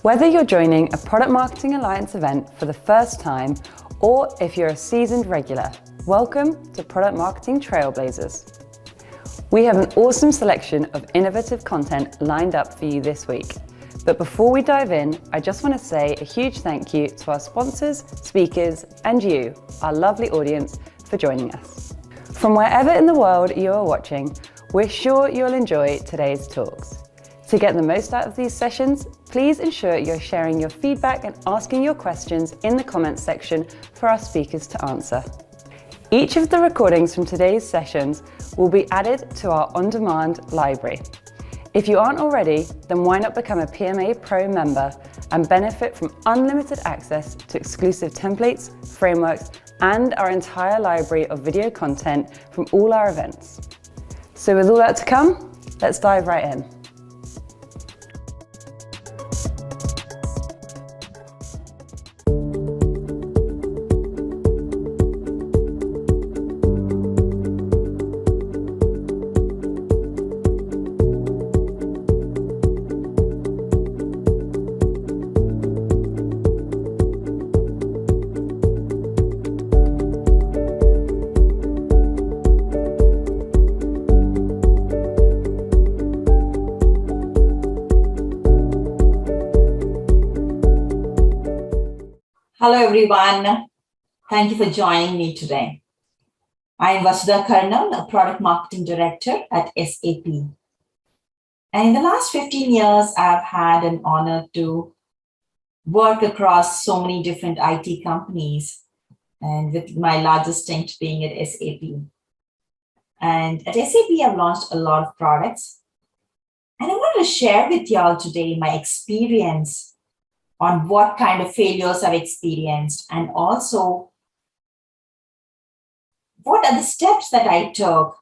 Whether you're joining a Product Marketing Alliance event for the first time, or if you're a seasoned regular, welcome to Product Marketing Trailblazers. We have an awesome selection of innovative content lined up for you this week. But before we dive in, I just want to say a huge thank you to our sponsors, speakers, and you, our lovely audience, for joining us. From wherever in the world you are watching, we're sure you'll enjoy today's talks. To get the most out of these sessions, please ensure you're sharing your feedback and asking your questions in the comments section for our speakers to answer. Each of the recordings from today's sessions will be added to our on-demand library. If you aren't already, then why not become a PMA Pro member and benefit from unlimited access to exclusive templates, frameworks, and our entire library of video content from all our events. So with all that to come, let's dive right in. Hello everyone, thank you for joining me today. I am Vasudha Karnal, a Product Marketing Director at SAP. And in the last 15 years, I've had an honor to work across so many different IT companies, and with my largest stint being at SAP. And at SAP, I've launched a lot of products. And I wanted to share with y'all today my experience on what kind of failures I've experienced, and also what are the steps that I took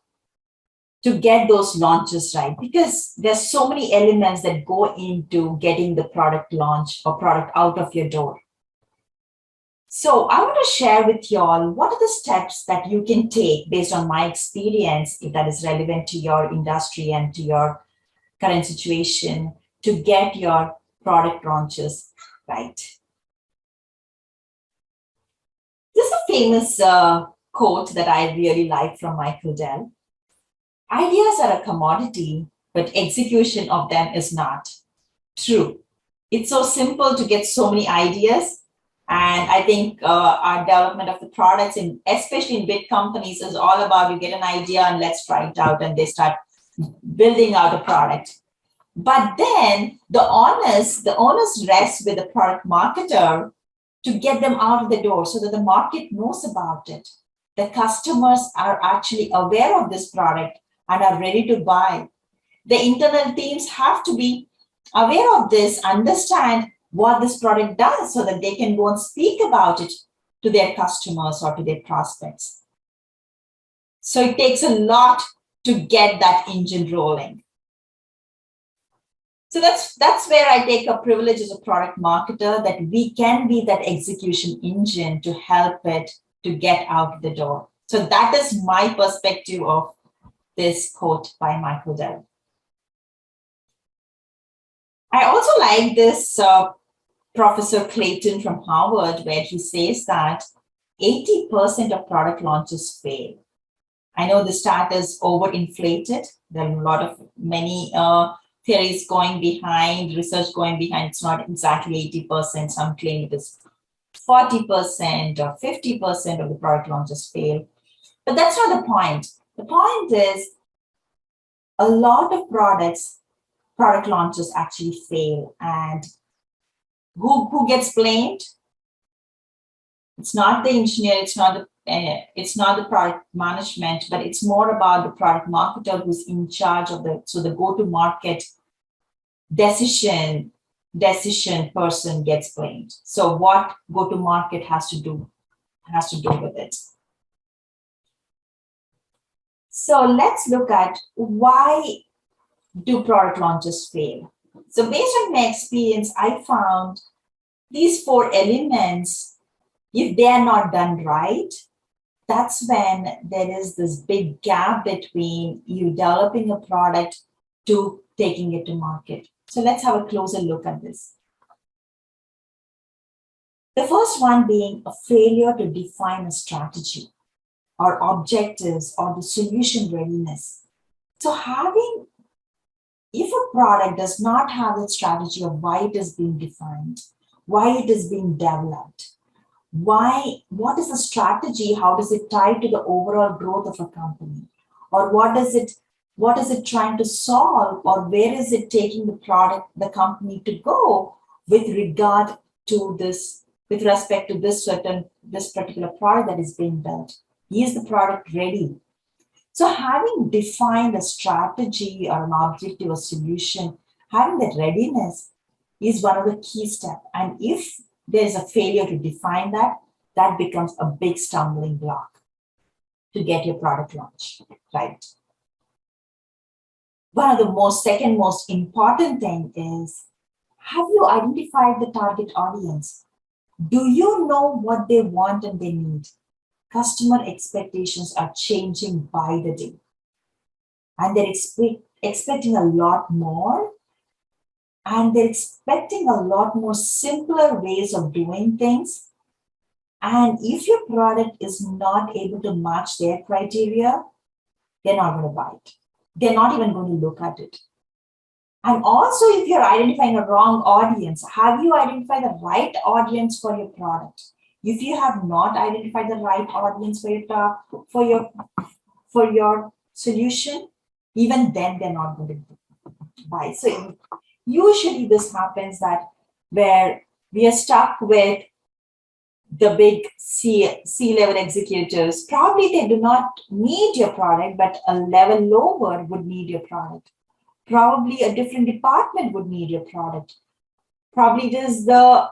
to get those launches right, because there's so many elements that go into getting the product launch or product out of your door. So I want to share with y'all what are the steps that you can take based on my experience, if that is relevant to your industry and to your current situation, to get your product launches right. This is a famous quote that I really like from Michael Dell. Ideas are a commodity, but execution of them is not. True. It's so simple to get so many ideas. And I think our development of the products, especially in big companies, is all about you get an idea and let's try it out, and they start building out a product. But then the onus rests with the product marketer to get them out of the door so that the market knows about it. The customers are actually aware of this product and are ready to buy. The internal teams have to be aware of this, understand what this product does so that they can go and speak about it to their customers or to their prospects. So it takes a lot to get that engine rolling. So that's where I take a privilege as a product marketer, that we can be that execution engine to help it to get out the door. So that is my perspective of this quote by Michael Dell. I also like this Professor Clayton from Harvard, where he says that 80% of product launches fail. I know the stat is overinflated. There are many theories going behind, research going behind. It's not exactly 80%. Some claim it is 40% or 50% of the product launches fail. But that's not the point. The point is a lot of product launches actually fail. And who gets blamed? It's not the engineer, it's not the product management, but it's more about the product marketer who's in charge of the go-to-market decision person gets blamed. So what go-to-market has to do with it. So let's look at why do product launches fail. So based on my experience, I found these 4 elements, if they are not done right, that's when there is this big gap between you developing a product to taking it to market. So let's have a closer look at this. The first one being a failure to define a strategy or objectives or the solution readiness. So if a product does not have a strategy of why it is being defined, why it is being developed, what is the strategy, how does it tie to the overall growth of a company, or what is it trying to solve, or where is it taking the company to go with regard to this, with respect to this particular product that is being built. Is the product ready? So having defined a strategy or an objective or solution, having that readiness is one of the key steps. And if there is a failure to define that, that becomes a big stumbling block to get your product launched, right? One of the second most important thing is, have you identified the target audience? Do you know what they want and they need? Customer expectations are changing by the day. And they're expecting a lot more. And they're expecting a lot more simpler ways of doing things. And if your product is not able to match their criteria, they're not going to buy it. They're not even going to look at it. And also, if you're identifying a wrong audience, have you identified the right audience for your product? If you have not identified the right audience for your solution, even then they're not going to buy. So usually this happens that where we are stuck with the big C-level executives, probably they do not need your product, but a level lower would need your product. Probably a different department would need your product. Probably it is the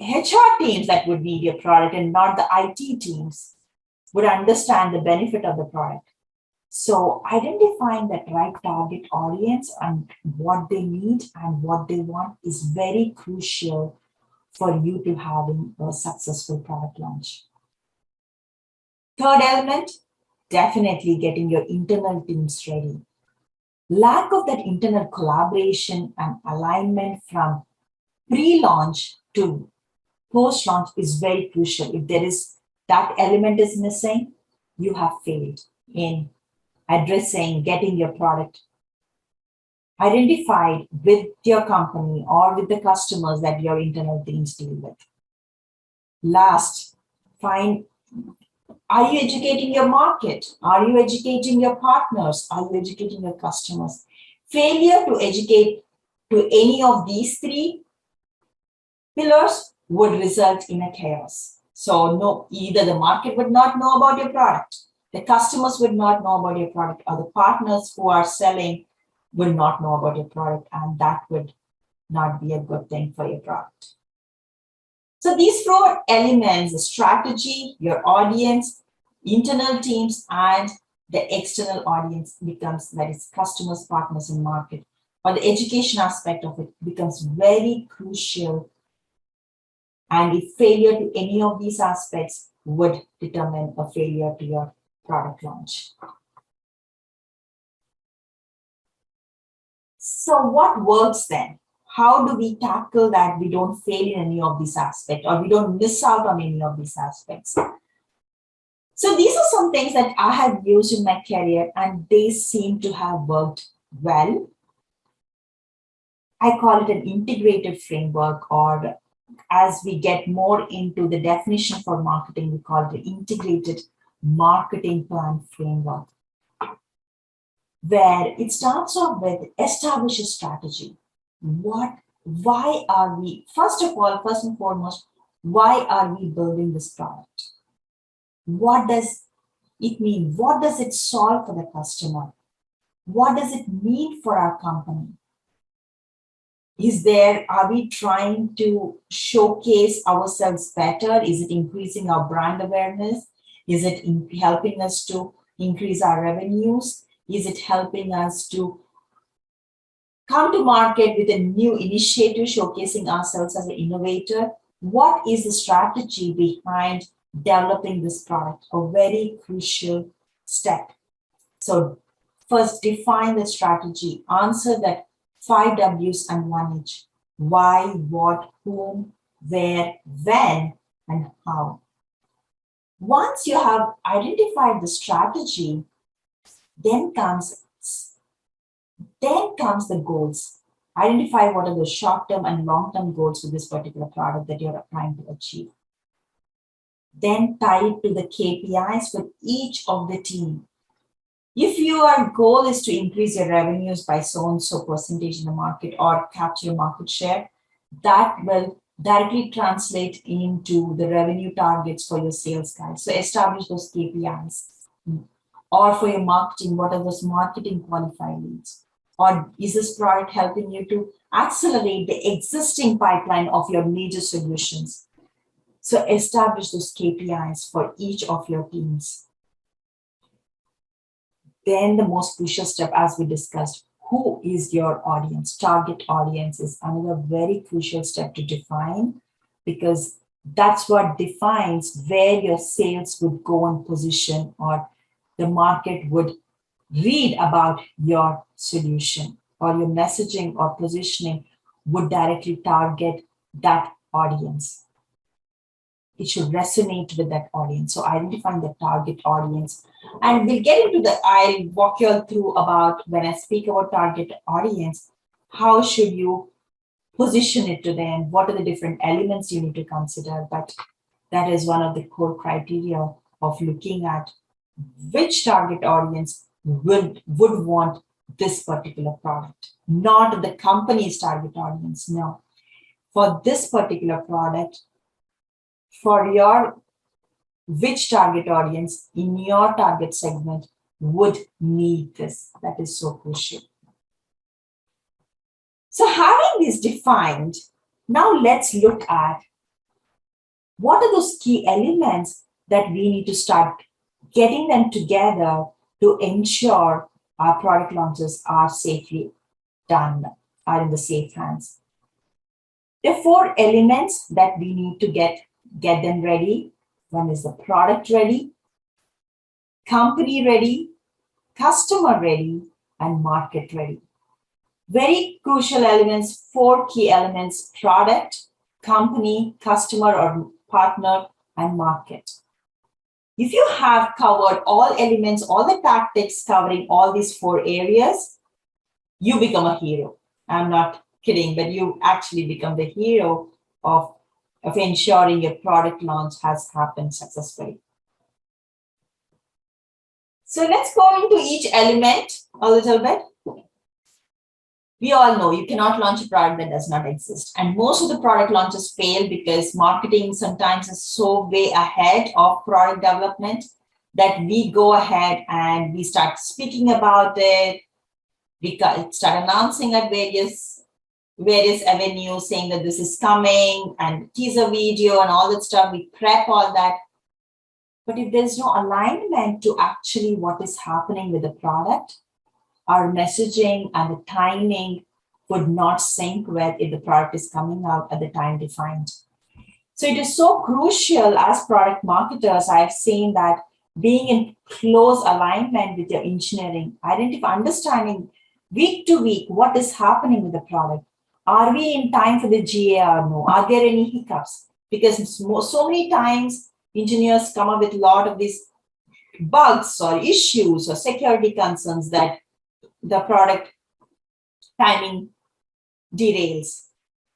HR teams that would need your product and not the IT teams would understand the benefit of the product. So identifying that right target audience and what they need and what they want is very crucial for you to having a successful product launch. Third element, definitely getting your internal teams ready. Lack of that internal collaboration and alignment from pre-launch to post-launch is very crucial. If that element is missing, you have failed in addressing, getting your product identified with your company or with the customers that your internal teams deal with. Last, are you educating your market? Are you educating your partners? Are you educating your customers? Failure to educate to any of these three pillars would result in a chaos. So no, either the market would not know about your product, the customers would not know about your product, or the partners who are selling will not know about your product, and that would not be a good thing for your product. So these four elements, the strategy, your audience, internal teams, and the external audience becomes, that is customers, partners, and market, or the education aspect of it becomes very crucial. And if failure to any of these aspects would determine a failure to your product launch. So what works then? How do we tackle that we don't fail in any of these aspects or we don't miss out on any of these aspects? So these are some things that I have used in my career and they seem to have worked well. I call it an integrated framework, or as we get more into the definition for marketing, we call it the integrated marketing plan framework, where it starts off with establish a strategy. Why are we, first and foremost, why are we building this product? What does it mean? What does it solve for the customer? What does it mean for our company? Are we trying to showcase ourselves better? Is it increasing our brand awareness? Is it helping us to increase our revenues? Is it helping us to come to market with a new initiative showcasing ourselves as an innovator? What is the strategy behind developing this product? A very crucial step. So first, define the strategy. Answer that 5 W's and 1 H. Why, what, whom, where, when, and how. Once you have identified the strategy, then comes the goals. Identify what are the short-term and long-term goals for this particular product that you're trying to achieve. Then tie it to the KPIs for each of the team. If your goal is to increase your revenues by so and so percentage in the market or capture market share, that will directly translate into the revenue targets for your sales guys. So establish those KPIs. Or for your marketing, what are those marketing qualified leads? Or is this product helping you to accelerate the existing pipeline of your major solutions? So establish those KPIs for each of your teams. Then the most crucial step, as we discussed, who is your audience? Target audience is another very crucial step to define, because that's what defines where your sales would go and position, or the market would read about your solution, or your messaging or positioning would directly target that audience. It should resonate with that audience. So identifying the target audience. And we'll get into I'll walk you all through about when I speak about target audience, how should you position it to them? What are the different elements you need to consider? But that is one of the core criteria of looking at which target audience would want this particular product, not the company's target audience. No, for this particular product, for your which target audience in your target segment would need this. That is so crucial. So having this defined, now let's look at what are those key elements that we need to start getting them together to ensure our product launches are safely done, are in the safe hands. There are 4 elements that we need to get them ready. One is the product ready, company ready, customer ready, and market ready. Very crucial elements, 4 key elements: product, company, customer or partner, and market. If you have covered all elements, all the tactics covering all these 4 areas, you become a hero. I'm not kidding, but you actually become the hero of ensuring your product launch has happened successfully. So let's go into each element a little bit. We all know you cannot launch a product that does not exist. And most of the product launches fail because marketing sometimes is so way ahead of product development that we go ahead and we start speaking about it. We start announcing at various avenues, saying that this is coming, and teaser video and all that stuff. We prep all that. But if there's no alignment to actually what is happening with the product, our messaging and the timing would not sync with if the product is coming out at the time defined. So it is so crucial as product marketers. I've seen that being in close alignment with your engineering, understanding week to week what is happening with the product. Are we in time for the GA or no? Are there any hiccups? Because so many times engineers come up with a lot of these bugs or issues or security concerns that the product timing derails,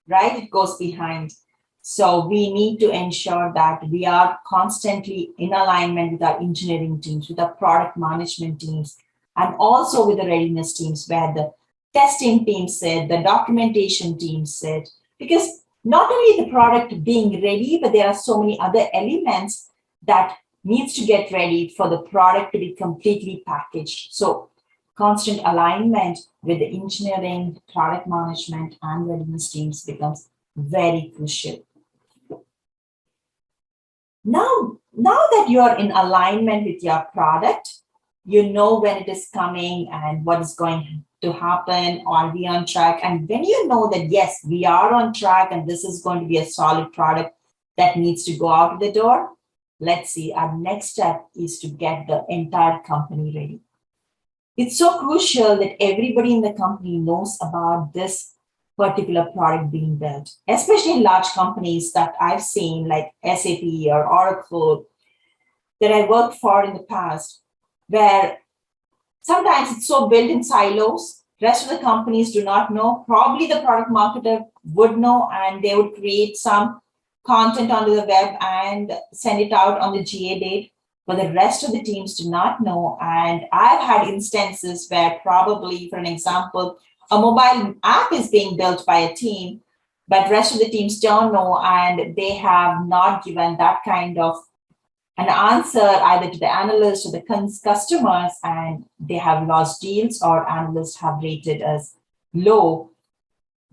right? It goes behind. So we need to ensure that we are constantly in alignment with our engineering teams, with our product management teams, and also with the readiness teams, where the testing team sit, the documentation team sit, because not only the product being ready, but there are so many other elements that needs to get ready for the product to be completely packaged. So constant alignment with the engineering, product management, and readiness teams becomes very crucial. Now that you are in alignment with your product, you know when it is coming and what is going to happen. Are we on track? And when you know that, yes, we are on track and this is going to be a solid product that needs to go out the door, let's see, our next step is to get the entire company ready. It's so crucial that everybody in the company knows about this particular product being built, especially in large companies that I've seen like SAP or Oracle that I worked for in the past, where sometimes it's so built in silos. Rest of the companies do not know. Probably the product marketer would know, and they would create some content onto the web and send it out on the GA date. But the rest of the teams do not know. And I've had instances where probably, for an example, a mobile app is being built by a team, but rest of the teams don't know, and they have not given that kind of an answer either to the analyst or the customers, and they have lost deals, or analysts have rated us low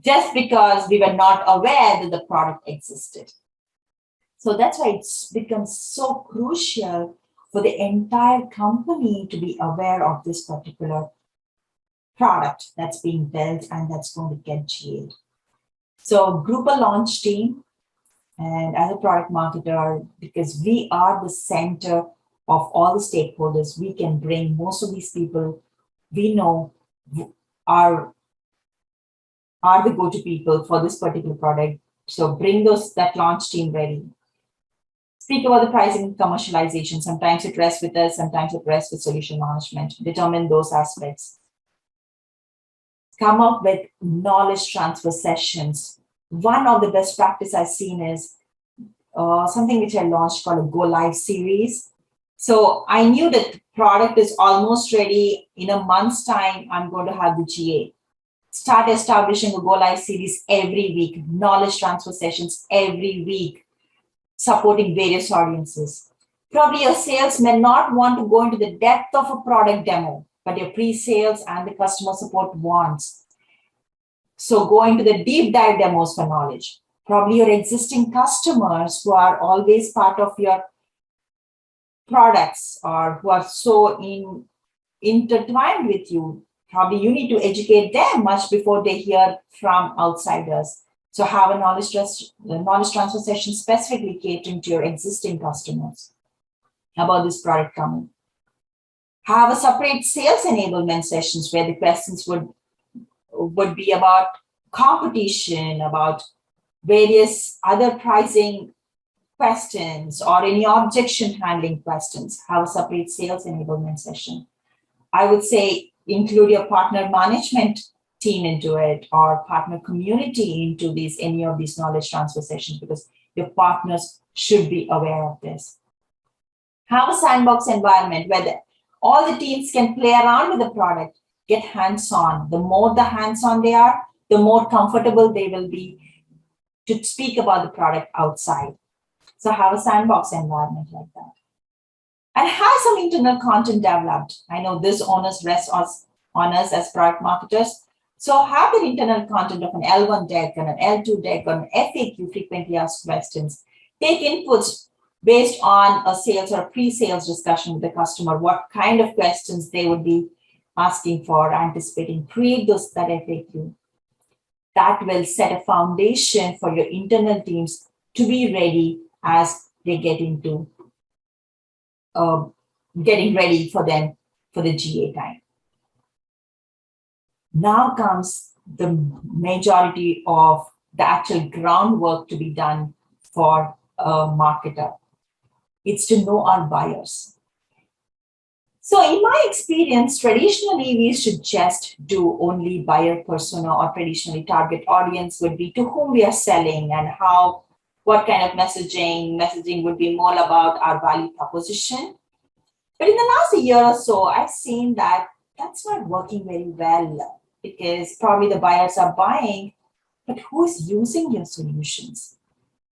just because we were not aware that the product existed. So that's why it's become so crucial for the entire company to be aware of this particular product that's being built and that's going to get GA'd. So group a launch team, and as a product marketer, because we are the center of all the stakeholders, we can bring most of these people we know are the go-to people for this particular product. So bring that launch team ready. Speak about the pricing and commercialization. Sometimes it rests with us, sometimes it rests with solution management. Determine those aspects. Come up with knowledge transfer sessions. One of the best practice I've seen is something which I launched called a Go Live series. So I knew that the product is almost ready. In a month's time, I'm going to have the GA. Start establishing a Go Live series every week, knowledge transfer sessions every week, supporting various audiences. Probably your sales may not want to go into the depth of a product demo, but your pre-sales and the customer support wants. So go into the deep dive demos for knowledge. Probably your existing customers who are always part of your products or who are so intertwined with you, probably you need to educate them much before they hear from outsiders. So have a knowledge transfer session specifically catering to your existing customers about this product coming. Have a separate sales enablement sessions where the questions would be about competition, about various other pricing questions or any objection handling questions. Have a separate sales enablement session. I would say include your partner management team into it or partner community into any of these knowledge transfer sessions, because your partners should be aware of this. Have a sandbox environment where all the teams can play around with the product, get hands-on. The more the hands-on they are, the more comfortable they will be to speak about the product outside. So have a sandbox environment like that. And have some internal content developed. I know this onus rests on us as product marketers. So have the internal content of an L1 deck and an L2 deck or an FAQ, frequently asked questions. Take inputs based on a sales or a pre-sales discussion with the customer, what kind of questions they would be asking for, anticipating. Create that FAQ. That will set a foundation for your internal teams to be ready as they get into getting ready for the GA time. Now comes the majority of the actual groundwork to be done for a marketer. It's to know our buyers. So in my experience, traditionally, we used to just do only buyer persona, or traditionally target audience would be to whom we are selling and what kind of messaging would be more about our value proposition. But in the last year or so, I've seen that that's not working very well, because probably the buyers are buying, but who's using your solutions?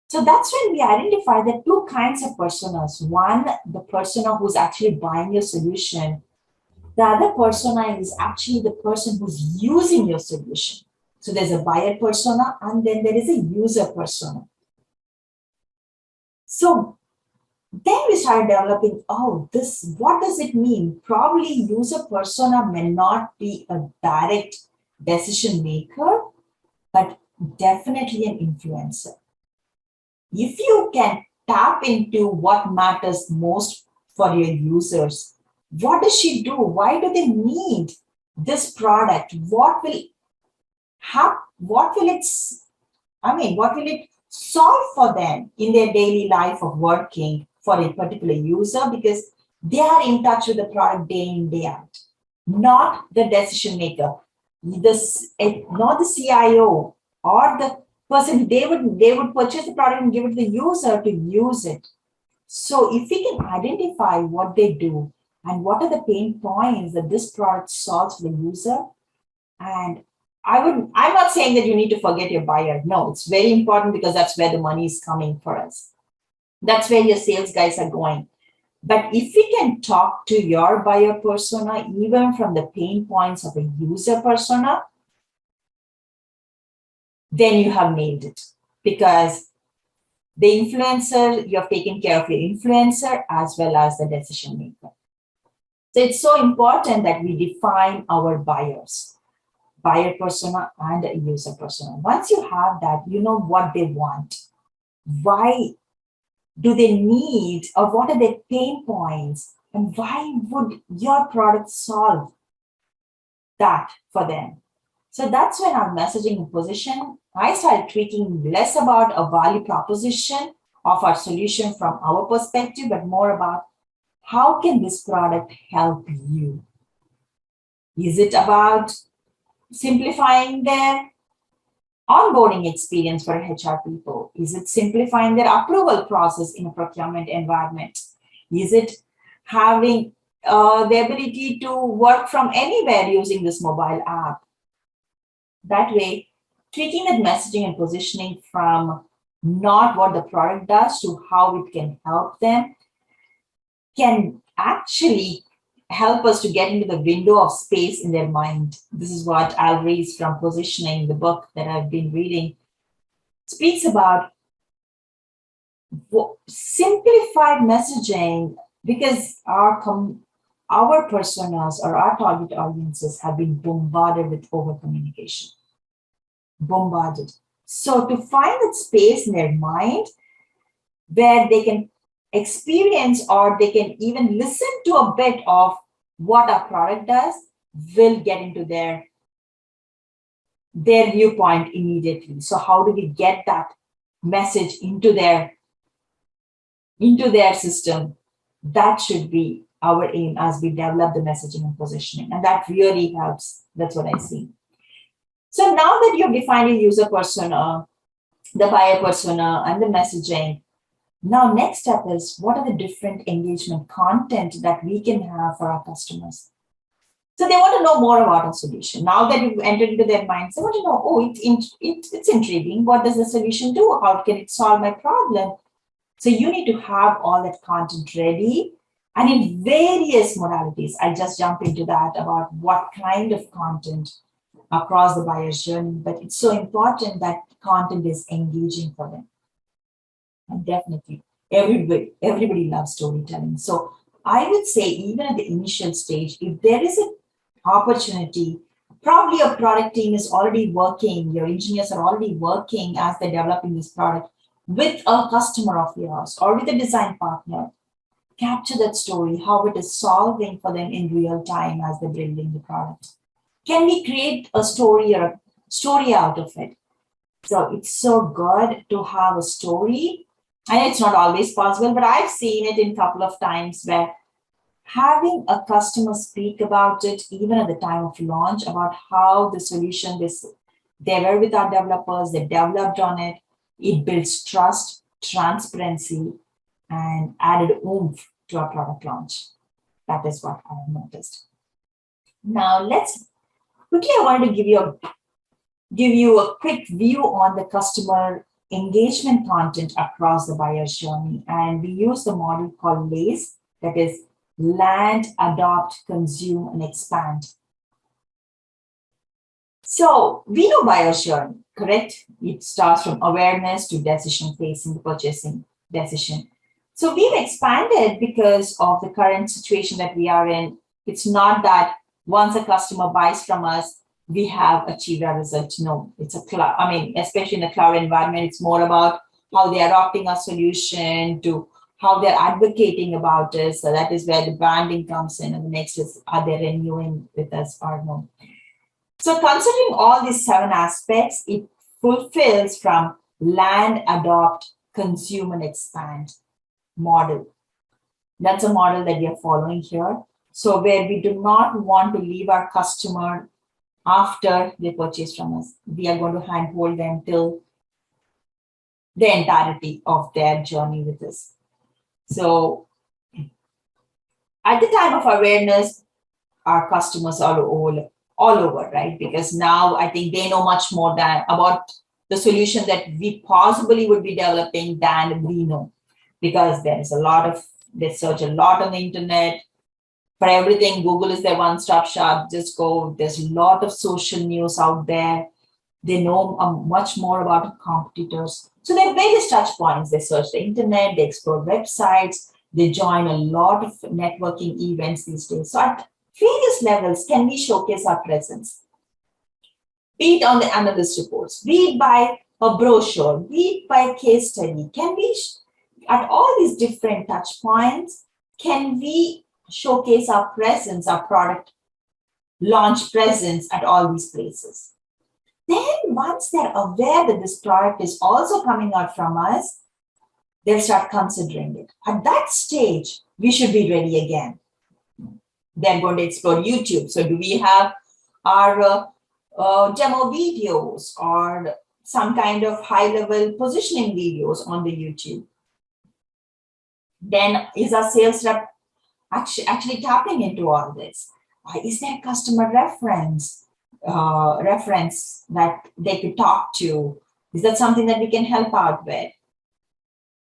So that's when we identify the two kinds of personas. One, the persona who's actually buying your solution. The other persona is actually the person who's using your solution. So there's a buyer persona and then there is a user persona. So then we started developing, what does it mean? Probably user persona may not be a direct decision maker, but definitely an influencer. If you can tap into what matters most for your users, what does she do? Why do they need this product? What will what will what will it solve for them in their daily life of working for a particular user, because they are in touch with the product day in, day out, not the decision maker, not the CIO or the person. They would purchase the product and give it to the user to use it. So if we can identify what they do and what are the pain points that this product solves for the user, and I'm not saying that you need to forget your buyer. No, it's very important because that's where the money is coming for us. That's where your sales guys are going. But if we can talk to your buyer persona, even from the pain points of a user persona, then you have nailed it. Because the influencer, you have taken care of your influencer as well as the decision maker. So it's so important that we define our buyers, buyer persona and user persona. Once you have that, you know what they want. Why do they need, or what are their pain points? And why would your product solve that for them? So that's when our messaging and position, I started tweaking less about a value proposition of our solution from our perspective, but more about how can this product help you? Is it about simplifying their onboarding experience for HR people? Is it simplifying their approval process in a procurement environment? Is it having the ability to work from anywhere using this mobile app? That way, tweaking that messaging and positioning from not what the product does to how it can help them can actually help us to get into the window of space in their mind. This is what Al Rees from Positioning, the book that I've been reading, speaks about. Simplified messaging, because our personas or our target audiences have been bombarded with over communication. Bombarded. So to find that space in their mind where they can experience or they can even listen to a bit of what our product does, will get into their viewpoint immediately. So how do we get that message into their system? That should be our aim as we develop the messaging and positioning. And that really helps. That's what I see. So now that you've defined a user persona, the buyer persona, and the messaging, now next step is, what are the different engagement content that we can have for our customers? So they want to know more about our solution. Now that you've entered into their minds, they want to know, oh, it's intriguing. What does the solution do? How can it solve my problem? So you need to have all that content ready, and in various modalities. I just jump into that about what kind of content across the buyer's journey, but it's so important that content is engaging for them. And definitely, everybody loves storytelling. So I would say, even at the initial stage, if there is an opportunity, probably your product team is already working, your engineers are already working as they're developing this product with a customer of yours or with a design partner. Capture that story, how it is solving for them in real time as they're building the product. Can we create a story or a story out of it? So it's so good to have a story. And it's not always possible, but I've seen it in a couple of times where having a customer speak about it, even at the time of launch, about how the solution they were with our developers, they developed on it, it builds trust, transparency, and added oomph to our product launch. That is what I have noticed. Now I wanted to give you a quick view on the customer engagement content across the buyer's journey. And we use the model called LACE, that is land, adopt, consume, and expand. So we know buyer's journey, correct? It starts from awareness to decision facing the purchasing decision. So we've expanded because of the current situation that we are in. It's not that once a customer buys from us, we have achieved our result. No, it's a cloud. Especially in a cloud environment, it's more about how they're adopting our solution to how they're advocating about it. So that is where the branding comes in. And the next is, are they renewing with us or no? So considering all these 7 aspects, it fulfills from land, adopt, consume, and expand model. That's a model that we are following here. So where we do not want to leave our customer after they purchase from us. We are going to handhold them till the entirety of their journey with us. So at the time of awareness, our customers are all over, right? Because now I think they know much more than about the solution that we possibly would be developing than we know. Because there is they search a lot on the internet. For everything, Google is their one-stop shop. Just go. There's a lot of social news out there. They know much more about competitors. So they have various touch points. They search the internet, they explore websites, they join a lot of networking events these days. So at various levels, can we showcase our presence? Be it on the analyst reports, be it by a brochure, be it by a case study. Can we, at all these different touch points, can we showcase our presence, our product launch presence at all these places? Then once they're aware that this product is also coming out from us, they'll start considering it. At that stage, we should be ready again. They're going to explore YouTube. So do we have our demo videos or some kind of high-level positioning videos on the YouTube? Then is our sales rep actually tapping into all this? Is there customer reference that they could talk to? Is that something that we can help out with?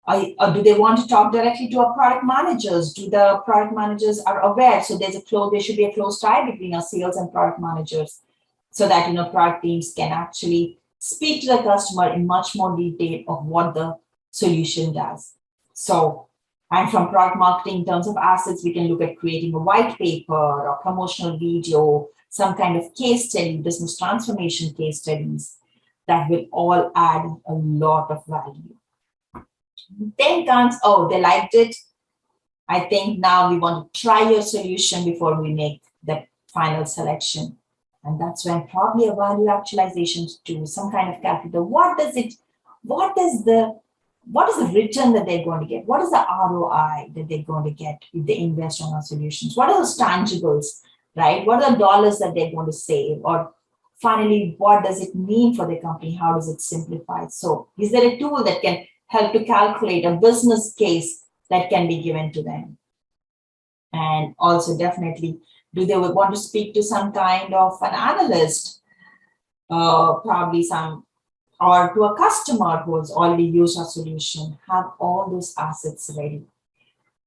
Or do they want to talk directly to our product managers? Do the product managers are aware? So there should be a close tie between our sales and product managers, so that product teams can actually speak to the customer in much more detail of what the solution does. So, and from product marketing in terms of assets, we can look at creating a white paper or promotional video, some kind of case study, business transformation case studies that will all add a lot of value. Then comes, oh, they liked it. I think now we want to try your solution before we make the final selection. And that's when probably a value actualization to some kind of calculator. What is the return that they're going to get? What is the ROI that they're going to get if they invest on our solutions? What are those tangibles, right? What are the dollars that they're going to save? Or finally, what does it mean for the company? How does it simplify? So is there a tool that can help to calculate a business case that can be given to them? And also definitely, do they want to speak to some kind of an analyst, probably or to a customer who has already used our solution? Have all those assets ready.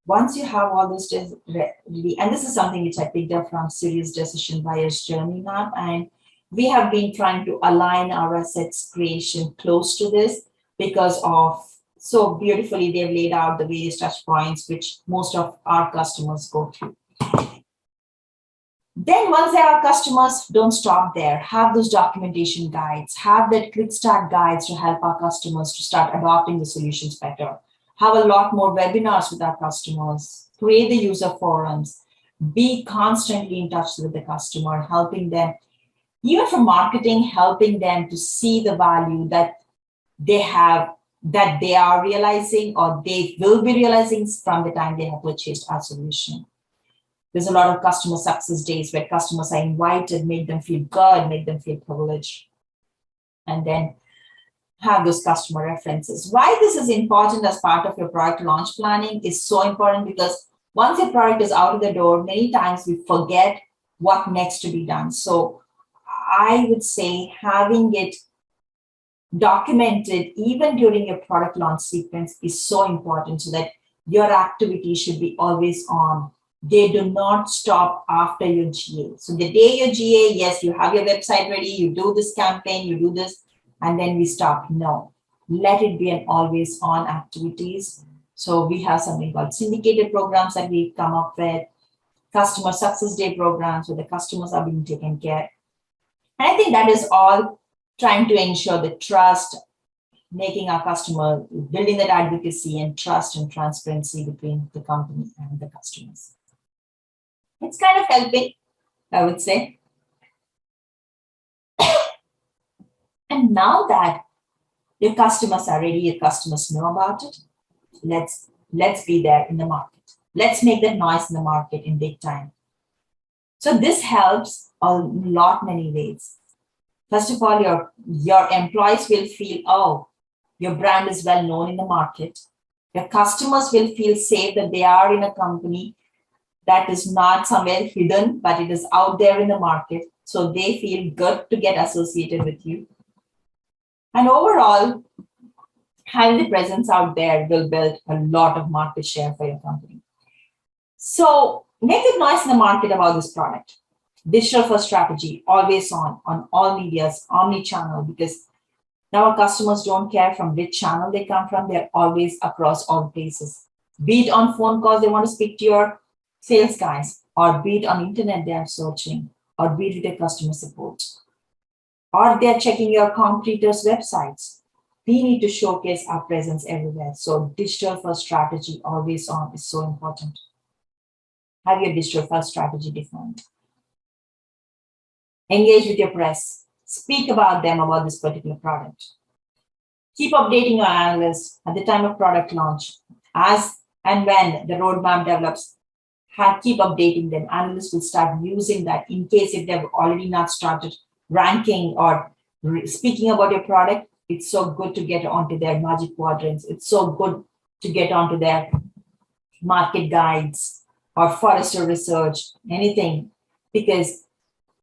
Once you have all those ready, and this is something which I picked up from Serious Decision Buyer's Journey Map, and we have been trying to align our assets creation close to this because of so beautifully they've laid out the various touch points which most of our customers go through. Then once they are customers, don't stop there. Have those documentation guides, have that quick start guides to help our customers to start adopting the solutions better. Have a lot more webinars with our customers, create the user forums, be constantly in touch with the customer, helping them, even from marketing, helping them to see the value that they have, that they are realizing or they will be realizing from the time they have purchased our solution. There's a lot of customer success days where customers are invited, make them feel good, make them feel privileged, and then have those customer references. Why this is important as part of your product launch planning is so important because once your product is out of the door, many times we forget what next to be done. So I would say having it documented even during your product launch sequence is so important so that your activity should be always on. They do not stop after your GA. So the day your GA, yes, you have your website ready, you do this campaign, you do this, and then we stop. No, let it be an always on activities. So we have something called syndicated programs that we come up with, customer success day programs where the customers are being taken care. And I think that is all trying to ensure the trust, making our customer, building that advocacy and trust and transparency between the company and the customers. It's kind of helping, I would say. And now that your customers are ready, your customers know about it, let's be there in the market. Let's make that noise in the market in big time. So this helps a lot many ways. First of all, your employees will feel, oh, your brand is well known in the market. Your customers will feel safe that they are in a company that is not somewhere hidden, but it is out there in the market. So they feel good to get associated with you. And overall, having the presence out there will build a lot of market share for your company. So make the noise in the market about this product. Digital first strategy, always on all medias, omni-channel, because now our customers don't care from which channel they come from. They're always across all places. Be it on phone calls, they want to speak to your sales guys, or be it on internet, they are searching, or be it with their customer support, or they're checking your competitors' websites. We need to showcase our presence everywhere. So digital first strategy, always on, is so important. Have your digital first strategy defined. Engage with your press. Speak about them, about this particular product. Keep updating your analysts at the time of product launch. As and when the roadmap develops, keep updating them. Analysts will start using that in case if they've already not started ranking or speaking about your product. It's so good to get onto their magic quadrants. It's so good to get onto their market guides or Forrester research, anything, because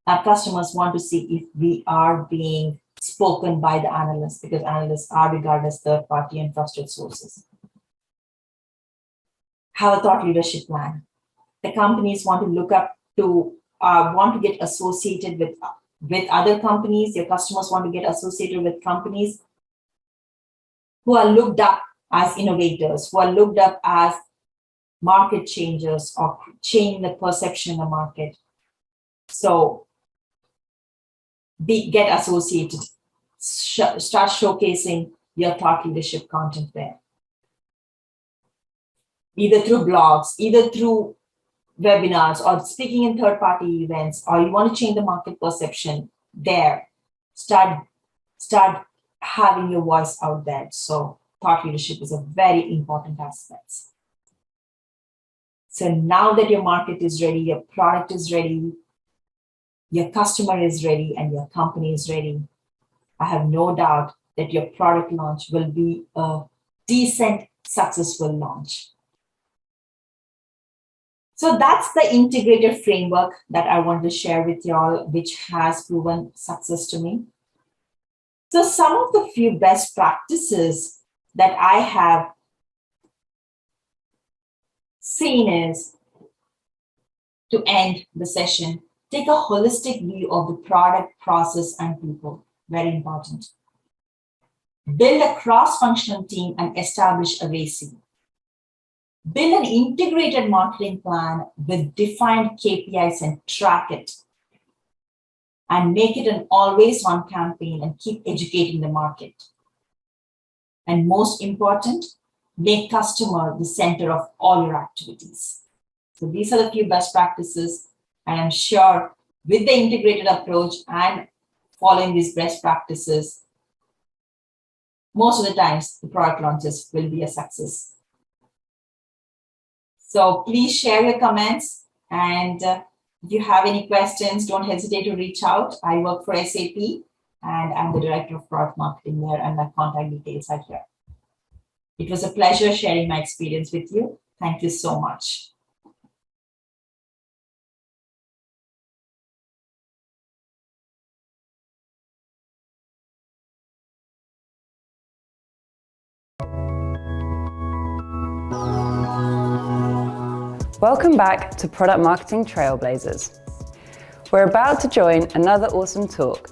our customers want to see if we are being spoken by the analysts, because analysts are regarded as third party and trusted sources. Have a thought leadership plan. The companies want to look up to, want to get associated with other companies. Your customers want to get associated with companies who are looked up as innovators, who are looked up as market changers or changing the perception in the market. So get associated, start showcasing your thought leadership content there. Either through blogs, either through webinars, or speaking in third-party events, or you want to change the market perception there. Start having your voice out there. So thought leadership is a very important aspect. So now that your market is ready, your product is ready, your customer is ready, and your company is ready, I have no doubt that your product launch will be a decent, successful launch. So that's the integrated framework that I want to share with you all, which has proven success to me. So some of the few best practices that I have seen is, to end the session, take a holistic view of the product, process, and people. Very important. Build a cross-functional team and establish a RACI. Build an integrated marketing plan with defined KPIs and track it. And make it an always-on campaign and keep educating the market. And most important, make customer the center of all your activities. So these are the few best practices. And I'm sure with the integrated approach and following these best practices, most of the times the product launches will be a success. So please share your comments, and if you have any questions, don't hesitate to reach out. I work for SAP and I'm the Director of Product Marketing there, and my contact details are here. It was a pleasure sharing my experience with you. Thank you so much. Welcome back to Product Marketing Trailblazers. We're about to join another awesome talk,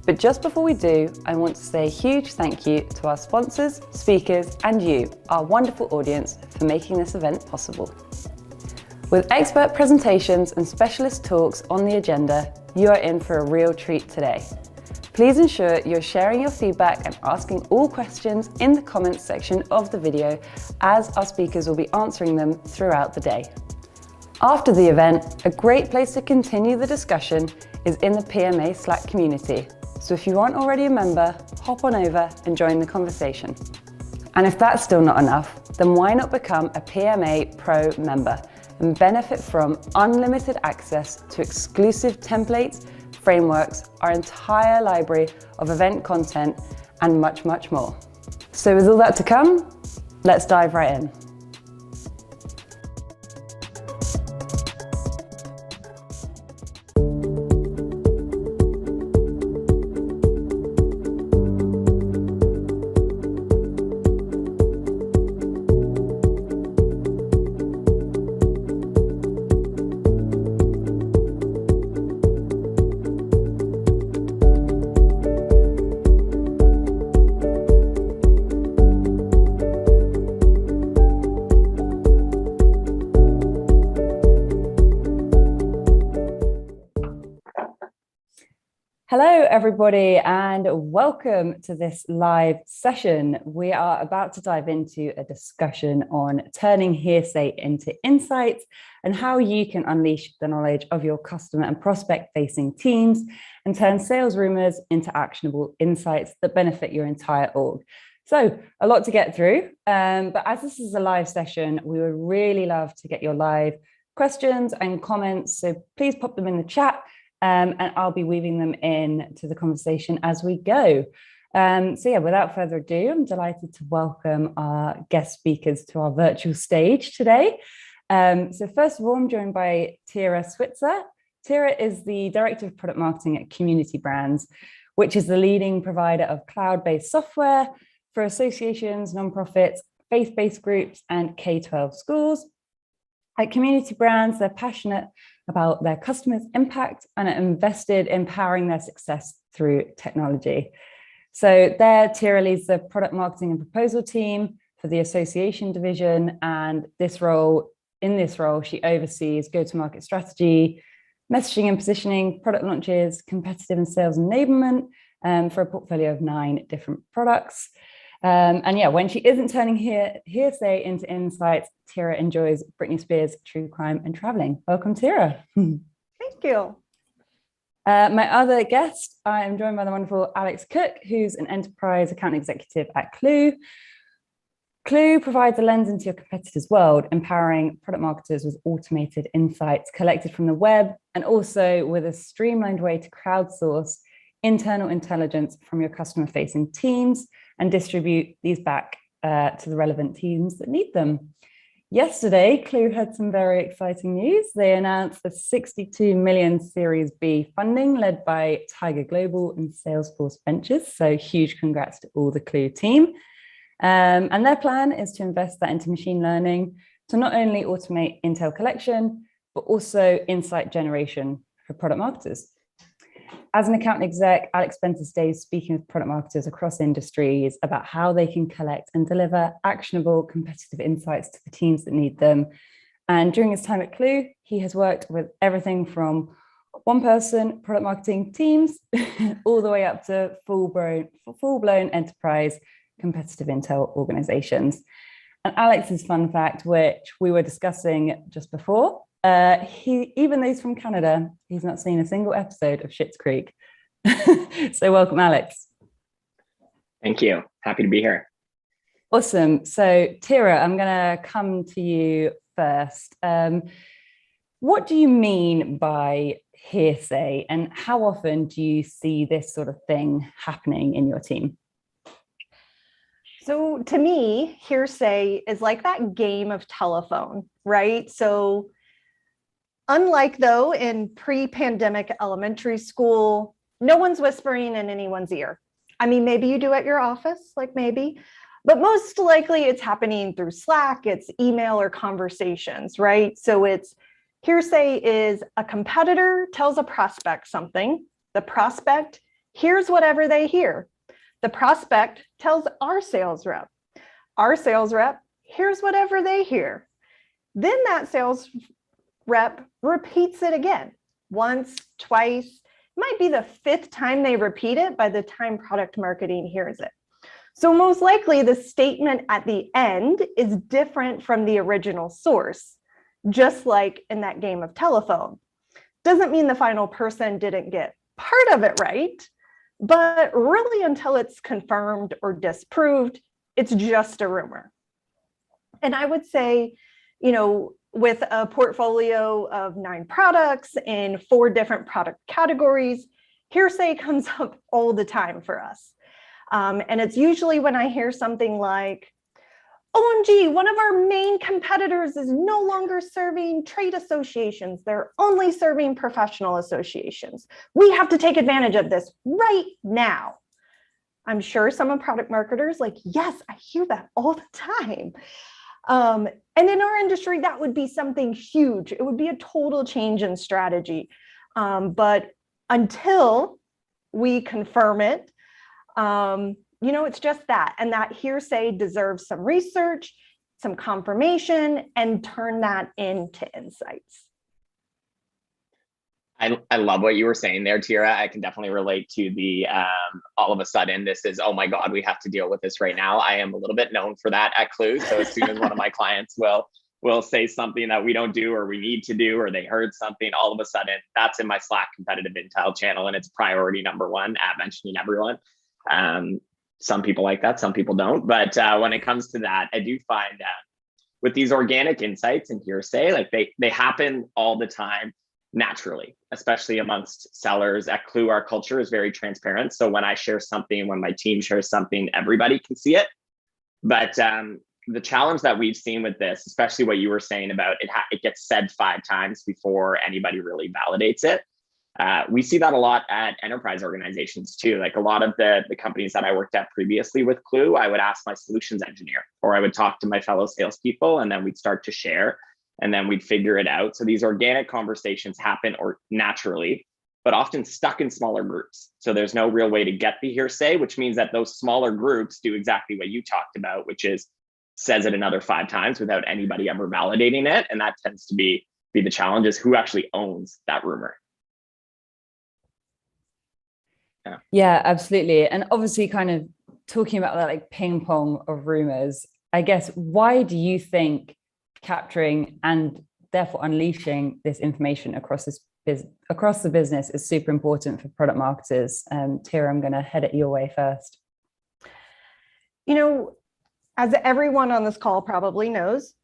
but just before we do, I want to say a huge thank you to our sponsors, speakers, and you, our wonderful audience, for making this event possible. With expert presentations and specialist talks on the agenda, you are in for a real treat today. Please ensure you're sharing your feedback and asking all questions in the comments section of the video, as our speakers will be answering them throughout the day. After the event, a great place to continue the discussion is in the PMA Slack community, So if you aren't already a member, hop on over and join the conversation. And if that's still not enough, then why not become a PMA Pro member and benefit from unlimited access to exclusive templates, frameworks, our entire library of event content, and much, much more. So with all that to come, let's dive right in. Hello, everybody, and welcome to this live session. We are about to dive into a discussion on turning hearsay into insights and how you can unleash the knowledge of your customer and prospect-facing teams and turn sales rumors into actionable insights that benefit your entire org. So a lot to get through, but as this is a live session, we would really love to get your live questions and comments. So please pop them in the chat. And I'll be weaving them in to the conversation as we go. So yeah, without further ado, I'm delighted to welcome our guest speakers to our virtual stage today. So first of all, I'm joined by Tira Switzer. Tira is the Director of Product Marketing at Community Brands, which is the leading provider of cloud-based software for associations, nonprofits, faith-based groups, and K-12 schools. At Community Brands, they're passionate about their customers' impact and are invested in powering their success through technology. So there, Tira leads the product marketing and proposal team for the association division, and in this role, she oversees go-to-market strategy, messaging and positioning, product launches, competitive and sales enablement for a portfolio of 9 different products. And yeah, when she isn't turning hearsay into insights, Tira enjoys Britney Spears, true crime, and traveling. Welcome, Tira. Thank you. My other guest, I am joined by the wonderful Alex Cook, who's an enterprise account executive at Clue. Clue provides a lens into your competitors' world, empowering product marketers with automated insights collected from the web, and also with a streamlined way to crowdsource internal intelligence from your customer-facing teams and distribute these back to the relevant teams that need them. Yesterday, Clue had some very exciting news. They announced a 62 million Series B funding led by Tiger Global and Salesforce Ventures. So huge congrats to all the Clue team. And their plan is to invest that into machine learning to not only automate intel collection, but also insight generation for product marketers. As an account exec, Alex spent his days speaking with product marketers across industries about how they can collect and deliver actionable competitive insights to the teams that need them. And during his time at Clue, he has worked with everything from one-person product marketing teams all the way up to full-blown enterprise competitive intel organizations. And Alex's fun fact, which we were discussing just before, even though he's from Canada, he's not seen a single episode of Schitt's Creek. So welcome, Alex. Thank you. Happy to be here. Awesome. So Tira, I'm going to come to you first. What do you mean by hearsay, and how often do you see this sort of thing happening in your team? So to me, hearsay is like that game of telephone, right? So unlike though in pre-pandemic elementary school, no one's whispering in anyone's ear. I mean, maybe you do at your office, like maybe, but most likely it's happening through Slack, it's email or conversations, right? So it's hearsay is a competitor tells a prospect something, the prospect hears whatever they hear. The prospect tells our sales rep hears whatever they hear. Then that sales rep repeats it again, once, twice, might be the 5th time they repeat it by the time product marketing hears it. So most likely the statement at the end is different from the original source, just like in that game of telephone. Doesn't mean the final person didn't get part of it right, But really, until it's confirmed or disproved, it's just a rumor. And I would say, with a portfolio of 9 products in 4 different product categories, hearsay comes up all the time for us. And it's usually when I hear something like, OMG, one of our main competitors is no longer serving trade associations. They're only serving professional associations. We have to take advantage of this right now. I'm sure some product marketers like, yes, I hear that all the time. And in our industry, that would be something huge. It would be a total change in strategy. But until we confirm it, it's just that. And that hearsay deserves some research, some confirmation, and turn that into insights. I love what you were saying there, Tira. I can definitely relate to the all of a sudden this is, oh my God, we have to deal with this right now. I am a little bit known for that at Clue. So as soon as one of my clients will say something that we don't do or we need to do, or they heard something, all of a sudden that's in my Slack competitive intel channel and it's priority number 1 at mentioning everyone. Some people like that, some people don't. But when it comes to that, I do find with these organic insights and hearsay, like they happen all the time naturally, especially amongst sellers. At Clue, our culture is very transparent. So when I share something, when my team shares something, everybody can see it. But the challenge that we've seen with this, especially what you were saying about it gets said 5 times before anybody really validates it. We see that a lot at enterprise organizations too. Like a lot of the companies that I worked at previously with Clue, I would ask my solutions engineer, or I would talk to my fellow salespeople, and then we'd start to share, and then we'd figure it out. So these organic conversations happen or naturally, but often stuck in smaller groups. So there's no real way to get the hearsay, which means that those smaller groups do exactly what you talked about, which is says it another 5 times without anybody ever validating it. And that tends to be the challenge, is who actually owns that rumor. Yeah, absolutely. And obviously kind of talking about that like ping pong of rumors, I guess, why do you think capturing and therefore unleashing this information across the business is super important for product marketers? Tira, I'm going to head it your way first. As everyone on this call probably knows,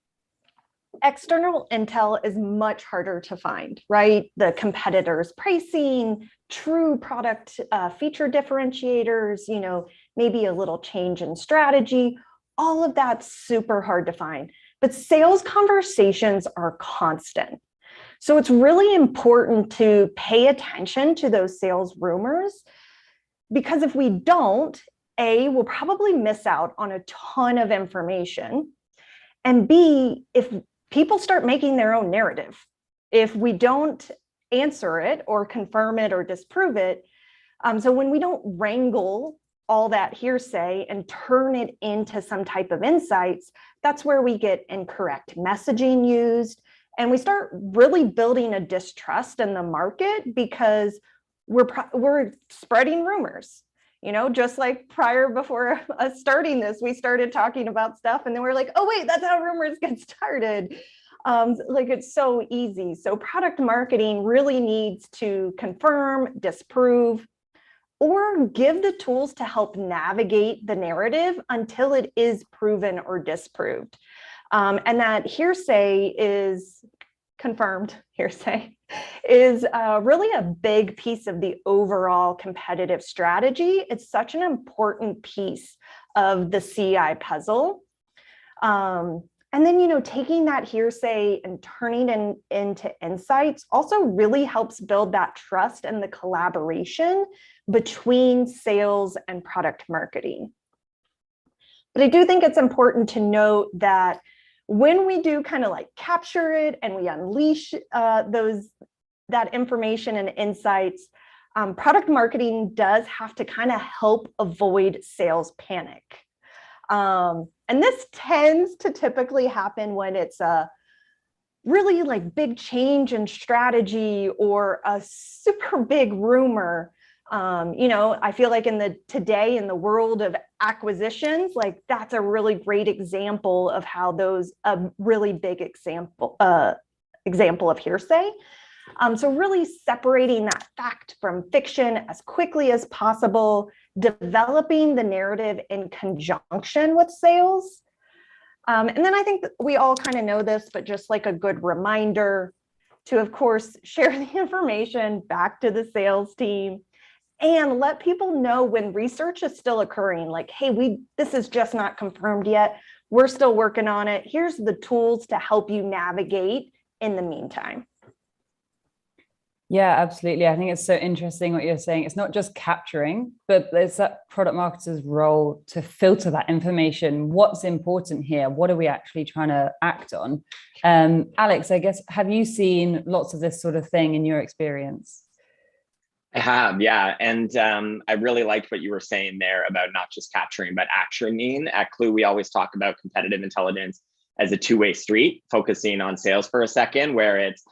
external intel is much harder to find, right? The competitors' pricing, true product feature differentiators, maybe a little change in strategy, all of that's super hard to find. But sales conversations are constant. So it's really important to pay attention to those sales rumors, because if we don't, A, we'll probably miss out on a ton of information. And B, if people start making their own narrative, if we don't answer it or confirm it or disprove it, so when we don't wrangle all that hearsay and turn it into some type of insights, that's where we get incorrect messaging used. And we start really building a distrust in the market because we're spreading rumors. Just like before us starting this, we started talking about stuff and then we're like, oh wait, that's how rumors get started. It's so easy. So product marketing really needs to confirm, disprove, or give the tools to help navigate the narrative until it is proven or disproved. And that hearsay is confirmed hearsay is really a big piece of the overall competitive strategy. It's such an important piece of the CI puzzle. And then, taking that hearsay and turning it into insights also really helps build that trust and the collaboration between sales and product marketing. But I do think it's important to note that when we do kind of like capture it and we unleash that information and insights, product marketing does have to kind of help avoid sales panic. And this tends to typically happen when it's a really like big change in strategy or a super big rumor. I feel like today in the world of acquisitions, like that's a really great example of how a really big example of hearsay. So really separating that fact from fiction as quickly as possible, developing the narrative in conjunction with sales. And then I think we all kind of know this, but just like a good reminder to, of course, share the information back to the sales team and let people know when research is still occurring, like, hey, this is just not confirmed yet. We're still working on it. Here's the tools to help you navigate in the meantime. Yeah, absolutely. I think it's so interesting what you're saying. It's not just capturing, but it's that product marketer's role to filter that information. What's important here? What are we actually trying to act on? Alex, I guess, have you seen lots of this sort of thing in your experience? I have, yeah. And I really liked what you were saying there about not just capturing, but actioning. At Clue, we always talk about competitive intelligence as a two-way street, focusing on sales for a second, where it's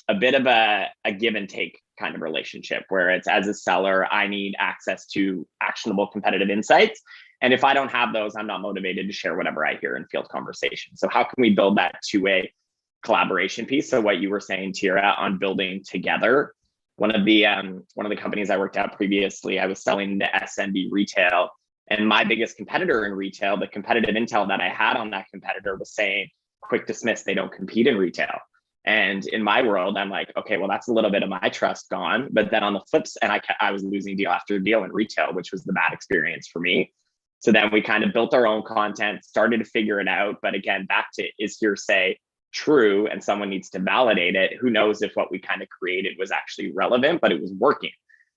a bit of a give and take kind of relationship, where it's, as a seller, I need access to actionable competitive insights. And if I don't have those, I'm not motivated to share whatever I hear in field conversation. So how can we build that two-way collaboration piece? So what you were saying, Tira, on building together. One of the companies I worked at previously, I was selling to SMB retail, and my biggest competitor in retail, the competitive intel that I had on that competitor was saying, quick dismiss, they don't compete in retail. And in my world, I'm like, okay, well, that's a little bit of my trust gone. But then on the flips, and I was losing deal after deal in retail, which was the bad experience for me. So then we kind of built our own content, started to figure it out. But again, back to, is hearsay true? And someone needs to validate it. Who knows if what we kind of created was actually relevant, but it was working.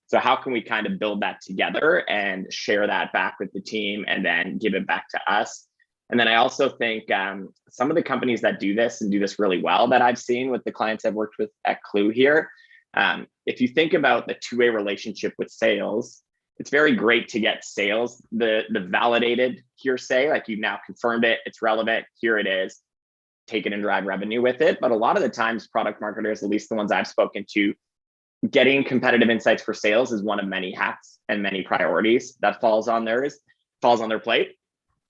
So how can we kind of build that together and share that back with the team and then give it back to us? And then I also think some of the companies that do this and do this really well that I've seen with the clients I've worked with at Clue here, if you think about the two-way relationship with sales, it's very great to get sales, the validated hearsay, like you've now confirmed it, it's relevant, here it is, take it and drive revenue with it. But a lot of the times product marketers, at least the ones I've spoken to, getting competitive insights for sales is one of many hats and many priorities that falls on their plate.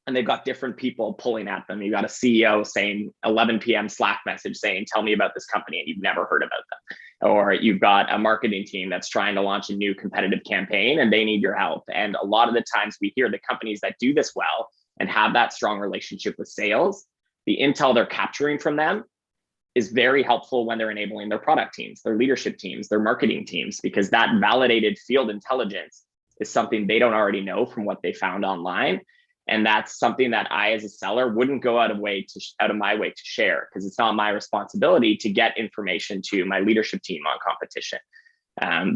And they've got different people pulling at them. You've got a CEO saying 11 p.m. Slack message saying, tell me about this company, and you've never heard about them. Or you've got a marketing team that's trying to launch a new competitive campaign and they need your help. And a lot of the times we hear the companies that do this well and have that strong relationship with sales, the intel they're capturing from them is very helpful when they're enabling their product teams, their leadership teams, their marketing teams, because that validated field intelligence is something they don't already know from what they found online. And that's something that I, as a seller, wouldn't go out of my way to share, because it's not my responsibility to get information to my leadership team on competition.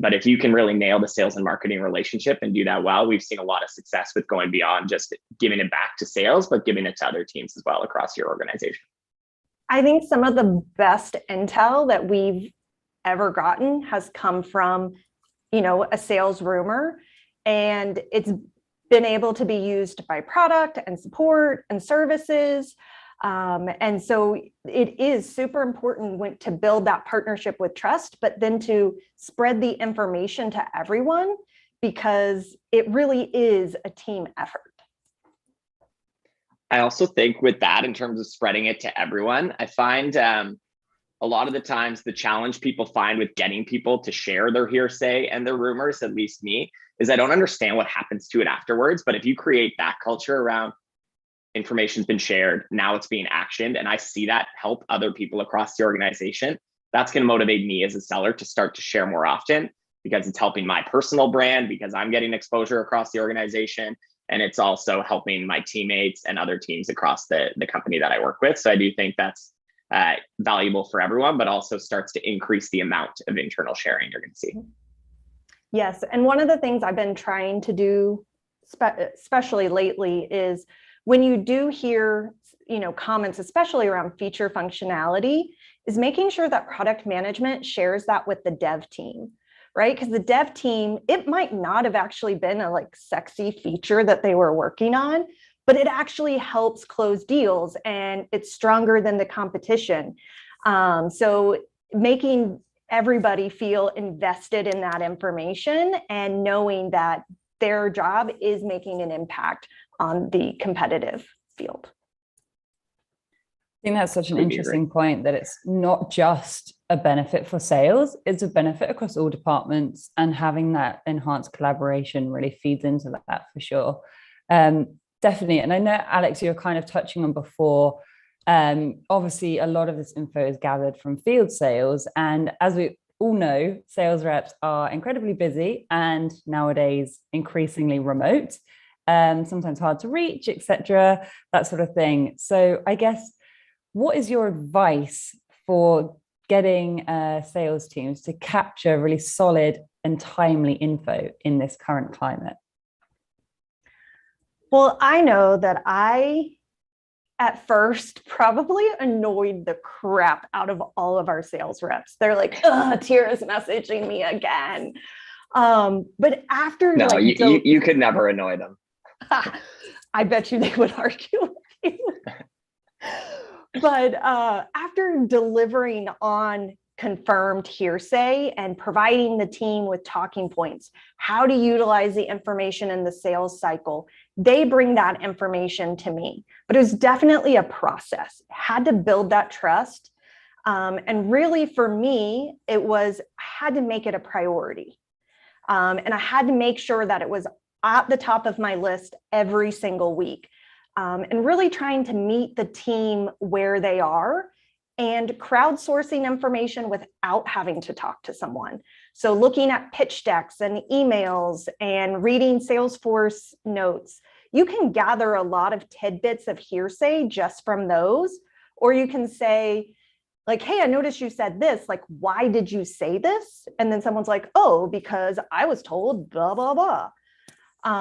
But if you can really nail the sales and marketing relationship and do that well, we've seen a lot of success with going beyond just giving it back to sales, but giving it to other teams as well across your organization. I think some of the best intel that we've ever gotten has come from, a sales rumor, and it's been able to be used by product and support and services. And so it is super important to build that partnership with trust, but then to spread the information to everyone, because it really is a team effort. I also think with that, in terms of spreading it to everyone, I find a lot of the times the challenge people find with getting people to share their hearsay and their rumors, at least me, is I don't understand what happens to it afterwards. But if you create that culture around information's been shared, now it's being actioned, and I see that help other people across the organization, that's going to motivate me as a seller to start to share more often, because it's helping my personal brand, because I'm getting exposure across the organization. And it's also helping my teammates and other teams across the company that I work with. So I do think that's valuable for everyone, but also starts to increase the amount of internal sharing you're going to see. Yes. And one of the things I've been trying to do, especially lately, is when you do hear, comments, especially around feature functionality, is making sure that product management shares that with the dev team, right? Because the dev team, it might not have actually been a sexy feature that they were working on, but it actually helps close deals and it's stronger than the competition. So making everybody feel invested in that information and knowing that their job is making an impact on the competitive field. I think that's such an interesting point, that it's not just a benefit for sales, it's a benefit across all departments, and having that enhanced collaboration really feeds into that for sure. Definitely. And I know, Alex, you're kind of touching on before, obviously a lot of this info is gathered from field sales, and as we all know, sales reps are incredibly busy and nowadays increasingly remote, sometimes hard to reach, etc., that sort of thing. So I guess, what is your advice for getting sales teams to capture really solid and timely info in this current climate? Well, I know that I, at first, probably annoyed the crap out of all of our sales reps. They're like, "Ugh, Tira's messaging me again." But after, No, you could never annoy them. I bet you they would argue with you. But after delivering on confirmed hearsay and providing the team with talking points, how to utilize the information in the sales cycle, they bring that information to me. But it was definitely a process. Had to build that trust. And really, for me, it was, I had to make it a priority. And I had to make sure that it was at the top of my list every single week. And really trying to meet the team where they are and crowdsourcing information without having to talk to someone. So looking at pitch decks and emails and reading Salesforce notes, you can gather a lot of tidbits of hearsay just from those. Or you can say, like, "Hey, I noticed you said this, like, why did you say this?" And then someone's like, "Oh, because I was told blah, blah, blah."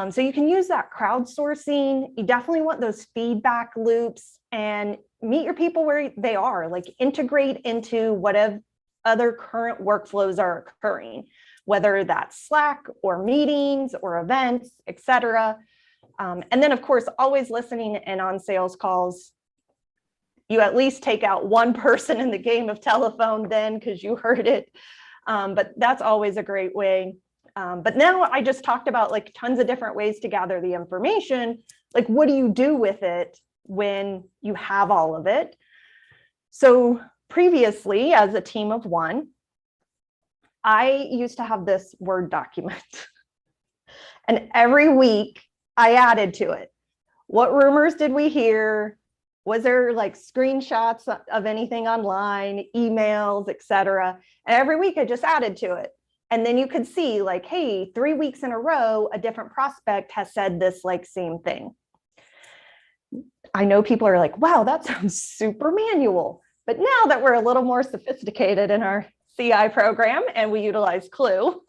So you can use that crowdsourcing. You definitely want those feedback loops and meet your people where they are, like integrate into whatever other current workflows are occurring, whether that's Slack or meetings or events, etc. And then, of course, always listening in on sales calls. You at least take out one person in the game of telephone then, because you heard it. But that's always a great way. But now I just talked about like tons of different ways to gather the information. Like, what do you do with it when you have all of it? So previously, as a team of one, I used to have this Word document. And every week I added to it. What rumors did we hear? Was there like screenshots of anything online, emails, etc.? And every week I just added to it. And then you could see like, hey, 3 weeks in a row, a different prospect has said this like same thing. I know people are like, wow, that sounds super manual. But now that we're a little more sophisticated in our CI program and we utilize Clue,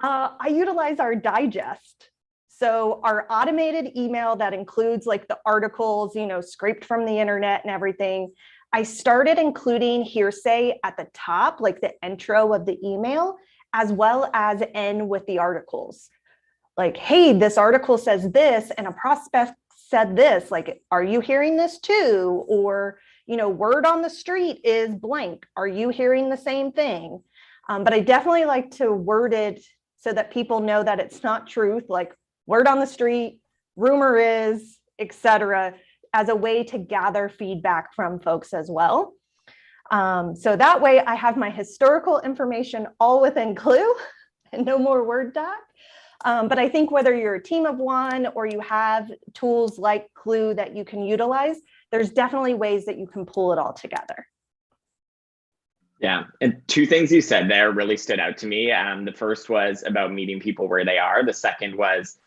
I utilize our digest. So our automated email that includes like the articles, you know, scraped from the internet and everything. I started including hearsay at the top, like the intro of the email, as well as end with the articles. Like, hey, this article says this, and a prospect said this, like, are you hearing this too? Or, you know, word on the street is blank. Are you hearing the same thing? But I definitely like to word it so that people know that it's not truth, like word on the street, rumor is, etc., as a way to gather feedback from folks as well. So that way I have my historical information all within Clue and no more Word doc. But I think whether you're a team of one or you have tools like Clue that you can utilize, there's definitely ways that you can pull it all together. Yeah, and two things you said there really stood out to me. The first was about meeting people where they are. The second was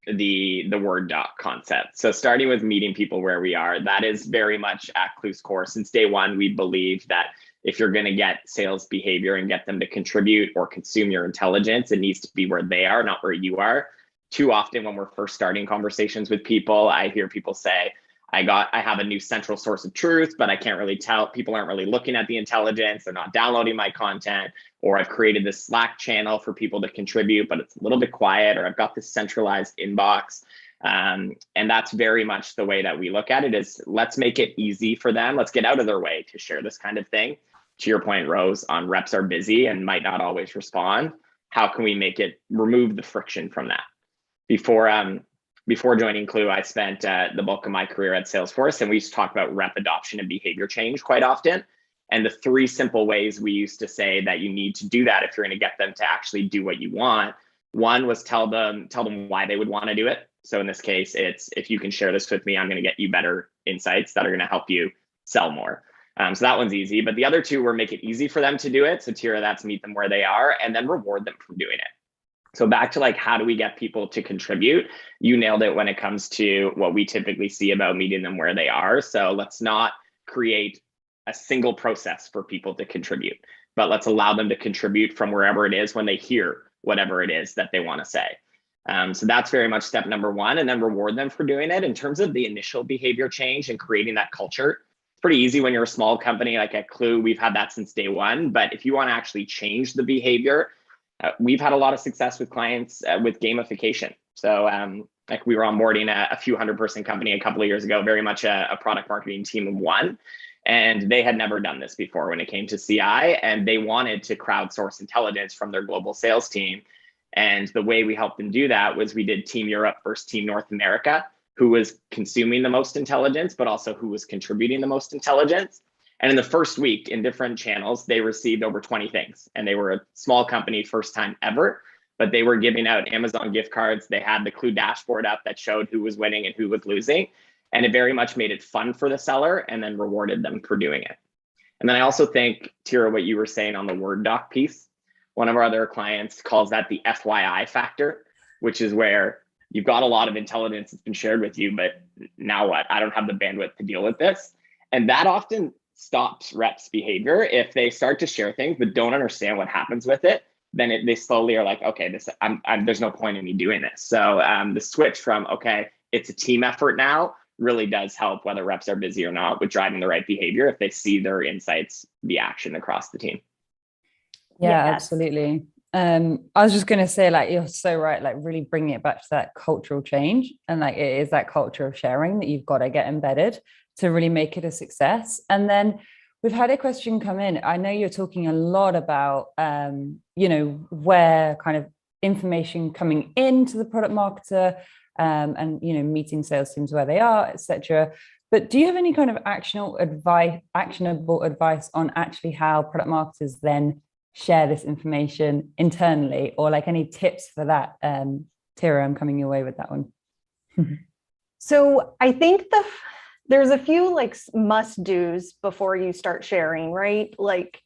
the Word doc concept. So starting with meeting people where we are, that is very much at Clue's core. Since day one, we believe that if you're going to get sales behavior and get them to contribute or consume your intelligence, it needs to be where they are, not where you are. Too often when we're first starting conversations with people, I hear people say, I have a new central source of truth, but I can't really tell. People aren't really looking at the intelligence. They're not downloading my content, or I've created this Slack channel for people to contribute, but it's a little bit quiet, or I've got this centralized inbox. And that's very much the way that we look at it is let's make it easy for them. Let's get out of their way to share this kind of thing. To your point, Rose, on reps are busy and might not always respond. How can we remove the friction from that? Before joining Clue, I spent the bulk of my career at Salesforce, and we used to talk about rep adoption and behavior change quite often. And the three simple ways we used to say that you need to do that if you're going to get them to actually do what you want. One was tell them why they would want to do it. So in this case, it's, if you can share this with me, I'm going to get you better insights that are going to help you sell more. So that one's easy. But the other two were make it easy for them to do it. So Tira, that's meet them where they are, and then reward them for doing it. So back to like, how do we get people to contribute? You nailed it when it comes to what we typically see about meeting them where they are. So let's not create a single process for people to contribute, but let's allow them to contribute from wherever it is when they hear whatever it is that they want to say. So that's very much step number one, and then reward them for doing it. In terms of the initial behavior change and creating that culture, it's pretty easy when you're a small company like at Clue. We've had that since day one, but if you want to actually change the behavior, we've had a lot of success with clients with gamification. So like we were onboarding a few 100-person company a couple of years ago, very much a product marketing team of one. And they had never done this before when it came to CI, and they wanted to crowdsource intelligence from their global sales team. And the way we helped them do that was we did Team Europe versus Team North America, who was consuming the most intelligence, but also who was contributing the most intelligence. And in the first week in different channels, they received over 20 things. And they were a small company, first time ever, but they were giving out Amazon gift cards. They had the Clue dashboard up that showed who was winning and who was losing. And it very much made it fun for the seller and then rewarded them for doing it. And then I also think, Tira, what you were saying on the Word doc piece, one of our other clients calls that the FYI factor, which is where you've got a lot of intelligence that's been shared with you, but now what? I don't have the bandwidth to deal with this. And that often stops reps' behavior. If they start to share things but don't understand what happens with it, then they slowly are like, okay, there's no point in me doing this. So the switch from, okay, it's a team effort now, really does help, whether reps are busy or not, with driving the right behavior if they see their insights be action across the team. Yeah, Yes. absolutely. I was just going to say, like, you're so right, like really bringing it back to that cultural change. And like, it is that culture of sharing that you've got to get embedded to really make it a success. And then we've had a question come in. I know you're talking a lot about, where kind of information coming into the product marketer, and meeting sales teams where they are, etc. But do you have any kind of actionable advice on actually how product marketers then share this information internally, or like any tips for that? Tira, I'm coming your way with that one. So I think there's a few like must-dos before you start sharing, right? Like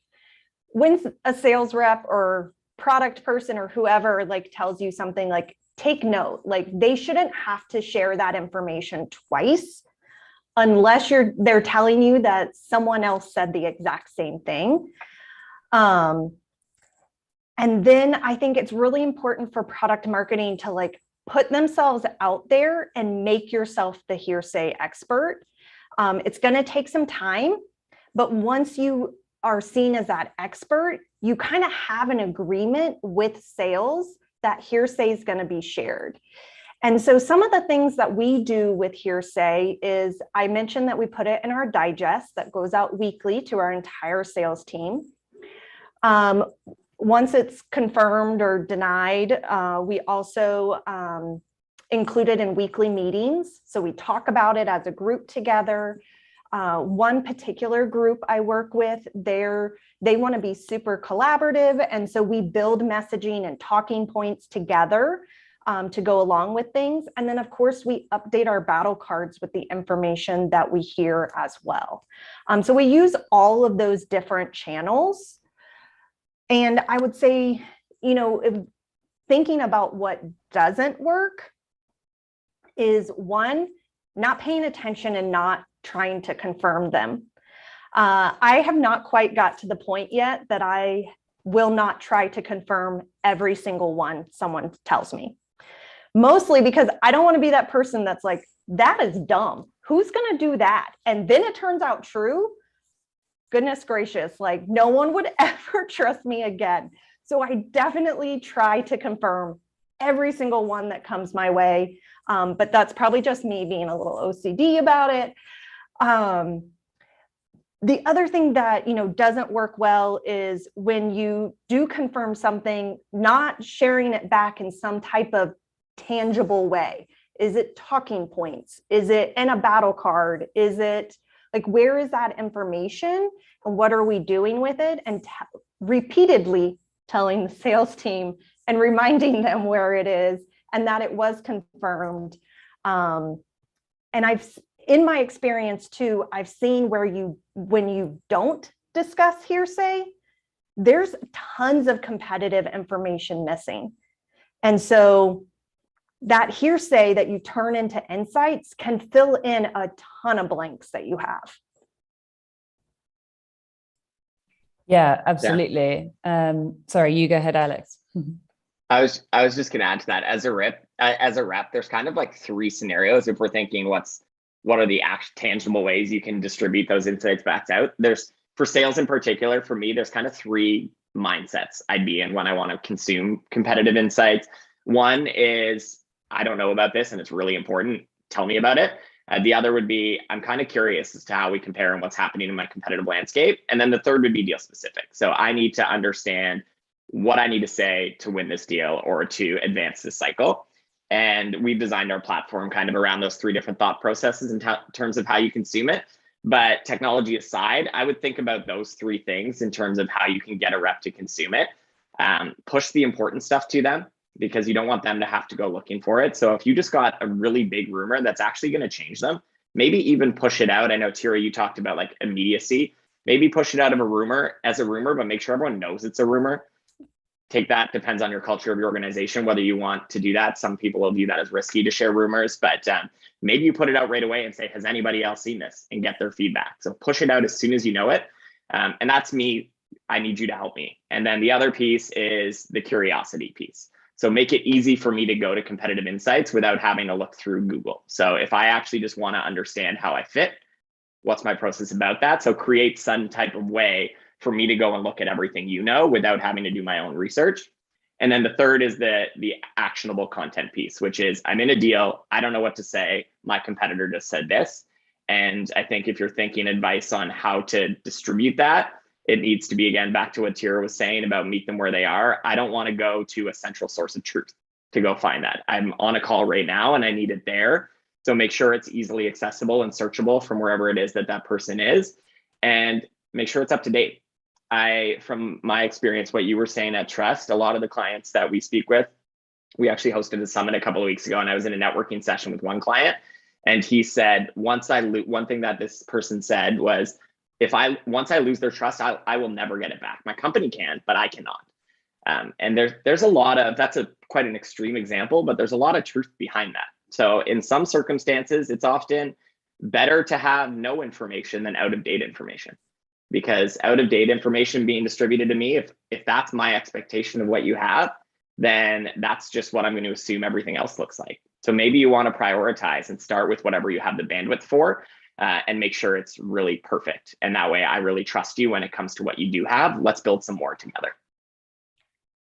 when a sales rep or product person or whoever like tells you something, like take note, like they shouldn't have to share that information twice unless they're telling you that someone else said the exact same thing. And then I think it's really important for product marketing to like put themselves out there and make yourself the hearsay expert. It's going to take some time, but once you are seen as that expert, you kind of have an agreement with sales that hearsay is going to be shared. And so some of the things that we do with hearsay is, I mentioned that we put it in our digest that goes out weekly to our entire sales team. Once it's confirmed or denied, we also include it in weekly meetings. So we talk about it as a group together. One particular group I work with, they want to be super collaborative. And so we build messaging and talking points together to go along with things. And then, of course, we update our battle cards with the information that we hear as well. So we use all of those different channels. And I would say, if thinking about what doesn't work is, one, not paying attention and not trying to confirm them. I have not quite got to the point yet that I will not try to confirm every single one someone tells me. Mostly because I don't want to be that person that's like, that is dumb. Who's going to do that? And then it turns out true. Goodness gracious, like no one would ever trust me again. So I definitely try to confirm every single one that comes my way. But that's probably just me being a little OCD about it. The other thing that, doesn't work well is when you do confirm something, not sharing it back in some type of tangible way. Is it talking points? Is it in a battle card? Is it Like, where is that information and what are we doing with it? And repeatedly telling the sales team and reminding them where it is and that it was confirmed. And in my experience too, I've seen where when you don't discuss hearsay, there's tons of competitive information missing. And so that hearsay that you turn into insights can fill in a ton of blanks that you have. Yeah, absolutely. Sorry, you go ahead, Alex. I was just going to add to that. As a rep, there's kind of like three scenarios if we're thinking what are the tangible ways you can distribute those insights back out. There's, for sales in particular, for me, there's kind of three mindsets I'd be in when I want to consume competitive insights. One is, I don't know about this and it's really important, tell me about it. The other would be, I'm kind of curious as to how we compare and what's happening in my competitive landscape. And then the third would be deal specific. So I need to understand what I need to say to win this deal or to advance this cycle. And we've designed our platform kind of around those three different thought processes in terms of how you consume it. But technology aside, I would think about those three things in terms of how you can get a rep to consume it. Push the important stuff to them, because you don't want them to have to go looking for it. So if you just got a really big rumor that's actually going to change them, maybe even push it out. I know, Tira, you talked about like immediacy. Maybe push it out of a rumor as a rumor, but make sure everyone knows it's a rumor. Take that, depends on your culture of your organization, whether you want to do that. Some people will view that as risky to share rumors, but maybe you put it out right away and say, has anybody else seen this, and get their feedback. So push it out as soon as you know it. And that's me. I need you to help me. And then the other piece is the curiosity piece. So make it easy for me to go to competitive insights without having to look through Google. So if I actually just want to understand how I fit, what's my process about that? So create some type of way for me to go and look at everything you know without having to do my own research. And then the third is the actionable content piece, which is, I'm in a deal, I don't know what to say, my competitor just said this. And I think if you're thinking advice on how to distribute that, it needs to be, again, back to what Tira was saying about meet them where they are. I don't want to go to a central source of truth to go find that. I'm on a call right now and I need it there. So make sure it's easily accessible and searchable from wherever it is that person is, and make sure it's up to date. From my experience, what you were saying at Trust, a lot of the clients that we speak with, we actually hosted a summit a couple of weeks ago, and I was in a networking session with one client, and he said, one thing that this person said was, once I lose their trust, I will never get it back. My company can, but I cannot. And there's a lot of, that's quite an extreme example, but there's a lot of truth behind that. So in some circumstances, it's often better to have no information than out of date information. Because out of date information being distributed to me, if that's my expectation of what you have, then that's just what I'm going to assume everything else looks like. So maybe you want to prioritize and start with whatever you have the bandwidth for, and make sure it's really perfect. And that way I really trust you when it comes to what you do have. Let's build some more together.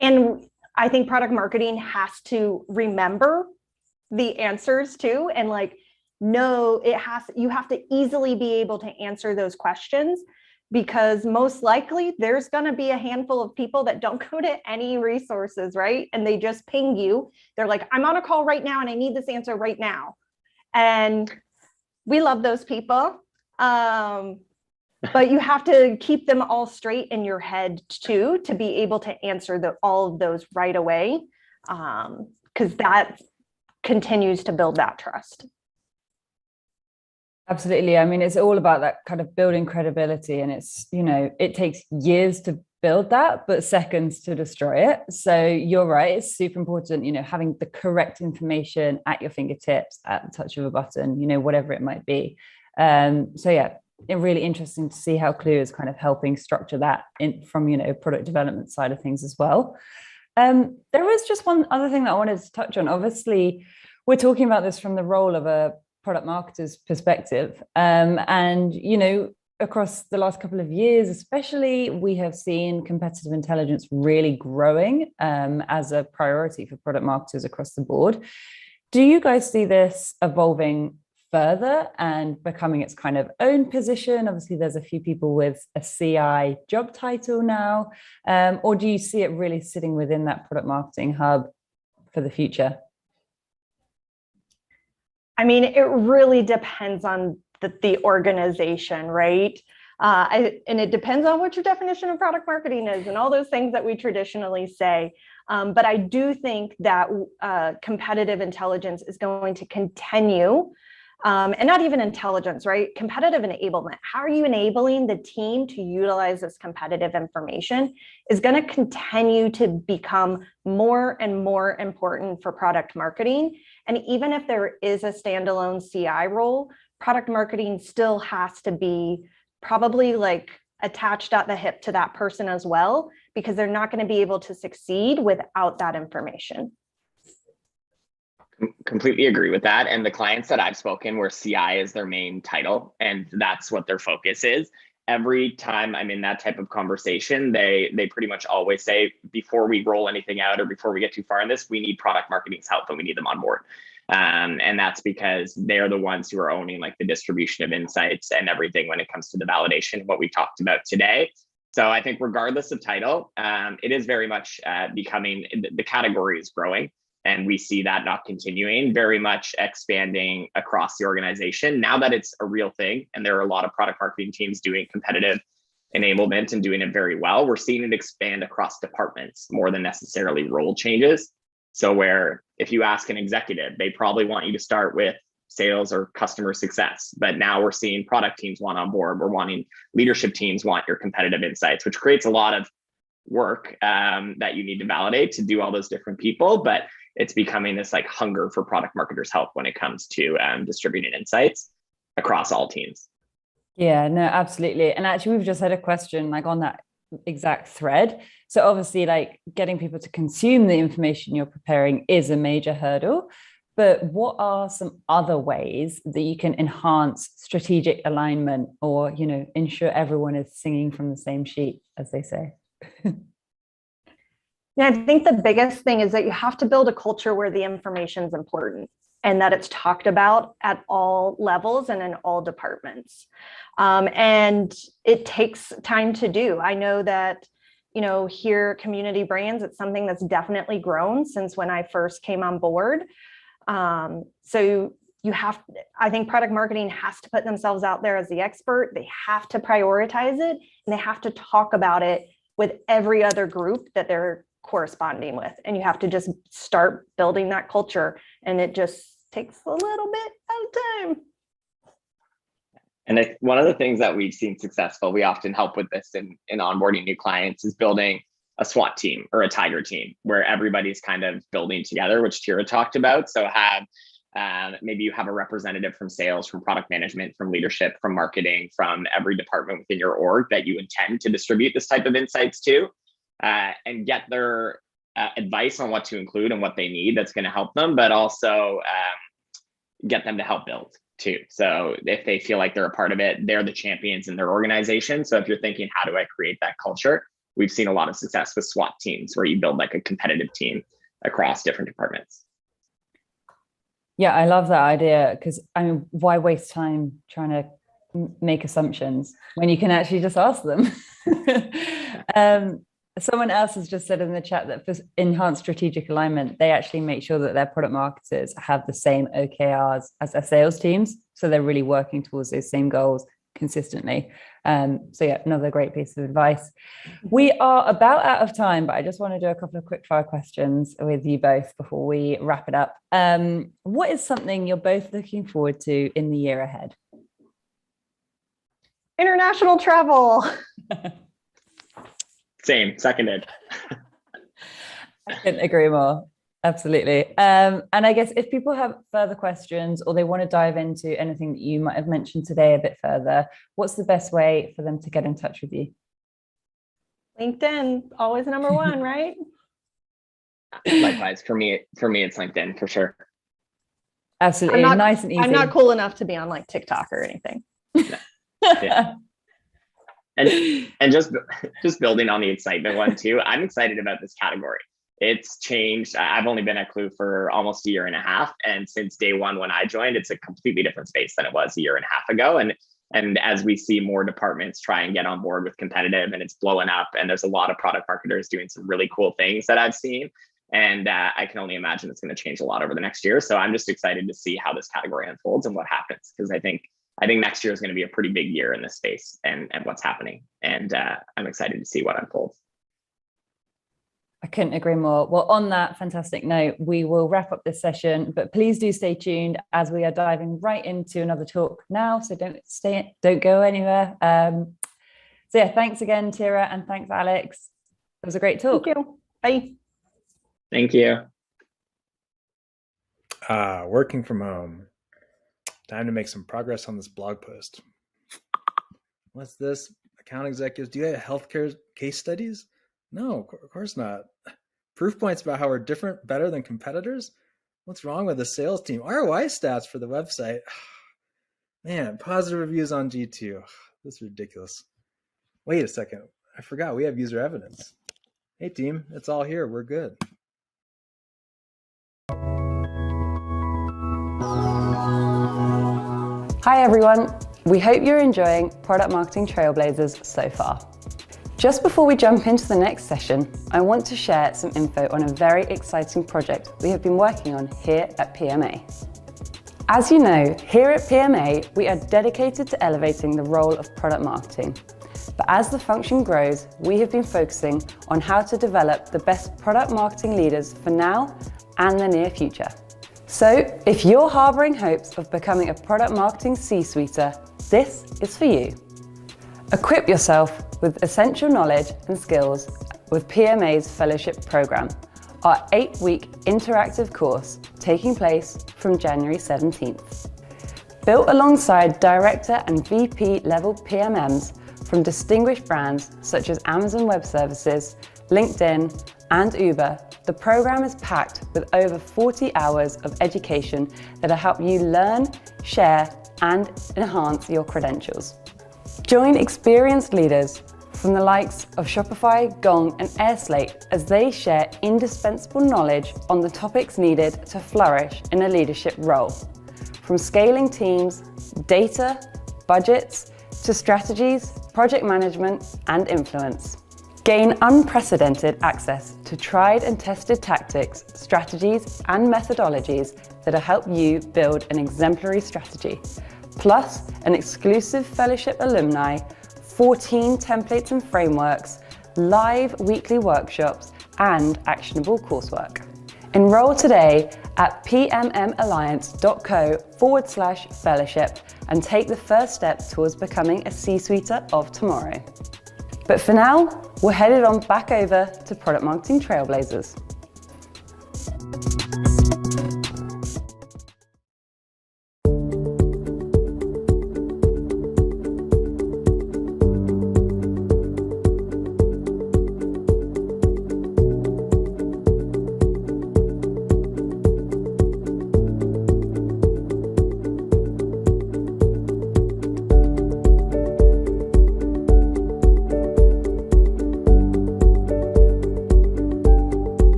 And I think product marketing has to remember the answers too. And you have to easily be able to answer those questions, because most likely there's going to be a handful of people that don't go to any resources, right? And they just ping you. They're like, I'm on a call right now and I need this answer right now. And we love those people. But you have to keep them all straight in your head too, to be able to answer all of those right away. Because that continues to build that trust. Absolutely. I mean, it's all about that kind of building credibility, and it's, it takes years to build that, but seconds to destroy it. So you're right. It's super important, having the correct information at your fingertips at the touch of a button, whatever it might be. So yeah, it's really interesting to see how Clue is kind of helping structure that from, product development side of things as well. There was just one other thing that I wanted to touch on. Obviously, we're talking about this from the role of a product marketer's perspective. And, across the last couple of years, especially, we have seen competitive intelligence really growing as a priority for product marketers across the board. Do you guys see this evolving further and becoming its kind of own position? Obviously, there's a few people with a CI job title now, or do you see it really sitting within that product marketing hub for the future? I mean, it really depends on the organization, right? And it depends on what your definition of product marketing is and all those things that we traditionally say. But I do think that competitive intelligence is going to continue, and not even intelligence, right? Competitive enablement. How are you enabling the team to utilize this competitive information is going to continue to become more and more important for product marketing. And even if there is a standalone CI role, product marketing still has to be probably like attached at the hip to that person as well, because they're not going to be able to succeed without that information. Completely agree with that. And the clients that I've spoken where CI is their main title and that's what their focus is, every time I'm in that type of conversation, they pretty much always say, before we roll anything out or before we get too far in this, we need product marketing's help and we need them on board. And that's because they're the ones who are owning like the distribution of insights and everything when it comes to the validation, what we talked about today. So I think regardless of title, it is very much becoming, the category is growing. And we see that not continuing, very much expanding across the organization. Now that it's a real thing, and there are a lot of product marketing teams doing competitive enablement and doing it very well, we're seeing it expand across departments more than necessarily role changes. So where if you ask an executive, they probably want you to start with sales or customer success. But now we're seeing product teams want on board. We're wanting leadership teams want your competitive insights, which creates a lot of work that you need to validate to do all those different people. But it's becoming this like hunger for product marketers' help when it comes to distributing insights across all teams. Yeah, no, absolutely. And actually, we've just had a question like on that exact thread. So obviously, like getting people to consume the information you're preparing is a major hurdle. But what are some other ways that you can enhance strategic alignment or, you know, ensure everyone is singing from the same sheet, as they say? Yeah, I think the biggest thing is that you have to build a culture where the information is important and that it's talked about at all levels and in all departments. And it takes time to do. I know that, you know, here at Community Brands, it's something that's definitely grown since when I first came on board. So you have, I think product marketing has to put themselves out there as the expert. They have to prioritize it and they have to talk about it with every other group that they're corresponding with. And you have to just start building that culture. And it just takes a little bit of time. And one of the things that we've seen successful, we often help with this in onboarding new clients, is building a SWAT team or a tiger team where everybody's kind of building together, which Tira talked about. So have maybe you have a representative from sales, from product management, from leadership, from marketing, from every department within your org that you intend to distribute this type of insights to, and get their advice on what to include and what they need that's going to help them, but also get them to help build too. So if they feel like they're a part of it, they're the champions in their organization. So if you're thinking, how do I create that culture? We've seen a lot of success with SWAT teams where you build like a competitive team across different departments. Yeah, I love that idea because I mean, why waste time trying to make assumptions when you can actually just ask them? Someone else has just said in the chat that for enhanced strategic alignment, they actually make sure that their product marketers have the same OKRs as their sales teams. So they're really working towards those same goals consistently. So yeah, another great piece of advice. We are about out of time, but I just want to do a couple of quick fire questions with you both before we wrap it up. What is something you're both looking forward to in the year ahead? International travel. Same, seconded. I couldn't agree more. Absolutely. And I guess if people have further questions or they want to dive into anything that you might have mentioned today a bit further, what's the best way for them to get in touch with you? LinkedIn, always number one, right? Likewise, for me, it's LinkedIn for sure. Absolutely, nice and easy. I'm not cool enough to be on like TikTok or anything. Yeah. And just building on the excitement one too, I'm excited about this category. It's changed. I've only been at Clue for almost a year and a half. And since day one, when I joined, it's a completely different space than it was a year and a half ago. And as we see more departments try and get on board with competitive, and it's blowing up, and there's a lot of product marketers doing some really cool things that I've seen. And I can only imagine it's going to change a lot over the next year. So I'm just excited to see how this category unfolds and what happens, because I think I think next year is going to be a pretty big year in this space and what's happening. And I'm excited to see what unfolds. I couldn't agree more. Well, on that fantastic note, we will wrap up this session, but please do stay tuned as we are diving right into another talk now. So don't go anywhere. So yeah, thanks again, Tira, and thanks, Alex. It was a great talk. Thank you. Bye. Thank you. Working from home. Time to make some progress on this blog post. What's this? Account executives, do you have healthcare case studies? No, of course not. Proof points about how we're different, better than competitors? What's wrong with the sales team? ROI stats for the website. Man, positive reviews on G2. This is ridiculous. Wait a second. I forgot we have user evidence. Hey team, it's all here. We're good. Hi everyone. We hope you're enjoying Product Marketing Trailblazers so far. Just before we jump into the next session, I want to share some info on a very exciting project we have been working on here at PMA. As you know, here at PMA, we are dedicated to elevating the role of product marketing. But as the function grows, we have been focusing on how to develop the best product marketing leaders for now and the near future. So if you're harboring hopes of becoming a product marketing C-suiter, this is for you. Equip yourself with essential knowledge and skills with PMA's fellowship program, our 8-week interactive course taking place from January 17th. Built alongside director and VP level PMMs from distinguished brands such as Amazon Web Services, LinkedIn, and Uber, the program is packed with over 40 hours of education that'll help you learn, share, and enhance your credentials. Join experienced leaders from the likes of Shopify, Gong, and Airslate as they share indispensable knowledge on the topics needed to flourish in a leadership role. From scaling teams, data, budgets, to strategies, project management, and influence. Gain unprecedented access to tried and tested tactics, strategies, and methodologies that'll help you build an exemplary strategy. Plus an exclusive fellowship alumni, 14 templates and frameworks, live weekly workshops, and actionable coursework. Enroll today at pmmalliance.co/fellowship and take the first step towards becoming a C-suiter of tomorrow. But for now, we're headed on back over to Product Marketing Trailblazers.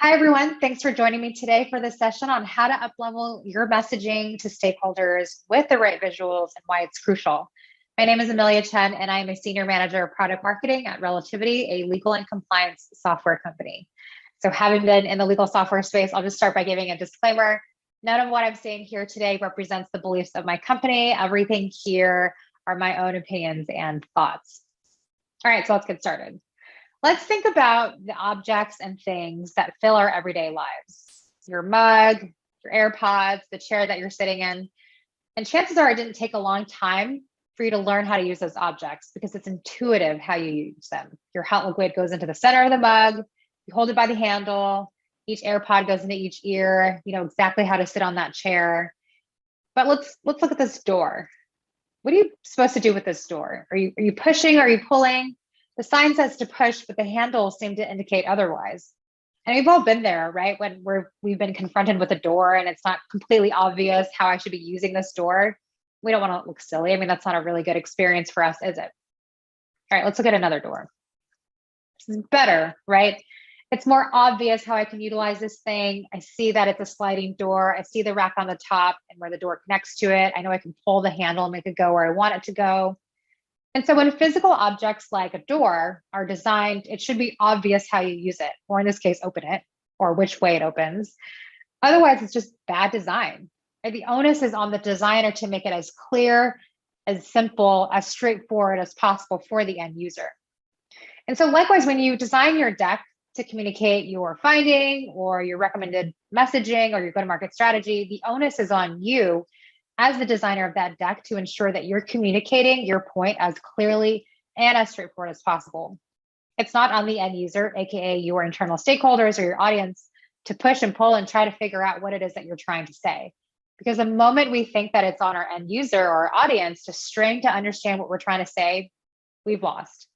Hi, everyone. Thanks for joining me today for this session on how to uplevel your messaging to stakeholders with the right visuals and why it's crucial. My name is Amelia Chen, and I am a Senior Manager of Product Marketing at Relativity, a legal and compliance software company. So having been in the legal software space, I'll just start by giving a disclaimer. None of what I'm saying here today represents the beliefs of my company. Everything here are my own opinions and thoughts. All right, so let's get started. Let's think about the objects and things that fill our everyday lives. Your mug, your AirPods, the chair that you're sitting in. And chances are it didn't take a long time for you to learn how to use those objects because it's intuitive how you use them. Your hot liquid goes into the center of the mug, you hold it by the handle, each AirPod goes into each ear, you know exactly how to sit on that chair. But let's look at this door. What are you supposed to do with this door? Are you pushing? Are you pulling? The sign says to push, but the handles seem to indicate otherwise. And we've all been there, right? When we've been confronted with a door and it's not completely obvious how I should be using this door. We don't want to look silly. I mean, that's not a really good experience for us, is it? All right, let's look at another door. This is better, right? It's more obvious how I can utilize this thing. I see that it's a sliding door. I see the rack on the top and where the door connects to it. I know I can pull the handle and make it go where I want it to go. And so when physical objects like a door are designed, it should be obvious how you use it, or in this case, open it, or which way it opens. Otherwise, it's just bad design. Right? The onus is on the designer to make it as clear, as simple, as straightforward as possible for the end user. And so likewise, when you design your deck to communicate your finding or your recommended messaging or your go-to-market strategy, the onus is on you as the designer of that deck to ensure that you're communicating your point as clearly and as straightforward as possible. It's not on the end user, AKA your internal stakeholders or your audience, to push and pull and try to figure out what it is that you're trying to say. Because the moment we think that it's on our end user or our audience to strain to understand what we're trying to say, we've lost.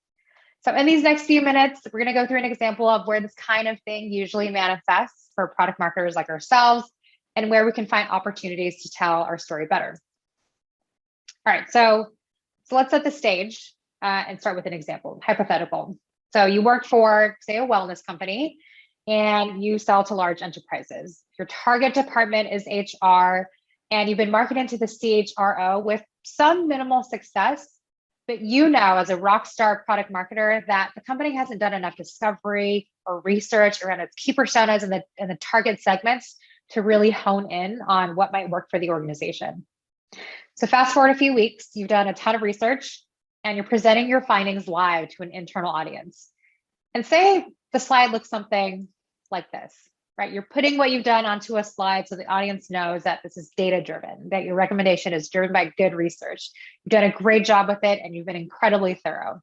So in these next few minutes, we're going to go through an example of where this kind of thing usually manifests for product marketers like ourselves and where we can find opportunities to tell our story better. All right, so let's set the stage and start with an example, hypothetical. So you work for, say, a wellness company, and you sell to large enterprises. Your target department is HR, and you've been marketing to the CHRO with some minimal success, but you know, as a rock star product marketer, that the company hasn't done enough discovery or research around its key personas and the target segments to really hone in on what might work for the organization. So fast forward a few weeks, you've done a ton of research, and you're presenting your findings live to an internal audience. And say the slide looks something like this, right? You're putting what you've done onto a slide so the audience knows that this is data-driven, that your recommendation is driven by good research. You've done a great job with it, and you've been incredibly thorough.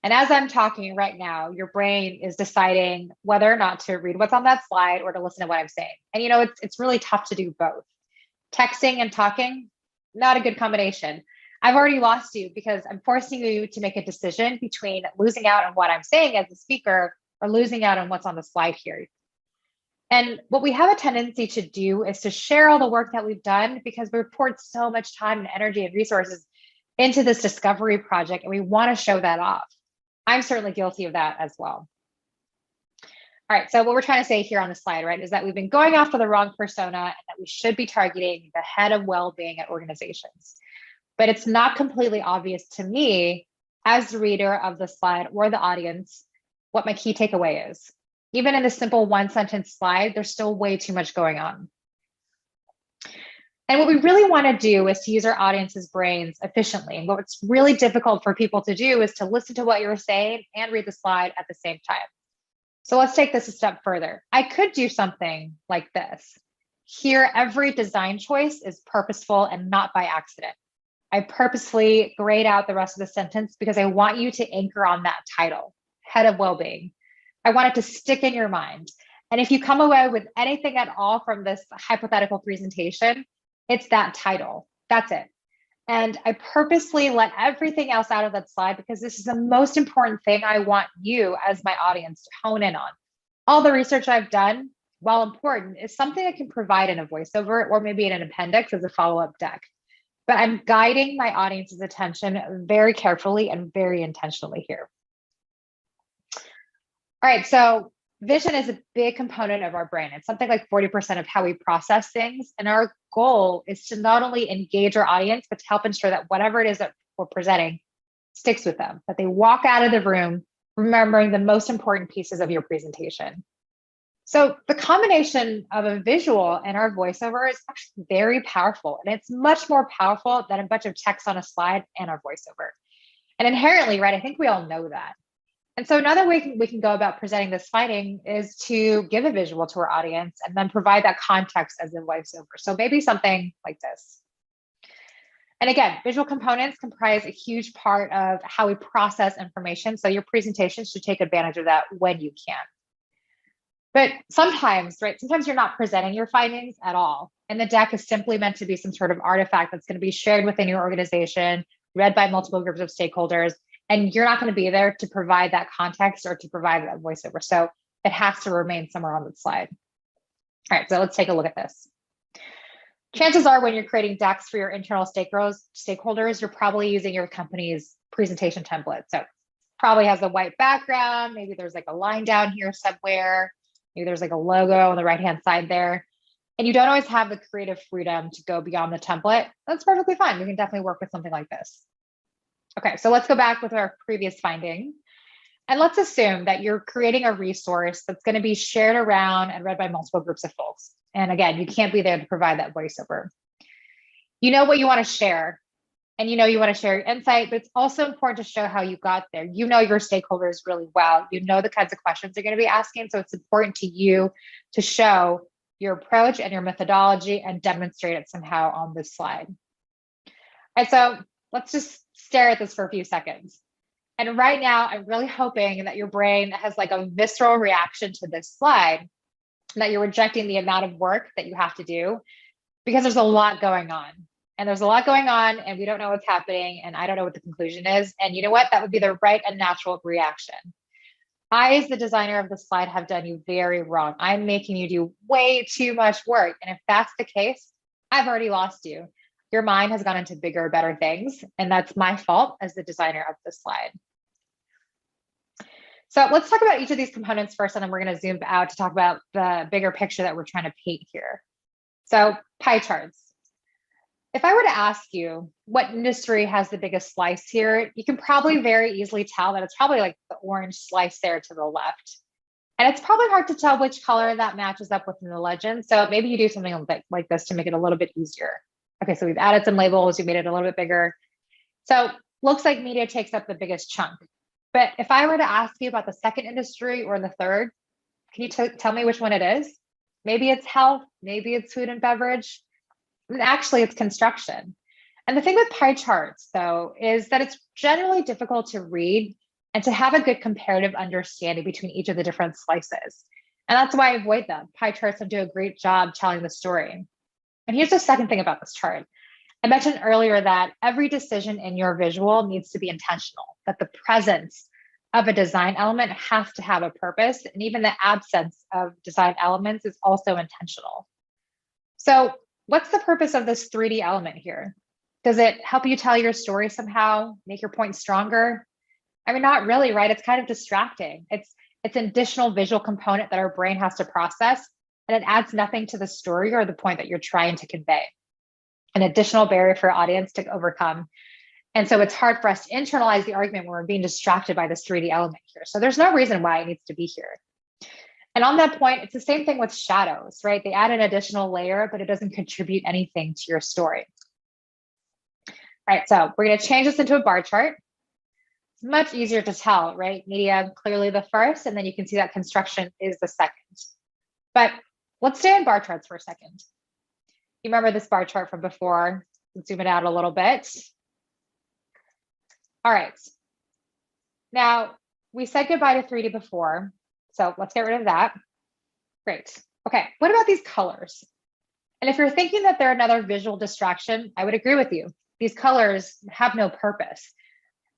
And as I'm talking right now, your brain is deciding whether or not to read what's on that slide or to listen to what I'm saying. And you know, it's really tough to do both. Texting and talking, not a good combination. I've already lost you because I'm forcing you to make a decision between losing out on what I'm saying as a speaker or losing out on what's on the slide here. And what we have a tendency to do is to share all the work that we've done because we poured so much time and energy and resources into this discovery project, and we want to show that off. I'm certainly guilty of that as well. All right, so what we're trying to say here on the slide, right, is that we've been going after the wrong persona and that we should be targeting the head of well-being at organizations. But it's not completely obvious to me as the reader of the slide or the audience what my key takeaway is. Even in this simple one-sentence slide, there's still way too much going on. And what we really want to do is to use our audience's brains efficiently. And what's really difficult for people to do is to listen to what you're saying and read the slide at the same time. So let's take this a step further. I could do something like this. Here, every design choice is purposeful and not by accident. I purposely grayed out the rest of the sentence because I want you to anchor on that title, Head of Wellbeing. I want it to stick in your mind. And if you come away with anything at all from this hypothetical presentation, it's that title. That's it. And I purposely let everything else out of that slide because this is the most important thing I want you as my audience to hone in on. All the research I've done, while important, is something I can provide in a voiceover or maybe in an appendix as a follow-up deck. But I'm guiding my audience's attention very carefully and very intentionally here. All right, so vision is a big component of our brain. It's something like 40% of how we process things. And our goal is to not only engage our audience, but to help ensure that whatever it is that we're presenting sticks with them, that they walk out of the room remembering the most important pieces of your presentation. So the combination of a visual and our voiceover is actually very powerful. And it's much more powerful than a bunch of text on a slide and our voiceover. And inherently, right, I think we all know that. And so another way we can go about presenting this finding is to give a visual to our audience and then provide that context as a voiceover. So maybe something like this. And again, visual components comprise a huge part of how we process information. So your presentation should take advantage of that when you can. But sometimes, right, sometimes you're not presenting your findings at all. And the deck is simply meant to be some sort of artifact that's going to be shared within your organization, read by multiple groups of stakeholders, and you're not going to be there to provide that context or to provide that voiceover. So it has to remain somewhere on the slide. All right, so let's take a look at this. Chances are when you're creating decks for your internal stakeholders, you're probably using your company's presentation template. So probably has a white background. Maybe there's like a line down here somewhere. Maybe there's like a logo on the right-hand side there. And you don't always have the creative freedom to go beyond the template. That's perfectly fine. We can definitely work with something like this. Okay, so let's go back with our previous finding. And let's assume that you're creating a resource that's going to be shared around and read by multiple groups of folks. And again, you can't be there to provide that voiceover. You know what you want to share, and you know you want to share your insight, but it's also important to show how you got there. You know your stakeholders really well. You know the kinds of questions they're going to be asking. So it's important to you to show your approach and your methodology and demonstrate it somehow on this slide. And so let's just stare at this for a few seconds. And right now, I'm really hoping that your brain has like a visceral reaction to this slide, that you're rejecting the amount of work that you have to do, because there's a lot going on. And there's a lot going on, and we don't know what's happening, and I don't know what the conclusion is. And you know what? That would be the right and natural reaction. I, as the designer of the slide, have done you very wrong. I'm making you do way too much work. And if that's the case, I've already lost you. Your mind has gone into bigger, better things, and that's my fault as the designer of this slide. So let's talk about each of these components first, and then we're going to zoom out to talk about the bigger picture that we're trying to paint here. So pie charts. If I were to ask you what industry has the biggest slice here, you can probably very easily tell that it's probably like the orange slice there to the left. And it's probably hard to tell which color that matches up within the legend. So maybe you do something a bit like this to make it a little bit easier. Okay, so we've added some labels, we made it a little bit bigger. So looks like media takes up the biggest chunk. But if I were to ask you about the second industry or the third, can you tell me which one it is? Maybe it's health, maybe it's food and beverage. And actually, it's construction. And the thing with pie charts, though, is that it's generally difficult to read and to have a good comparative understanding between each of the different slices. And that's why I avoid them. Pie charts don't do a great job telling the story. And here's the second thing about this chart. I mentioned earlier that every decision in your visual needs to be intentional, that the presence of a design element has to have a purpose, and even the absence of design elements is also intentional. So what's the purpose of this 3D element here? Does it help you tell your story somehow, make your point stronger? I mean, not really, right? It's kind of distracting. It's an additional visual component that our brain has to process, and it adds nothing to the story or the point that you're trying to convey. An additional barrier for our audience to overcome. And so it's hard for us to internalize the argument when we're being distracted by this 3D element here. So there's no reason why it needs to be here. And on that point, it's the same thing with shadows, right? They add an additional layer, but it doesn't contribute anything to your story. All right, so we're going to change this into a bar chart. It's much easier to tell, right? Media, clearly the first, and then you can see that construction is the second. But let's stay in bar charts for a second. You remember this bar chart from before? Let's zoom it out a little bit. All right. Now, we said goodbye to 3D before, so let's get rid of that. Great. Okay, what about these colors? And if you're thinking that they're another visual distraction, I would agree with you. These colors have no purpose.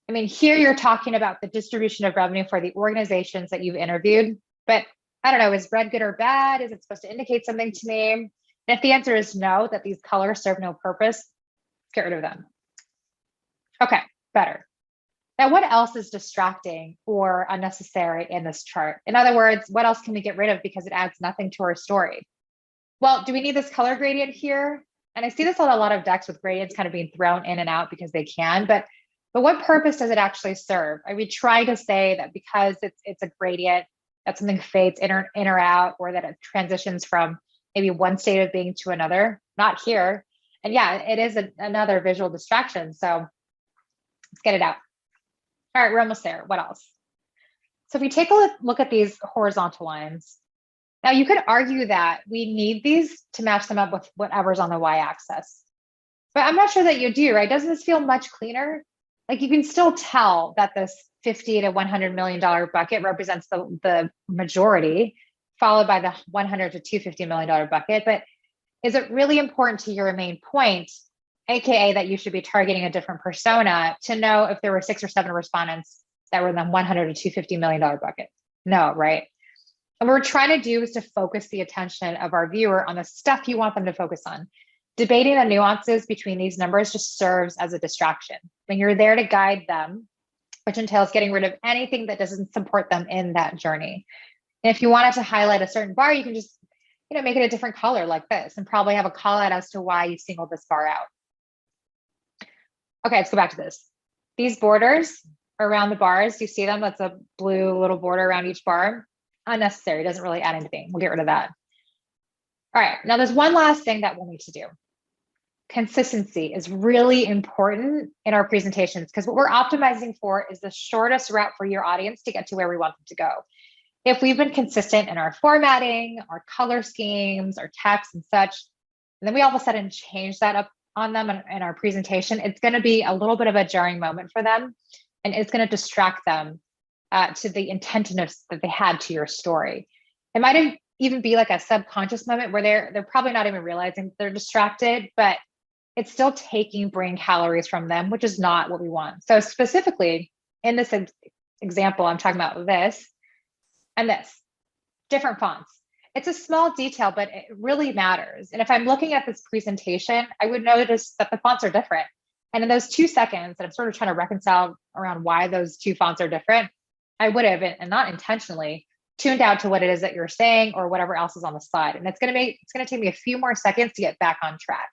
I mean, here you're talking about the distribution of revenue for the organizations that you've interviewed, but I don't know, is red good or bad? Is it supposed to indicate something to me? And if the answer is no, that these colors serve no purpose, get rid of them. Okay, better. Now, what else is distracting or unnecessary in this chart? In other words, what else can we get rid of because it adds nothing to our story? Well, do we need this color gradient here? And I see this on a lot of decks with gradients kind of being thrown in and out because they can, but what purpose does it actually serve? Are we trying to say that because it's a gradient, that something fades in or out, or that it transitions from maybe one state of being to another? Not here. And yeah, it is another visual distraction. So let's get it out. All right, we're almost there. What else? So if we take a look at these horizontal lines, now you could argue that we need these to match them up with whatever's on the y-axis. But I'm not sure that you do, right? Doesn't this feel much cleaner? Like you can still tell that this $50 to $100 million bucket represents the majority, followed by the $100 to $250 million bucket. But is it really important to your main point, AKA that you should be targeting a different persona, to know if there were 6 or 7 respondents that were in the $100 to $250 million bucket? No, right? And what we're trying to do is to focus the attention of our viewer on the stuff you want them to focus on. Debating the nuances between these numbers just serves as a distraction. When you're there to guide them, which entails getting rid of anything that doesn't support them in that journey. And if you wanted to highlight a certain bar, you can just, make it a different color like this and probably have a call out as to why you singled this bar out. Okay, let's go back to this. These borders, around the bars. Do you see them? That's a blue little border around each bar. Unnecessary, doesn't really add anything. We'll get rid of that. All right, now there's one last thing that we'll need to do. Consistency is really important in our presentations because what we're optimizing for is the shortest route for your audience to get to where we want them to go. If we've been consistent in our formatting, our color schemes, our text and such, and then we all of a sudden change that up on them in our presentation, it's going to be a little bit of a jarring moment for them, and it's going to distract them to the intentiveness that they had to your story. It might even be like a subconscious moment where they're probably not even realizing they're distracted, but it's still taking brain calories from them, which is not what we want. So specifically in this example, I'm talking about this and this, different fonts. It's a small detail, but it really matters. And if I'm looking at this presentation, I would notice that the fonts are different. And in those 2 seconds that I'm sort of trying to reconcile around why those 2 fonts are different, I would have, and not intentionally, tuned out to what it is that you're saying or whatever else is on the slide. And it's going to take me a few more seconds to get back on track.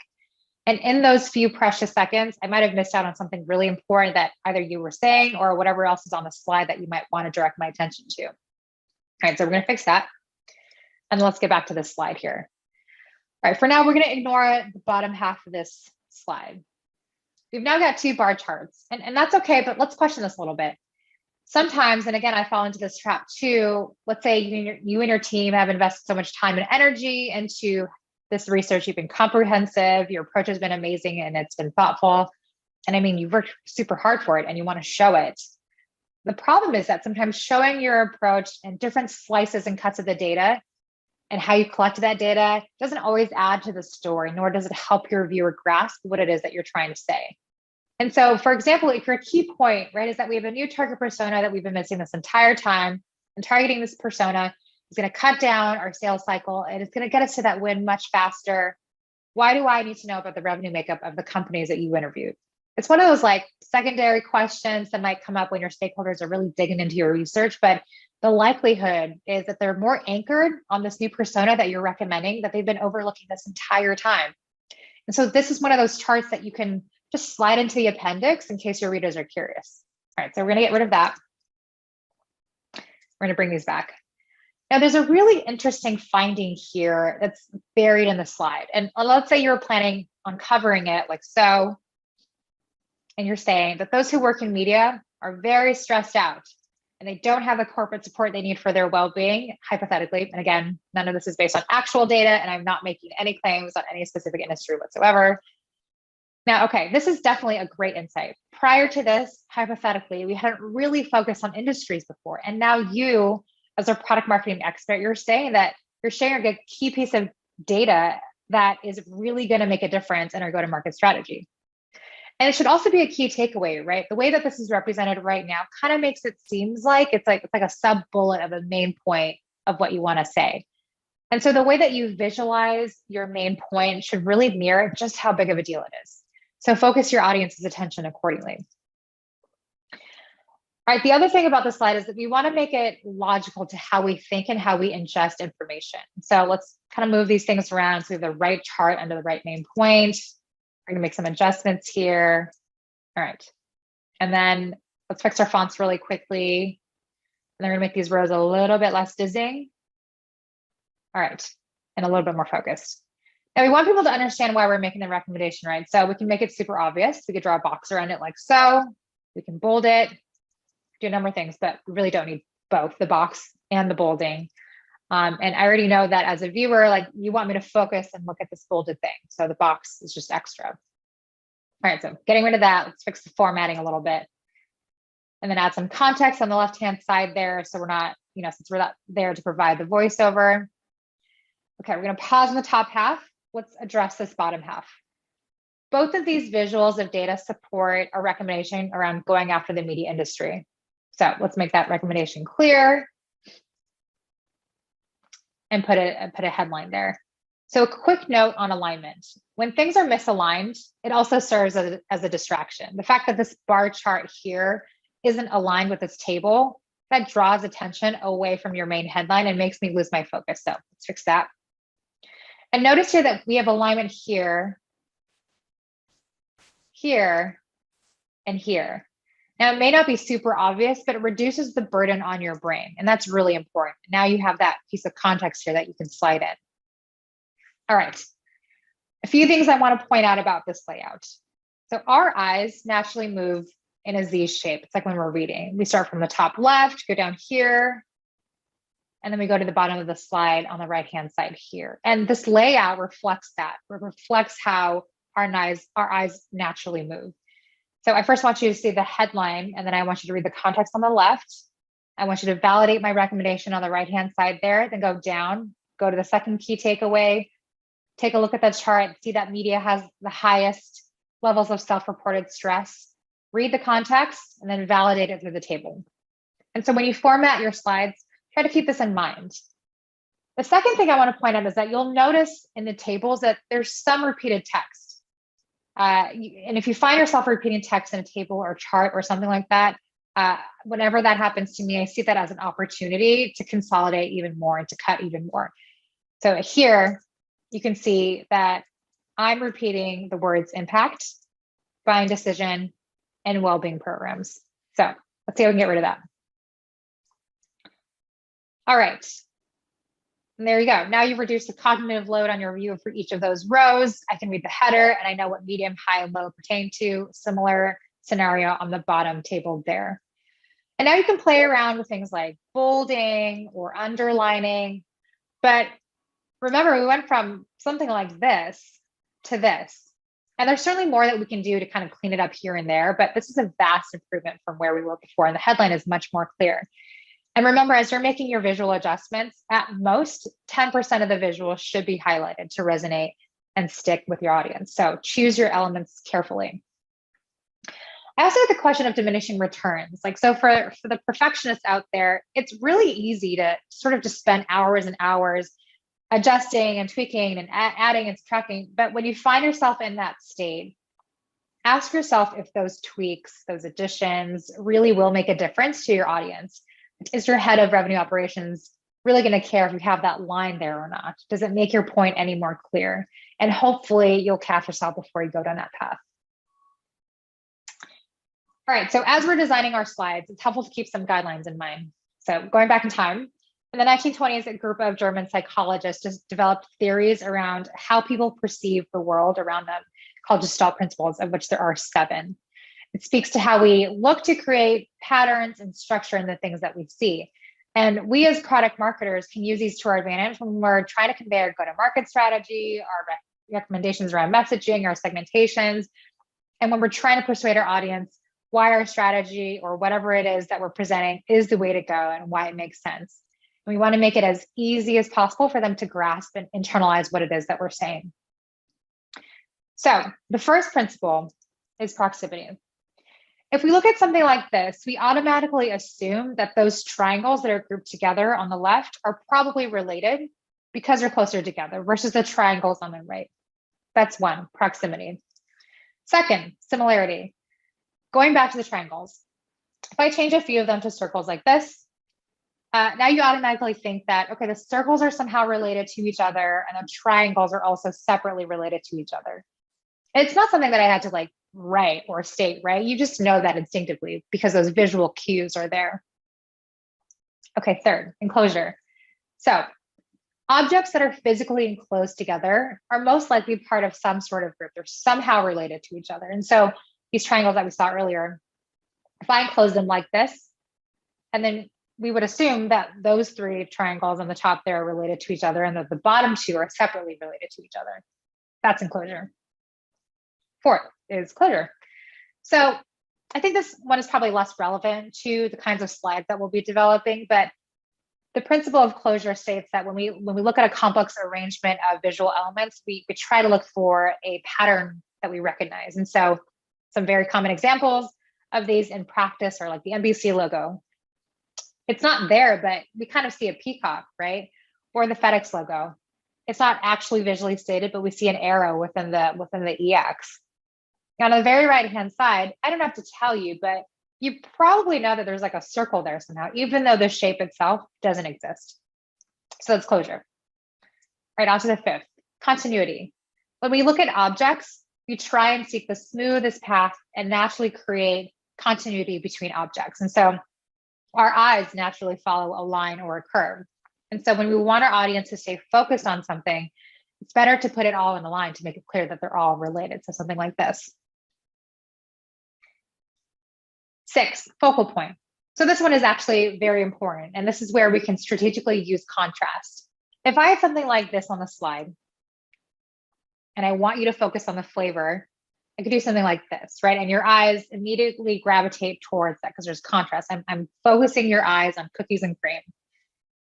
And in those few precious seconds, I might have missed out on something really important that either you were saying or whatever else is on the slide that you might want to direct my attention to. All right, so we're going to fix that. And let's get back to this slide here. All right, for now, we're going to ignore the bottom half of this slide. We've now got 2 bar charts, and that's okay, but let's question this a little bit. Sometimes, and again, I fall into this trap too, let's say you and your team have invested so much time and energy into this research, you've been comprehensive, your approach has been amazing, and it's been thoughtful. And I mean, you've worked super hard for it and you want to show it. The problem is that sometimes showing your approach and different slices and cuts of the data and how you collect that data doesn't always add to the story, nor does it help your viewer grasp what it is that you're trying to say. And so, for example, if your key point, right, is that we have a new target persona that we've been missing this entire time, and targeting this persona is going to cut down our sales cycle, and it's going to get us to that win much faster. Why do I need to know about the revenue makeup of the companies that you interviewed? It's one of those like secondary questions that might come up when your stakeholders are really digging into your research, but the likelihood is that they're more anchored on this new persona that you're recommending that they've been overlooking this entire time. And so this is one of those charts that you can just slide into the appendix in case your readers are curious. All right, so we're going to get rid of that. We're going to bring these back. Now, there's a really interesting finding here that's buried in the slide. And let's say you're planning on covering it like so, and you're saying that those who work in media are very stressed out and they don't have the corporate support they need for their well-being, hypothetically. And again, none of this is based on actual data, and I'm not making any claims on any specific industry whatsoever. Now, okay, this is definitely a great insight. Prior to this, hypothetically, we hadn't really focused on industries before. And now you, as a product marketing expert, you're saying that you're sharing a key piece of data that is really going to make a difference in our go-to-market strategy. And it should also be a key takeaway, right? The way that this is represented right now kind of makes it seems like it's like a sub-bullet of a main point of what you want to say. And so the way that you visualize your main point should really mirror just how big of a deal it is. So focus your audience's attention accordingly. All right, the other thing about this slide is that we want to make it logical to how we think and how we ingest information. So let's kind of move these things around so we have the right chart under the right main point. We're going to make some adjustments here. All right, and then let's fix our fonts really quickly. And then we're going to make these rows a little bit less dizzying. All right, and a little bit more focused. Now we want people to understand why we're making the recommendation, right? So we can make it super obvious. We could draw a box around it like so. We can bold it, do a number of things, but we really don't need both the box and the bolding. And I already know that as a viewer, like you want me to focus and look at this bolded thing. So the box is just extra. All right, so getting rid of that, let's fix the formatting a little bit. And then add some context on the left-hand side there. So we're not, since we're not there to provide the voiceover. Okay, we're gonna pause in the top half. Let's address this bottom half. Both of these visuals of data support a recommendation around going after the media industry. So let's make that recommendation clear and put a headline there. So a quick note on alignment. When things are misaligned, it also serves as a distraction. The fact that this bar chart here isn't aligned with this table, that draws attention away from your main headline and makes me lose my focus. So let's fix that. And notice here that we have alignment here, here, and here. Now, it may not be super obvious, but it reduces the burden on your brain. And that's really important. Now you have that piece of context here that you can slide in. All right. A few things I want to point out about this layout. So our eyes naturally move in a Z shape. It's like when we're reading. We start from the top left, go down here, and then we go to the bottom of the slide on the right-hand side here. And this layout reflects that. It reflects how our eyes naturally move. So I first want you to see the headline, and then I want you to read the context on the left. I want you to validate my recommendation on the right-hand side there, then go down, go to the second key takeaway, take a look at the chart, see that media has the highest levels of self-reported stress, read the context, and then validate it through the table. And so when you format your slides, try to keep this in mind. The second thing I want to point out is that you'll notice in the tables that there's some repeated text. And if you find yourself repeating text in a table or chart or something like that, whenever that happens to me, I see that as an opportunity to consolidate even more and to cut even more. So here, you can see that I'm repeating the words impact, buying decision, and well-being programs. So let's see how we can get rid of that. All right. And there you go. Now you've reduced the cognitive load on your view for each of those rows. I can read the header and I know what medium, high, and low pertain to. Similar scenario on the bottom table there. And now you can play around with things like bolding or underlining. But remember, we went from something like this to this. And there's certainly more that we can do to kind of clean it up here and there, but this is a vast improvement from where we were before. And the headline is much more clear. And remember, as you're making your visual adjustments, at most 10% of the visuals should be highlighted to resonate and stick with your audience. So choose your elements carefully. I also have the question of diminishing returns. Like, so for the perfectionists out there, it's really easy to sort of just spend hours and hours adjusting and tweaking and adding and subtracting. But when you find yourself in that state, ask yourself if those tweaks, those additions really will make a difference to your audience. Is your head of revenue operations really going to care if you have that line there or not? Does it make your point any more clear? And hopefully you'll catch yourself before you go down that path. All right, so as we're designing our slides, it's helpful to keep some guidelines in mind. So going back in time, in the 1920s, a group of German psychologists just developed theories around how people perceive the world around them, called Gestalt principles, of which there are 7. It speaks to how we look to create patterns and structure in the things that we see. And we as product marketers can use these to our advantage when we're trying to convey our go-to-market strategy, our recommendations around messaging, our segmentations, and when we're trying to persuade our audience why our strategy or whatever it is that we're presenting is the way to go and why it makes sense. And we want to make it as easy as possible for them to grasp and internalize what it is that we're saying. So the first principle is proximity. If we look at something like this, we automatically assume that those triangles that are grouped together on the left are probably related because they're closer together versus the triangles on the right. That's one, proximity. Second, similarity. Going back to the triangles, if I change a few of them to circles like this, now you automatically think that, okay, the circles are somehow related to each other and the triangles are also separately related to each other. It's not something that I had to like write or state, right? You just know that instinctively because those visual cues are there. Okay, third, enclosure. So objects that are physically enclosed together are most likely part of some sort of group. They're somehow related to each other. And so these triangles that we saw earlier, if I enclose them like this, and then we would assume that those 3 triangles on the top there are related to each other and that the bottom 2 are separately related to each other. That's enclosure. Fourth is closure. So I think this one is probably less relevant to the kinds of slides that we'll be developing, but the principle of closure states that when we look at a complex arrangement of visual elements, we try to look for a pattern that we recognize. And so some very common examples of these in practice are like the NBC logo. It's not there, but we kind of see a peacock, right? Or the FedEx logo. It's not actually visually stated, but we see an arrow within the EX. On the very right-hand side, I don't have to tell you, but you probably know that there's like a circle there somehow, even though the shape itself doesn't exist. So that's closure. Right, on to the fifth, continuity. When we look at objects, we try and seek the smoothest path and naturally create continuity between objects. And so our eyes naturally follow a line or a curve. And so when we want our audience to stay focused on something, it's better to put it all in a line to make it clear that they're all related. So something like this. 6, focal point. So this one is actually very important. And this is where we can strategically use contrast. If I have something like this on the slide, and I want you to focus on the flavor, I could do something like this, right? And your eyes immediately gravitate towards that because there's contrast. I'm focusing your eyes on cookies and cream.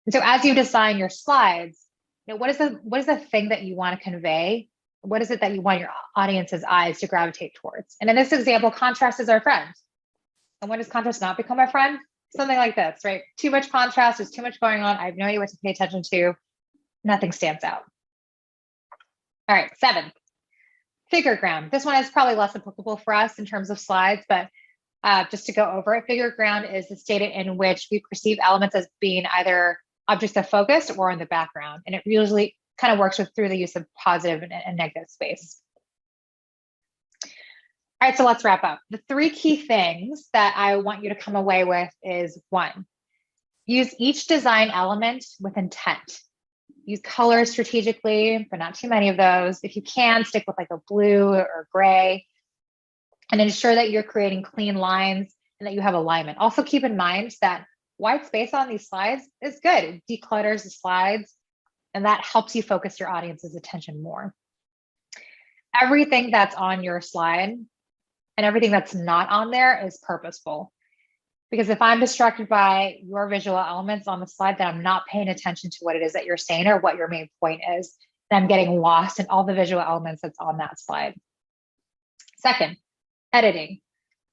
And so as you design your slides, what is the thing that you want to convey? What is it that you want your audience's eyes to gravitate towards? And in this example, contrast is our friend. And when does contrast not become our friend? Something like this, right? Too much contrast, there's too much going on. I have no idea what to pay attention to. Nothing stands out. All right, 7. Figure ground. This one is probably less applicable for us in terms of slides, but just to go over it, figure ground is the state in which we perceive elements as being either objects of focus or in the background. And it usually kind of works through the use of positive and negative space. All right, so let's wrap up. The 3 key things that I want you to come away with is 1, use each design element with intent. Use colors strategically, but not too many of those. If you can, stick with like a blue or gray, and ensure that you're creating clean lines and that you have alignment. Also keep in mind that white space on these slides is good. It declutters the slides, and that helps you focus your audience's attention more. Everything that's on your slide and everything that's not on there is purposeful. Because if I'm distracted by your visual elements on the slide, then I'm not paying attention to what it is that you're saying or what your main point is, and I'm getting lost in all the visual elements that's on that slide. 2nd, editing.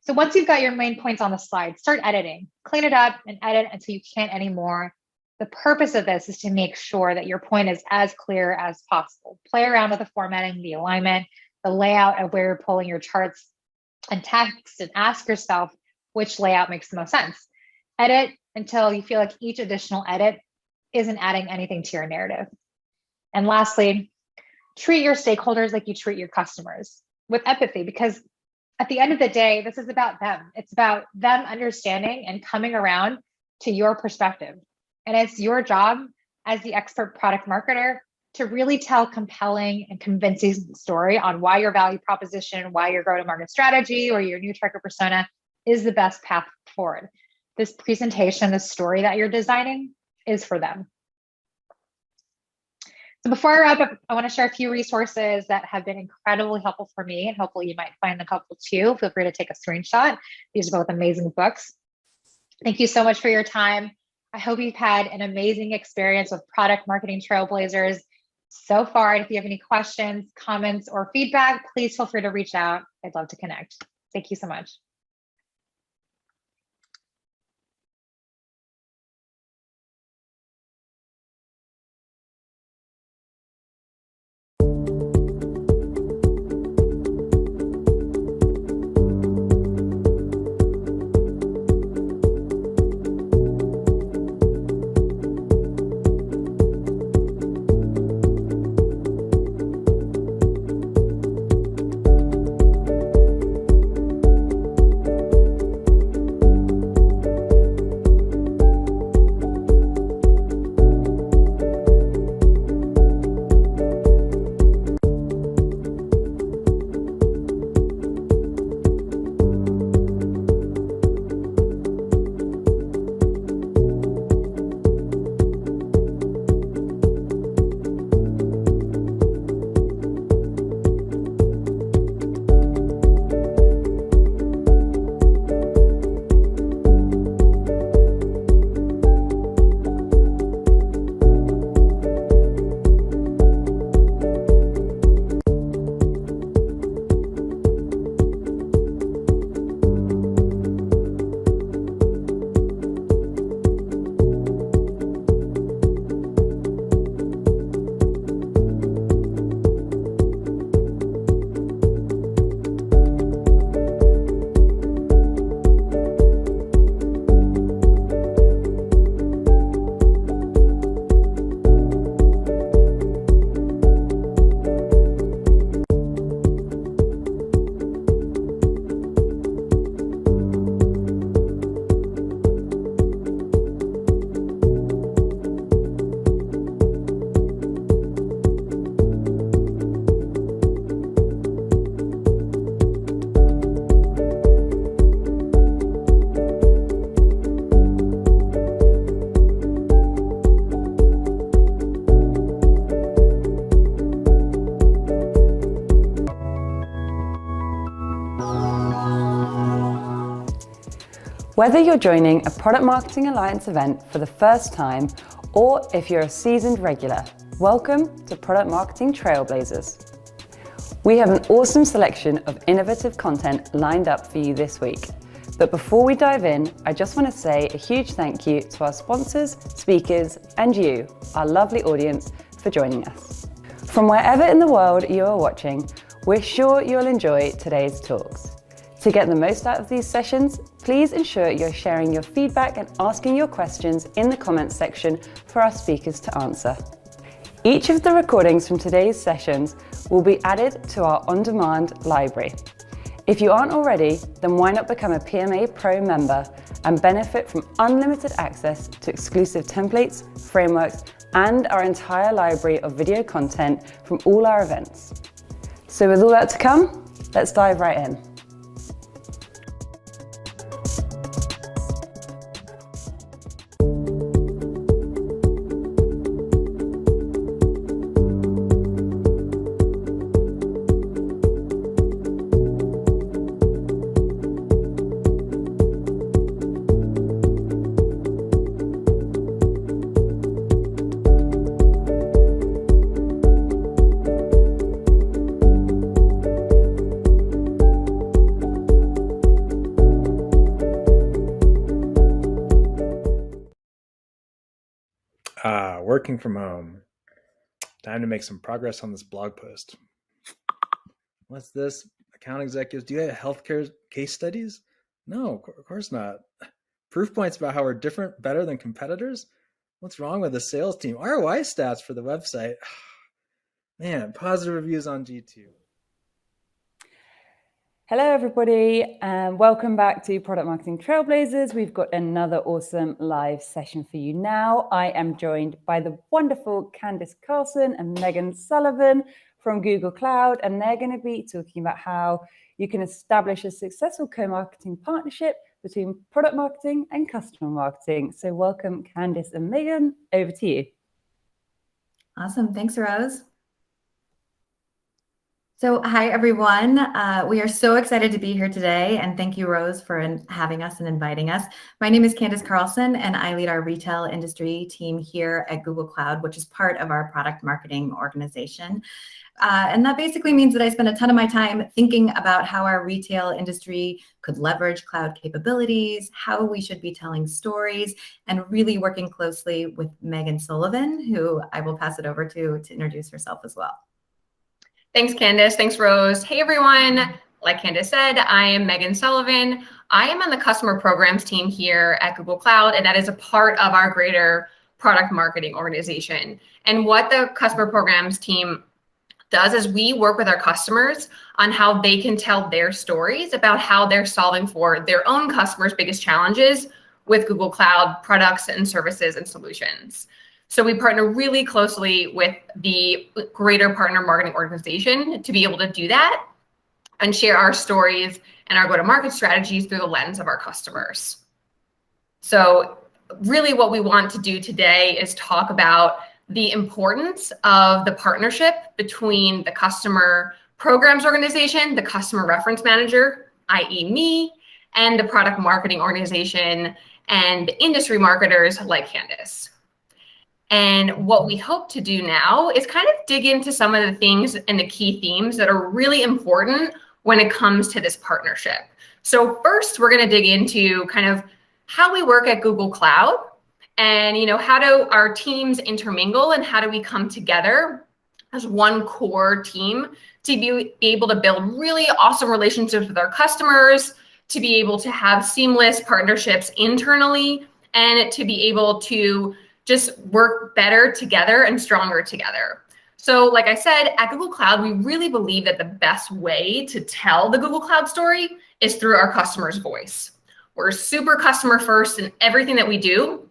So once you've got your main points on the slide, start editing. Clean it up and edit until you can't anymore. The purpose of this is to make sure that your point is as clear as possible. Play around with the formatting, the alignment, the layout of where you're pulling your charts and text, and ask yourself, which layout makes the most sense. Edit until you feel like each additional edit isn't adding anything to your narrative. And lastly, treat your stakeholders like you treat your customers, with empathy, because at the end of the day, this is about them. It's about them understanding and coming around to your perspective. And it's your job as the expert product marketer to really tell compelling and convincing story on why your value proposition, why your go-to-market strategy, or your new tracker persona is the best path forward. This presentation, the story that you're designing, is for them. So before I wrap up, I want to share a few resources that have been incredibly helpful for me, and hopefully you might find a couple too. Feel free to take a screenshot. These are both amazing books. Thank you so much for your time. I hope you've had an amazing experience with Product Marketing Trailblazers so far. And if you have any questions, comments, or feedback, please feel free to reach out. I'd love to connect. Thank you so much. Whether you're joining a Product Marketing Alliance event for the first time, or if you're a seasoned regular, welcome to Product Marketing Trailblazers. We have an awesome selection of innovative content lined up for you this week. But before we dive in, I just want to say a huge thank you to our sponsors, speakers, and you, our lovely audience, for joining us. From wherever in the world you are watching, we're sure you'll enjoy today's talks. To get the most out of these sessions, please ensure you're sharing your feedback and asking your questions in the comments section for our speakers to answer. Each of the recordings from today's sessions will be added to our on-demand library. If you aren't already, then why not become a PMA Pro member and benefit from unlimited access to exclusive templates, frameworks, and our entire library of video content from all our events. So with all that to come, let's dive right in. Working from home. Time to make some progress on this blog post. What's this? Account executives, do you have healthcare case studies? No, of course not. Proof points about how we're different, better than competitors? What's wrong with the sales team? ROI stats for the website. Man, positive reviews on G2. Hello everybody, and welcome back to Product Marketing Trailblazers. We've got another awesome live session for you now. I am joined by the wonderful Candice Carlson and Megan Sullivan from Google Cloud, and they're going to be talking about how you can establish a successful co-marketing partnership between product marketing and customer marketing. So welcome Candice and Megan, over to you. Awesome, thanks Rose. So hi, everyone. We are so excited to be here today, and thank you, Rose, for having us and inviting us. My name is Candice Carlson, and I lead our retail industry team here at Google Cloud, which is part of our product marketing organization. And that basically means that I spend a ton of my time thinking about how our retail industry could leverage cloud capabilities, how we should be telling stories, and really working closely with Megan Sullivan, who I will pass it over to introduce herself as well. Thanks, Candice. Thanks, Rose. Hey, everyone. Like Candice said, I am Megan Sullivan. I am on the customer programs team here at Google Cloud, and that is a part of our greater product marketing organization. And what the customer programs team does is we work with our customers on how they can tell their stories about how they're solving for their own customers' biggest challenges with Google Cloud products and services and solutions. So we partner really closely with the greater partner marketing organization to be able to do that and share our stories and our go-to-market strategies through the lens of our customers. So really what we want to do today is talk about the importance of the partnership between the customer programs organization, the customer reference manager, i.e. me, and the product marketing organization and industry marketers like Candice. And what we hope to do now is kind of dig into some of the things and the key themes that are really important when it comes to this partnership. So first, we're going to dig into kind of how we work at Google Cloud and, how do our teams intermingle and how do we come together as one core team to be able to build really awesome relationships with our customers, to be able to have seamless partnerships internally, and to be able to just work better together and stronger together. So like I said, at Google Cloud, we really believe that the best way to tell the Google Cloud story is through our customer's voice. We're super customer first in everything that we do.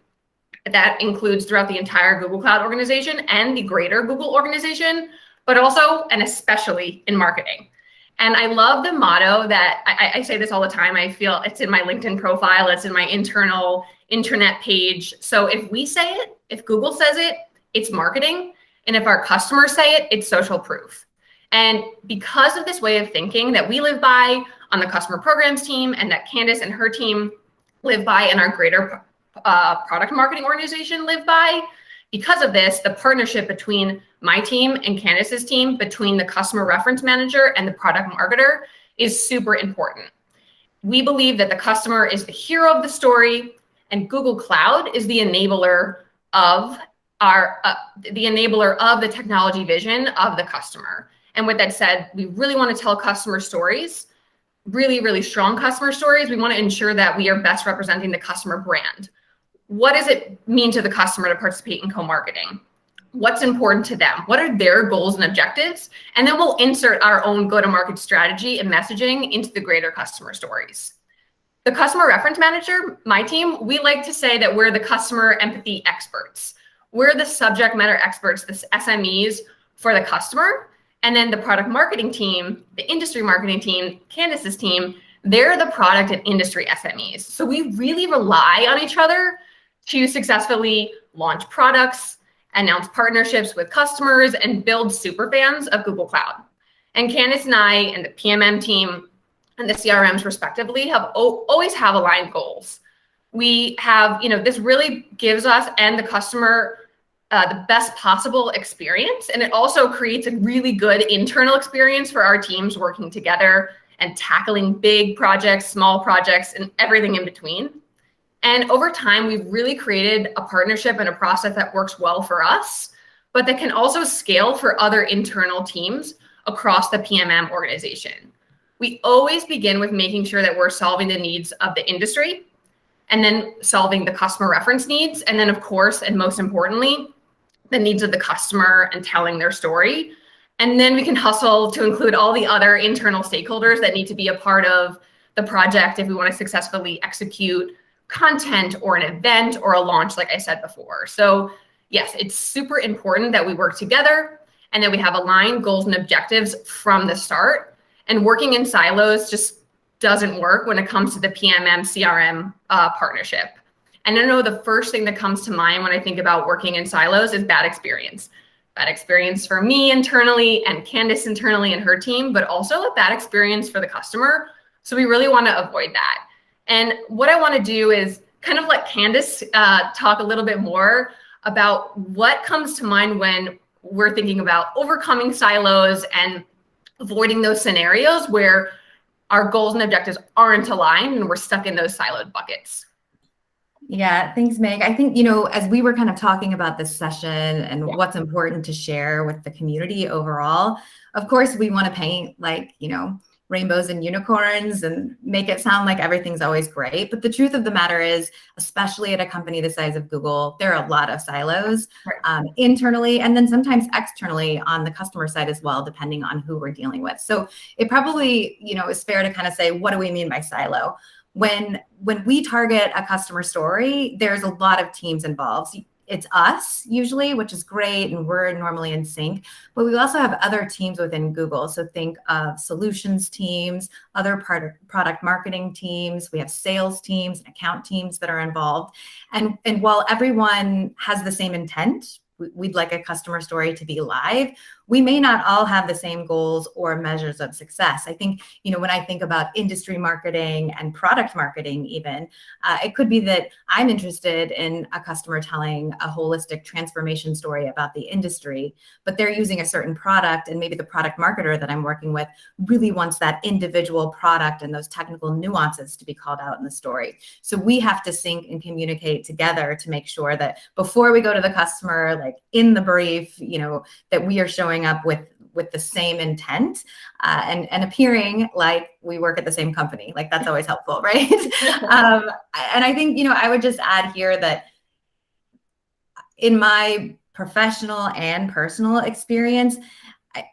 That includes throughout the entire Google Cloud organization and the greater Google organization, but also and especially in marketing. And I love the motto that I say this all the time. I feel it's in my LinkedIn profile. It's in my internal intranet page. So if we say it, if Google says it, it's marketing. And if our customers say it, it's social proof. And because of this way of thinking that we live by on the customer programs team and that Candice and her team live by and our greater product marketing organization live by. Because of this, the partnership between my team and Candace's team, between the customer reference manager and the product marketer, is super important. We believe that the customer is the hero of the story, and Google Cloud is the enabler of the technology vision of the customer. And with that said, we really want to tell customer stories, really, really strong customer stories. We want to ensure that we are best representing the customer brand. What does it mean to the customer to participate in co-marketing? What's important to them? What are their goals and objectives? And then we'll insert our own go-to-market strategy and messaging into the greater customer stories. The customer reference manager, my team, we like to say that we're the customer empathy experts. We're the subject matter experts, the SMEs for the customer. And then the product marketing team, the industry marketing team, Candace's team, they're the product and industry SMEs. So we really rely on each other to successfully launch products, announce partnerships with customers, and build super fans of Google Cloud. And Candace and I and the PMM team and the CRMs respectively have always have aligned goals. We have, this really gives us and the customer the best possible experience. And it also creates a really good internal experience for our teams working together and tackling big projects, small projects, and everything in between. And over time, we've really created a partnership and a process that works well for us, but that can also scale for other internal teams across the PMM organization. We always begin with making sure that we're solving the needs of the industry and then solving the customer reference needs. And then of course, and most importantly, the needs of the customer and telling their story. And then we can hustle to include all the other internal stakeholders that need to be a part of the project if we want to successfully execute content or an event or a launch, like I said before. So yes, it's super important that we work together and that we have aligned goals and objectives from the start. And working in silos just doesn't work when it comes to the PMM CRM partnership. And I know the first thing that comes to mind when I think about working in silos is bad experience. Bad experience for me internally and Candace internally and her team, but also a bad experience for the customer. So we really want to avoid that. And what I want to do is kind of let Candace talk a little bit more about what comes to mind when we're thinking about overcoming silos and avoiding those scenarios where our goals and objectives aren't aligned and we're stuck in those siloed buckets. Yeah, thanks, Meg. I think, as we were kind of talking about this session and what's important to share with the community overall, of course, we want to paint rainbows and unicorns and make it sound like everything's always great. But the truth of the matter is, especially at a company the size of Google, there are a lot of silos internally and then sometimes externally on the customer side as well, depending on who we're dealing with. So it probably, is fair to kind of say, what do we mean by silo? When we target a customer story, there's a lot of teams involved. It's us usually, which is great, and we're normally in sync, but we also have other teams within Google. So think of solutions teams, other product marketing teams. We have sales teams and account teams that are involved. And while everyone has the same intent, we'd like a customer story to be live, we may not all have the same goals or measures of success. I think, when I think about industry marketing and product marketing even, it could be that I'm interested in a customer telling a holistic transformation story about the industry, but they're using a certain product, and maybe the product marketer that I'm working with really wants that individual product and those technical nuances to be called out in the story. So we have to sync and communicate together to make sure that before we go to the customer, like in the brief, that we are showing up with the same intent and appearing like we work at the same company. Like that's always helpful, right? And I think, I would just add here that in my professional and personal experience,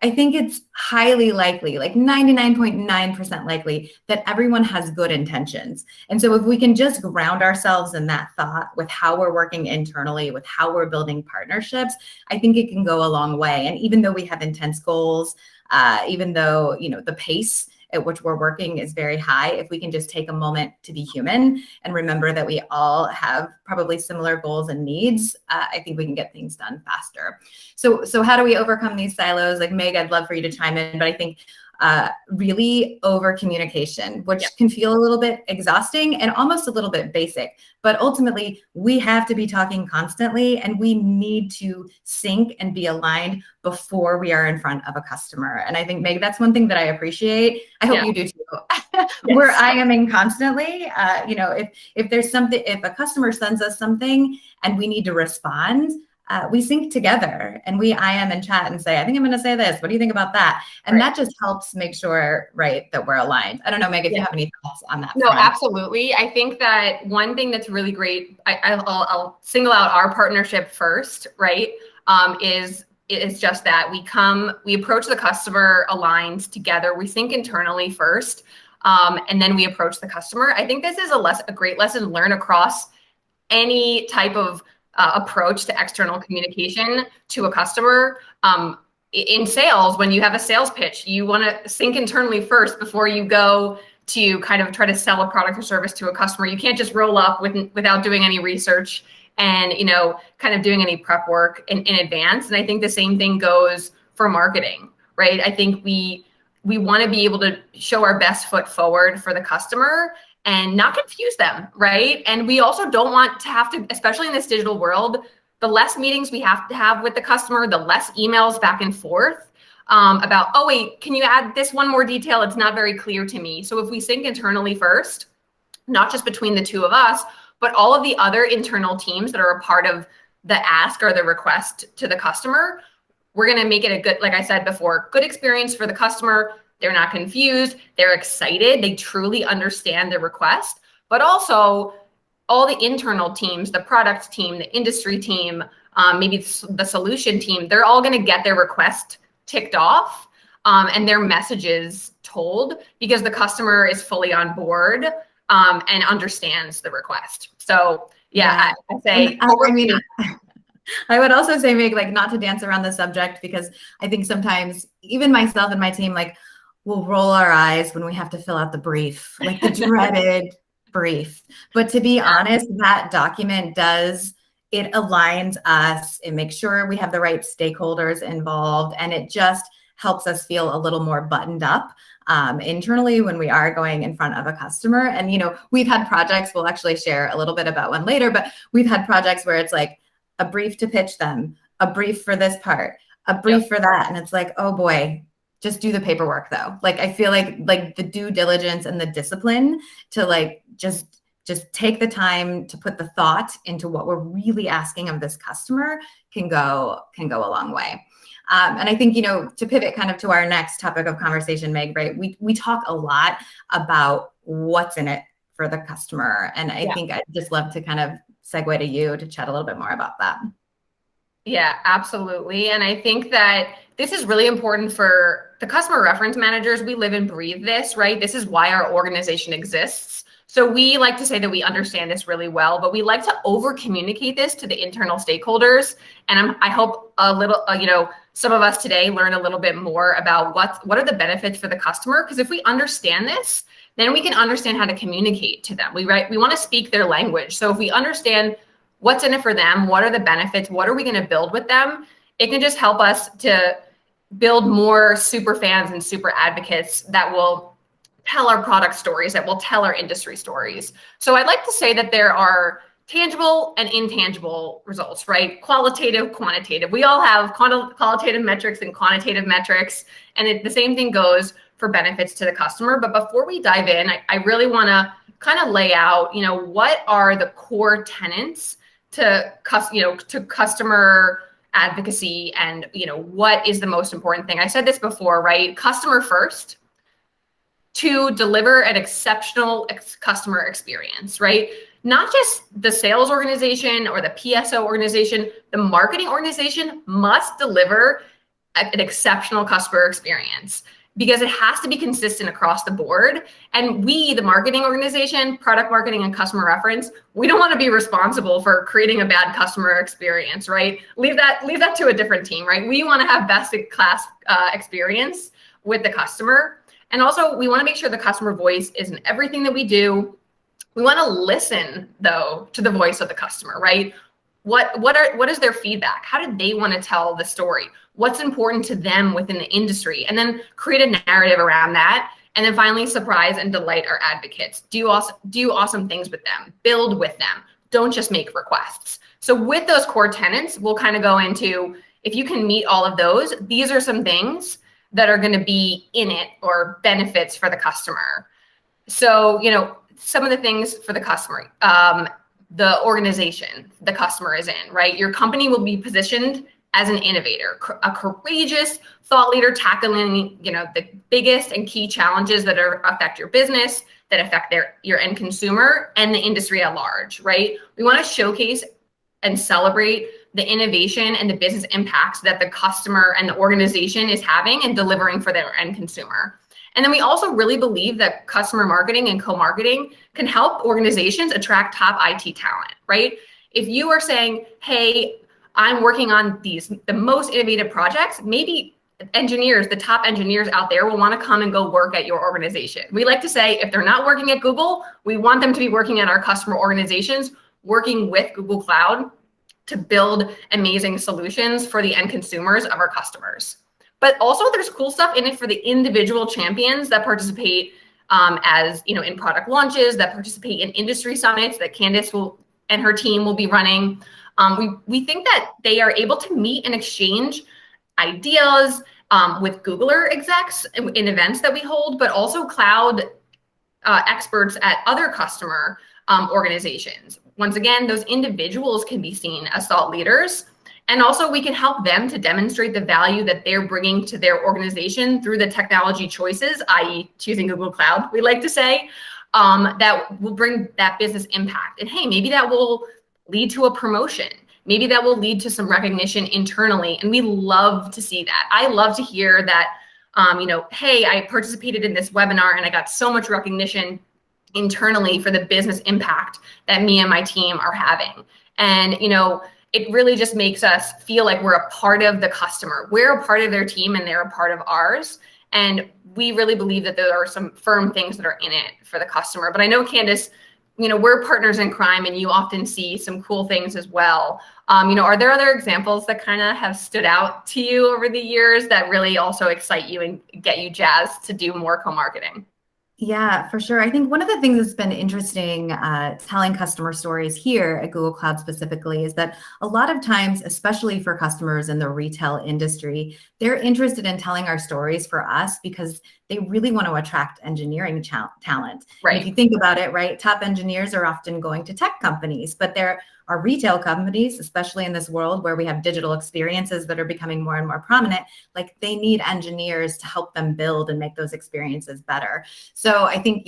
I think it's highly likely, like 99.9% likely, that everyone has good intentions. And so if we can just ground ourselves in that thought with how we're working internally, with how we're building partnerships, I think it can go a long way. And even though we have intense goals, even though, the pace at which we're working is very high, if we can just take a moment to be human and remember that we all have probably similar goals and needs, I think we can get things done faster. So how do we overcome these silos? Like Meg, I'd love for you to chime in, but I think really over communication, which can feel a little bit exhausting and almost a little bit basic. But ultimately, we have to be talking constantly, and we need to sync and be aligned before we are in front of a customer. And I think, Meg, that's one thing that I appreciate. I hope you do too. We're IMing constantly. If there's something, if a customer sends us something and we need to respond, we sync together and we IM and chat and say, I think I'm going to say this. What do you think about that? And that just helps make sure, that we're aligned. I don't know, Meg, if you have any thoughts on that. No, absolutely. I think that one thing that's really great, I'll single out our partnership first, right? Is just that we approach the customer aligned together. We think internally first, and then we approach the customer. I think this is a great lesson learned across any type of approach to external communication to a customer. In sales, when you have a sales pitch, you want to think internally first before you go to kind of try to sell a product or service to a customer. You can't just roll up without doing any research and, kind of doing any prep work in advance. And I think the same thing goes for marketing, right? I think we want to be able to show our best foot forward for the customer and not confuse them, right? And we also don't want to have to, especially in this digital world, the less meetings we have to have with the customer, the less emails back and forth about, oh, wait, can you add this one more detail? It's not very clear to me. So if we sync internally first, not just between the two of us, but all of the other internal teams that are a part of the ask or the request to the customer, we're going to make it a good, like I said before, good experience for the customer. They're not confused. They're excited. They truly understand the request, but also all the internal teams, the product team, the industry team, maybe the solution team, they're all going to get their request ticked off and their messages told because the customer is fully on board and understands the request. So I say, I would also say, Meg, not to dance around the subject, because I think sometimes even myself and my team, we'll roll our eyes when we have to fill out the brief, the dreaded brief. But to be honest, that document it aligns us, it makes sure we have the right stakeholders involved, and it just helps us feel a little more buttoned up internally when we are going in front of a customer. And, we've had projects, we'll actually share a little bit about one later, but we've had projects where it's a brief to pitch them, a brief for this part, a brief for that. And it's oh boy, just do the paperwork though. I feel like the due diligence and the discipline to just take the time to put the thought into what we're really asking of this customer can go a long way. And I think, to pivot kind of to our next topic of conversation, Meg, right? We talk a lot about what's in it for the customer. And I think I'd just love to kind of segue to you to chat a little bit more about that. Yeah, absolutely. And I think that this is really important for the customer reference managers. We live and breathe this, right? This is why our organization exists. So we like to say that we understand this really well, but we like to over communicate this to the internal stakeholders. And I hope a little, some of us today learn a little bit more about what are the benefits for the customer. Because if we understand this, then we can understand how to communicate to them. We want to speak their language. So if we understand what's in it for them, what are the benefits, what are we going to build with them, it can just help us to build more super fans and super advocates that will tell our product stories, that will tell our industry stories. So I'd like to say that there are tangible and intangible results, right? Qualitative, quantitative. We all have qualitative metrics and quantitative metrics, and the same thing goes for benefits to the customer. But before we dive in, I really want to kind of lay out, what are the core tenets to customer advocacy, and what is the most important thing. I said this before, right? Customer first, to deliver an exceptional customer experience, right? Not just the sales organization or the PSO organization, the marketing organization must deliver an exceptional customer experience because it has to be consistent across the board. And we, the marketing organization, product marketing and customer reference, we don't want to be responsible for creating a bad customer experience, right? Leave that to a different team, right? We want to have best in class experience with the customer. And also we want to make sure the customer voice is in everything that we do. We want to listen though to the voice of the customer, right? What is their feedback? How do they want to tell the story? what's important to them within the industry, and then create a narrative around that. And then finally, surprise and delight our advocates. Do awesome things with them, build with them. Don't just make requests. So with those core tenets, we'll kind of go into, if you can meet all of those, these are some things that are going to be in it, or benefits for the customer. So, some of the things for the customer, the organization the customer is in, right? Your company will be positioned as an innovator, a courageous thought leader tackling, the biggest and key challenges that affect your business, that affect your end consumer and the industry at large, right? We want to showcase and celebrate the innovation and the business impacts that the customer and the organization is having and delivering for their end consumer. And then we also really believe that customer marketing and co-marketing can help organizations attract top IT talent, right? If you are saying, hey, I'm working on the most innovative projects, maybe engineers, the top engineers out there will want to come and go work at your organization. We like to say, if they're not working at Google, we want them to be working at our customer organizations, working with Google Cloud to build amazing solutions for the end consumers of our customers. But also there's cool stuff in it for the individual champions that participate in product launches, that participate in industry summits that Candace and her team will be running. We think that they are able to meet and exchange ideas with Googler execs in events that we hold, but also cloud experts at other customer organizations. Once again, those individuals can be seen as thought leaders. And also we can help them to demonstrate the value that they're bringing to their organization through the technology choices, i.e. choosing Google Cloud, we like to say, that will bring that business impact. And hey, maybe that will lead to a promotion. Maybe that will lead to some recognition internally. And we love to see that. I love to hear that, hey, I participated in this webinar and I got so much recognition internally for the business impact that me and my team are having. And, it really just makes us feel like we're a part of the customer. We're a part of their team and they're a part of ours. And we really believe that there are some firm things that are in it for the customer. But I know, Candace, we're partners in crime and you often see some cool things as well. Are there other examples that kind of have stood out to you over the years that really also excite you and get you jazzed to do more co-marketing? Yeah, for sure. I think one of the things that's been interesting telling customer stories here at Google Cloud specifically is that a lot of times, especially for customers in the retail industry, they're interested in telling our stories for us because they really want to attract engineering talent. Right. And if you think about it, right, top engineers are often going to tech companies, but there are retail companies, especially in this world where we have digital experiences that are becoming more and more prominent, like they need engineers to help them build and make those experiences better. So I think,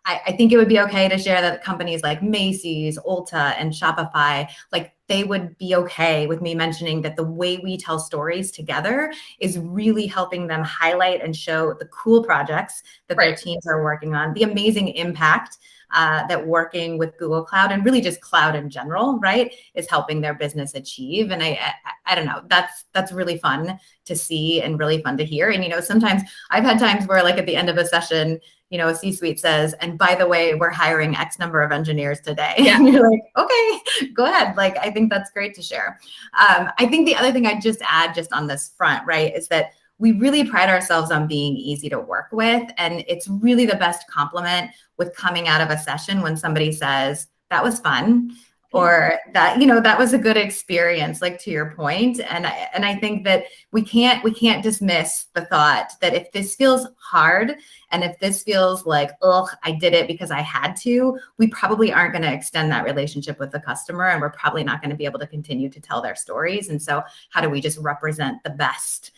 I think it would be okay to share that companies like Macy's, Ulta, and Shopify, like they would be okay with me mentioning that the way we tell stories together is really helping them highlight and show the cool projects that their teams are working on, the amazing impact that working with Google Cloud and really just cloud in general, right, is helping their business achieve. And I don't know, that's really fun to see and really fun to hear. And, sometimes I've had times where like at the end of a session, a C-suite says, and by the way, we're hiring X number of engineers today. Yeah. And you're like, okay, go ahead. Like, I think that's great to share. I think the other thing I'd just add just on this front, right, is that we really pride ourselves on being easy to work with. And it's really the best compliment with coming out of a session when somebody says, that was fun, or that, that was a good experience, like to your point. And I think that we can't dismiss the thought that if this feels hard and if this feels like, oh, I did it because I had to, we probably aren't going to extend that relationship with the customer, and we're probably not going to be able to continue to tell their stories. And so how do we just represent the best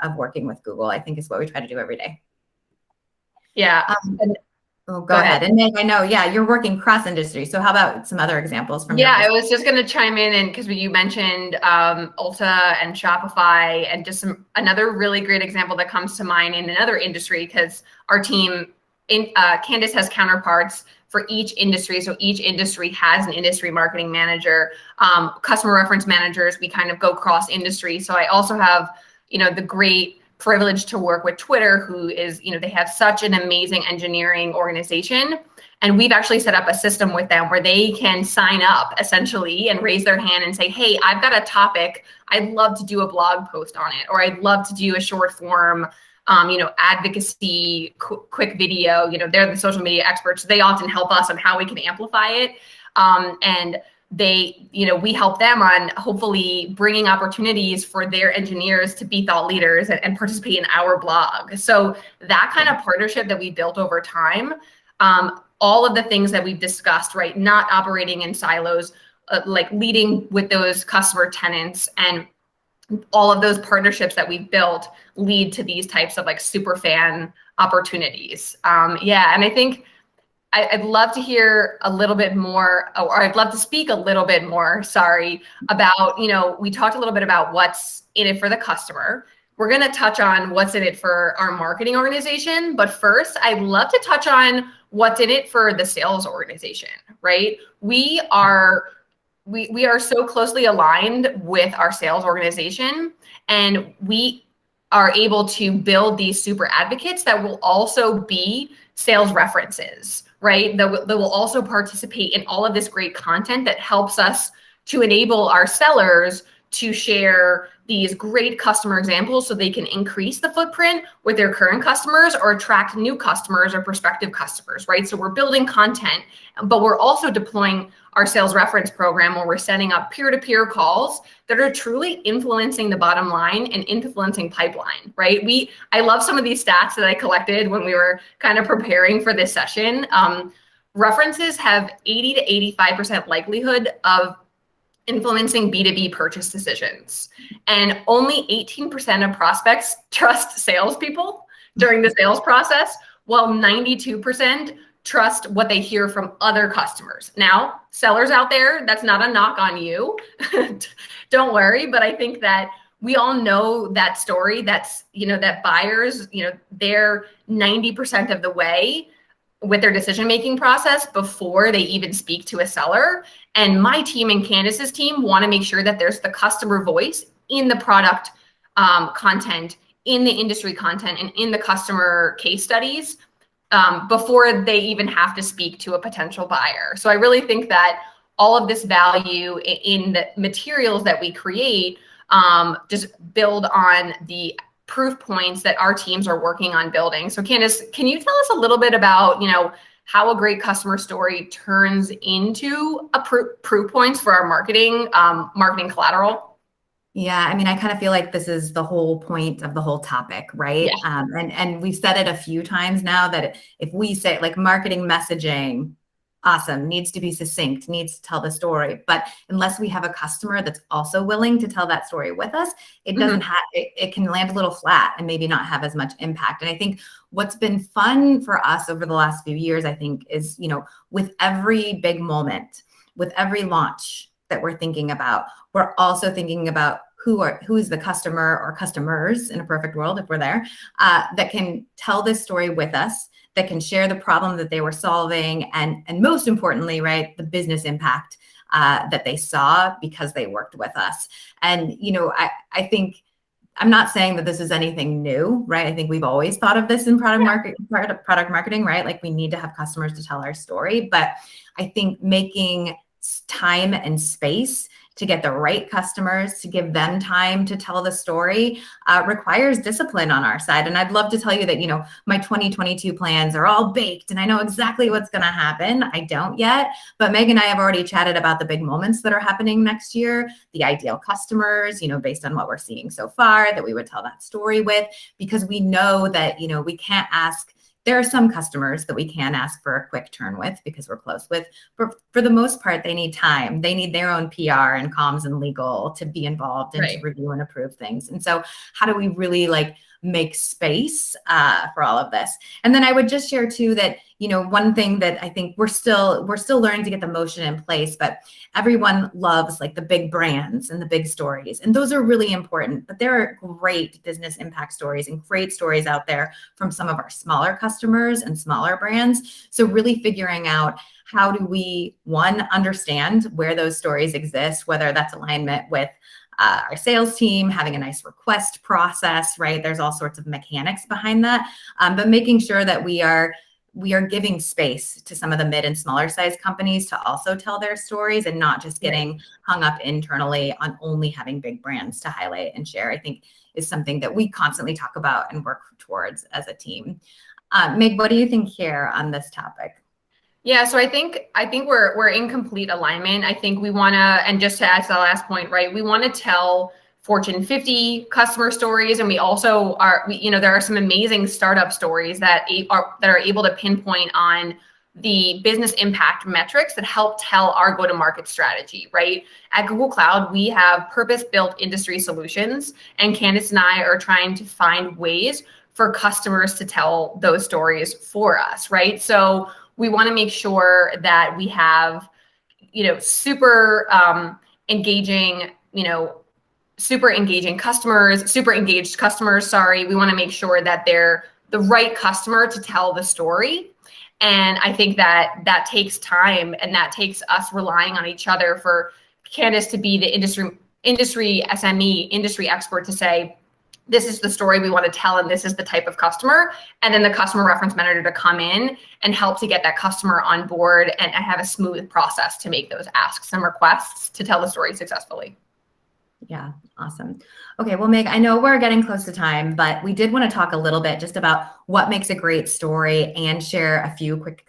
of working with Google, I think is what we try to do every day. Yeah. Go ahead. And Meg, I know, you're working cross-industry. So how about some other examples from I was just going to chime in, and because you mentioned Ulta and Shopify, and just another really great example that comes to mind in another industry, because our team, Candace has counterparts for each industry. So each industry has an industry marketing manager, customer reference managers. We kind of go cross-industry. So I also have, the great privileged to work with Twitter, who is, they have such an amazing engineering organization. And we've actually set up a system with them where they can sign up essentially and raise their hand and say, hey, I've got a topic. I'd love to do a blog post on it, or I'd love to do a short form, advocacy, quick video. They're the social media experts. They often help us on how we can amplify it. And we help them on hopefully bringing opportunities for their engineers to be thought leaders and participate in our blog. So that kind of partnership that we built over time, all of the things that we've discussed, right? Not operating in silos, like leading with those customer tenants, and all of those partnerships that we've built lead to these types of like super fan opportunities. And I think I'd love to hear a little bit more, or I'd love to speak a little bit more, about, we talked a little bit about what's in it for the customer. We're going to touch on what's in it for our marketing organization. But first, I'd love to touch on what's in it for the sales organization, right? We are so closely aligned with our sales organization, and we are able to build these super advocates that will also be sales references, right? That will also participate in all of this great content that helps us to enable our sellers to share these great customer examples so they can increase the footprint with their current customers or attract new customers or prospective customers, right? So we're building content, but we're also deploying our sales reference program where we're setting up peer-to-peer calls that are truly influencing the bottom line and influencing pipeline, right? I love some of these stats that I collected when we were kind of preparing for this session. References have 80 to 85% likelihood of influencing B2B purchase decisions. And only 18% of prospects trust salespeople during the sales process, while 92% trust what they hear from other customers. Now, sellers out there, that's not a knock on you. Don't worry. But I think that we all know that story. That's, that buyers, they're 90% of the way with their decision-making process before they even speak to a seller. And my team and Candace's team want to make sure that there's the customer voice in the product content, in the industry content, and in the customer case studies before they even have to speak to a potential buyer. So I really think that all of this value in the materials that we create just build on the proof points that our teams are working on building. So Candace, can you tell us a little bit about, how a great customer story turns into a proof points for our marketing collateral? Yeah, I mean, I kind of feel like this is the whole point of the whole topic, right? Yeah. And we've said it a few times now that if we say like marketing messaging, awesome, needs to be succinct, needs to tell the story. But unless we have a customer that's also willing to tell that story with us, it doesn't have, it can land a little flat and maybe not have as much impact. And I think what's been fun for us over the last few years, I think, is, with every big moment, with every launch that we're thinking about, we're also thinking about who is the customer or customers in a perfect world, if we're there, that can tell this story with us, that can share the problem that they were solving, and most importantly, right, the business impact that they saw because they worked with us. And, I think, I'm not saying that this is anything new, right? I think we've always thought of this in product marketing, right? Like we need to have customers to tell our story, but I think making time and space to get the right customers, to give them time to tell the story, requires discipline on our side. And I'd love to tell you that, my 2022 plans are all baked and I know exactly what's going to happen. I don't yet, but Meg and I have already chatted about the big moments that are happening next year, the ideal customers, based on what we're seeing so far, that we would tell that story with, because we know that, we can't ask. There are some customers that we can ask for a quick turn with because we're close with, but for the most part, they need time. They need their own PR and comms and legal to be involved and to review and approve things. And so how do we really make space for all of this? And then I would just share too that, one thing that I think we're still learning to get the motion in place, but everyone loves the big brands and the big stories. And those are really important, but there are great business impact stories and great stories out there from some of our smaller customers and smaller brands. So really figuring out how do we, one, understand where those stories exist, whether that's alignment with our sales team having a nice request process, right? There's all sorts of mechanics behind that, but making sure that we are giving space to some of the mid and smaller size companies to also tell their stories and not just getting hung up internally on only having big brands to highlight and share, I think is something that we constantly talk about and work towards as a team. Meg, what do you think here on this topic? Yeah, so I think we're in complete alignment. I think we want to, and just to add to the last point, right? We want to tell Fortune 50 customer stories, and we also there are some amazing startup stories that are able to pinpoint on the business impact metrics that help tell our go-to-market strategy, right? At Google Cloud, we have purpose-built industry solutions, and Candace and I are trying to find ways for customers to tell those stories for us, right? So we want to make sure that we have, super engaging customers. Sorry, we want to make sure that they're the right customer to tell the story. And I think that takes time, and that takes us relying on each other, for Candace to be the industry SME, industry expert, to say, this is the story we want to tell, and this is the type of customer. And then the customer reference manager to come in and help to get that customer on board and have a smooth process to make those asks and requests to tell the story successfully. Yeah, awesome. Okay, well, Meg, I know we're getting close to time, but we did want to talk a little bit just about what makes a great story and share a few quick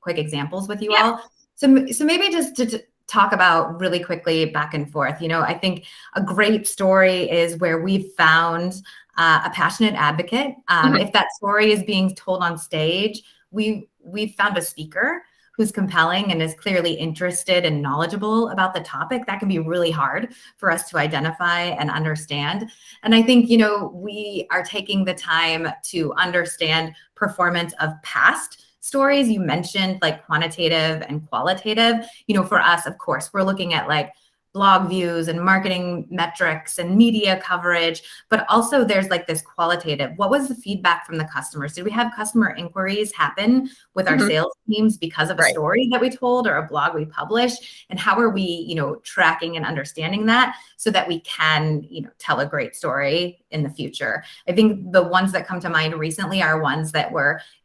examples with you all. So maybe just to talk about really quickly back and forth. I think a great story is where we've found a passionate advocate. If that story is being told on stage, we've found a speaker who's compelling and is clearly interested and knowledgeable about the topic. That can be really hard for us to identify and understand. And I think, we are taking the time to understand performance of past stories. You mentioned like quantitative and qualitative. For us, of course, we're looking at like blog views and marketing metrics and media coverage, but also there's like this qualitative. What was the feedback from the customers? Did we have customer inquiries happen with our sales teams because of a story that we told or a blog we published? And how are we, tracking and understanding that so that we can, tell a great story in the future? I think the ones that come to mind recently are ones that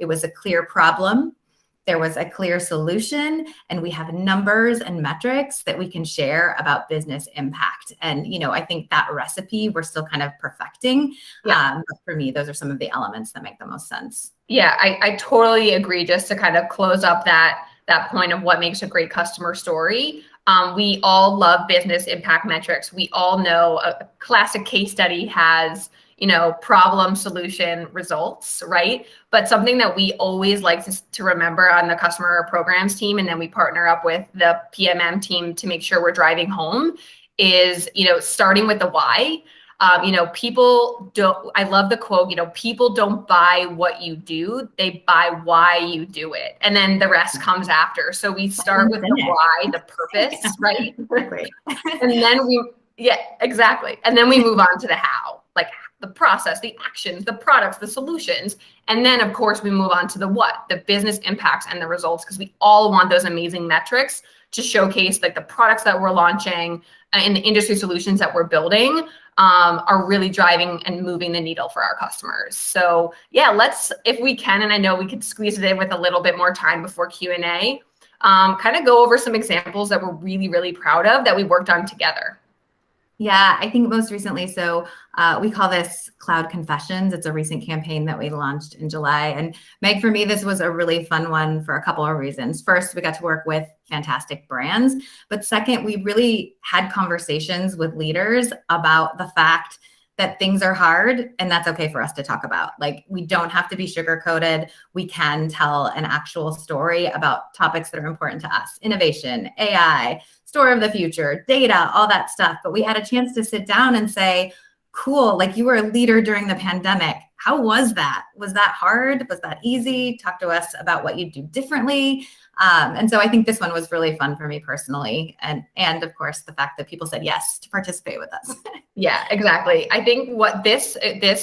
it was a clear problem, there was a clear solution, and we have numbers and metrics that we can share about business impact. And, I think that recipe we're still kind of perfecting. But for me, those are some of the elements that make the most sense. Yeah, I totally agree. Just to kind of close up that point of what makes a great customer story. We all love business impact metrics. We all know a classic case study has problem, solution, results, right? But something that we always like to remember on the customer programs team, and then we partner up with the PMM team to make sure we're driving home, is, starting with the why. People don't, I love the quote, people don't buy what you do, they buy why you do it. And then the rest comes after. So we start with the why, the purpose, right? And then exactly. And then we move on to the how, like the process, the actions, the products, the solutions. And then of course we move on to the what, the business impacts and the results, because we all want those amazing metrics to showcase like the products that we're launching and the industry solutions that we're building are really driving and moving the needle for our customers. So yeah, let's, if we can, and I know we could squeeze it in with a little bit more time before Q&A, kind of go over some examples that we're really, really proud of that we worked on together. Yeah, I think most recently, so we call this Cloud Confessions. It's a recent campaign that we launched in July. And Meg, for me, this was a really fun one for a couple of reasons. First, we got to work with fantastic brands. But second, we really had conversations with leaders about the fact that things are hard, and that's okay for us to talk about. Like, we don't have to be sugar-coated. We can tell an actual story about topics that are important to us: innovation, AI, store of the future, data, all that stuff. But we had a chance to sit down and say, cool, like you were a leader during the pandemic. How was that? Was that hard? Was that easy? Talk to us about what you do differently. And so I think this one was really fun for me personally. And of course, the fact that people said yes to participate with us. Yeah, exactly. I think what this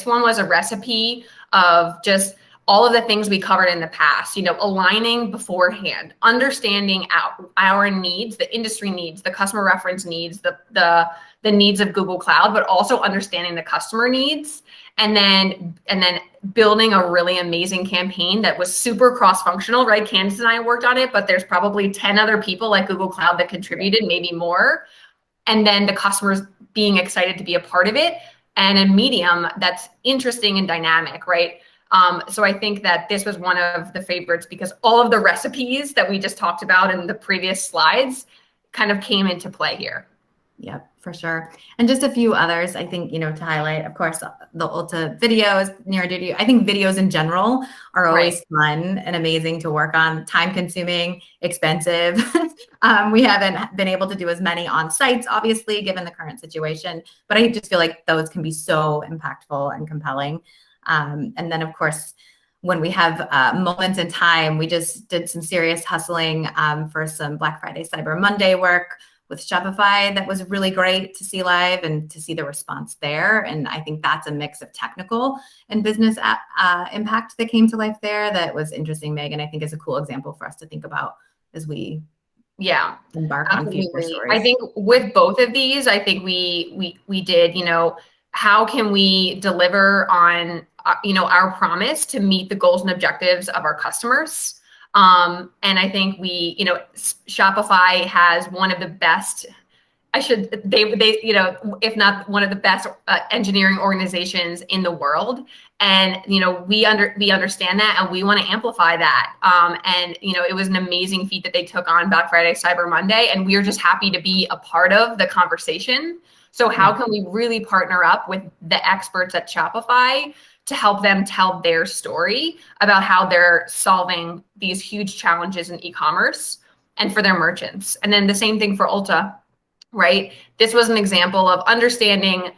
one was a recipe of just all of the things we covered in the past, aligning beforehand, understanding our needs, the industry needs, the customer reference needs, the needs of Google Cloud, but also understanding the customer needs, and then building a really amazing campaign that was super cross-functional, right? Candace and I worked on it, but there's probably 10 other people at Google Cloud that contributed, maybe more. And then the customers being excited to be a part of it, and a medium that's interesting and dynamic, right? So I think that this was one of the favorites because all of the recipes that we just talked about in the previous slides kind of came into play here. Yep, for sure. And just a few others, I think, to highlight, of course, the Ulta videos, near duty. I think videos in general are always fun and amazing to work on, time consuming, expensive. We haven't been able to do as many on sites, obviously, given the current situation, but I just feel like those can be so impactful and compelling. And then, of course, when we have moments in time, we just did some serious hustling for some Black Friday, Cyber Monday work with Shopify that was really great to see live and to see the response there. And I think that's a mix of technical and business impact that came to life there that was interesting, Megan. I think is a cool example for us to think about as we embark on future stories. I think with both of these, I think we did, how can we deliver on, our promise to meet the goals and objectives of our customers? And I think Shopify has one of the best, if not one of the best engineering organizations in the world. And, we understand that and we want to amplify that. And, it was an amazing feat that they took on Black Friday, Cyber Monday, and we're just happy to be a part of the conversation. So how can we really partner up with the experts at Shopify to help them tell their story about how they're solving these huge challenges in e-commerce and for their merchants? And then the same thing for Ulta, right? This was an example of understanding,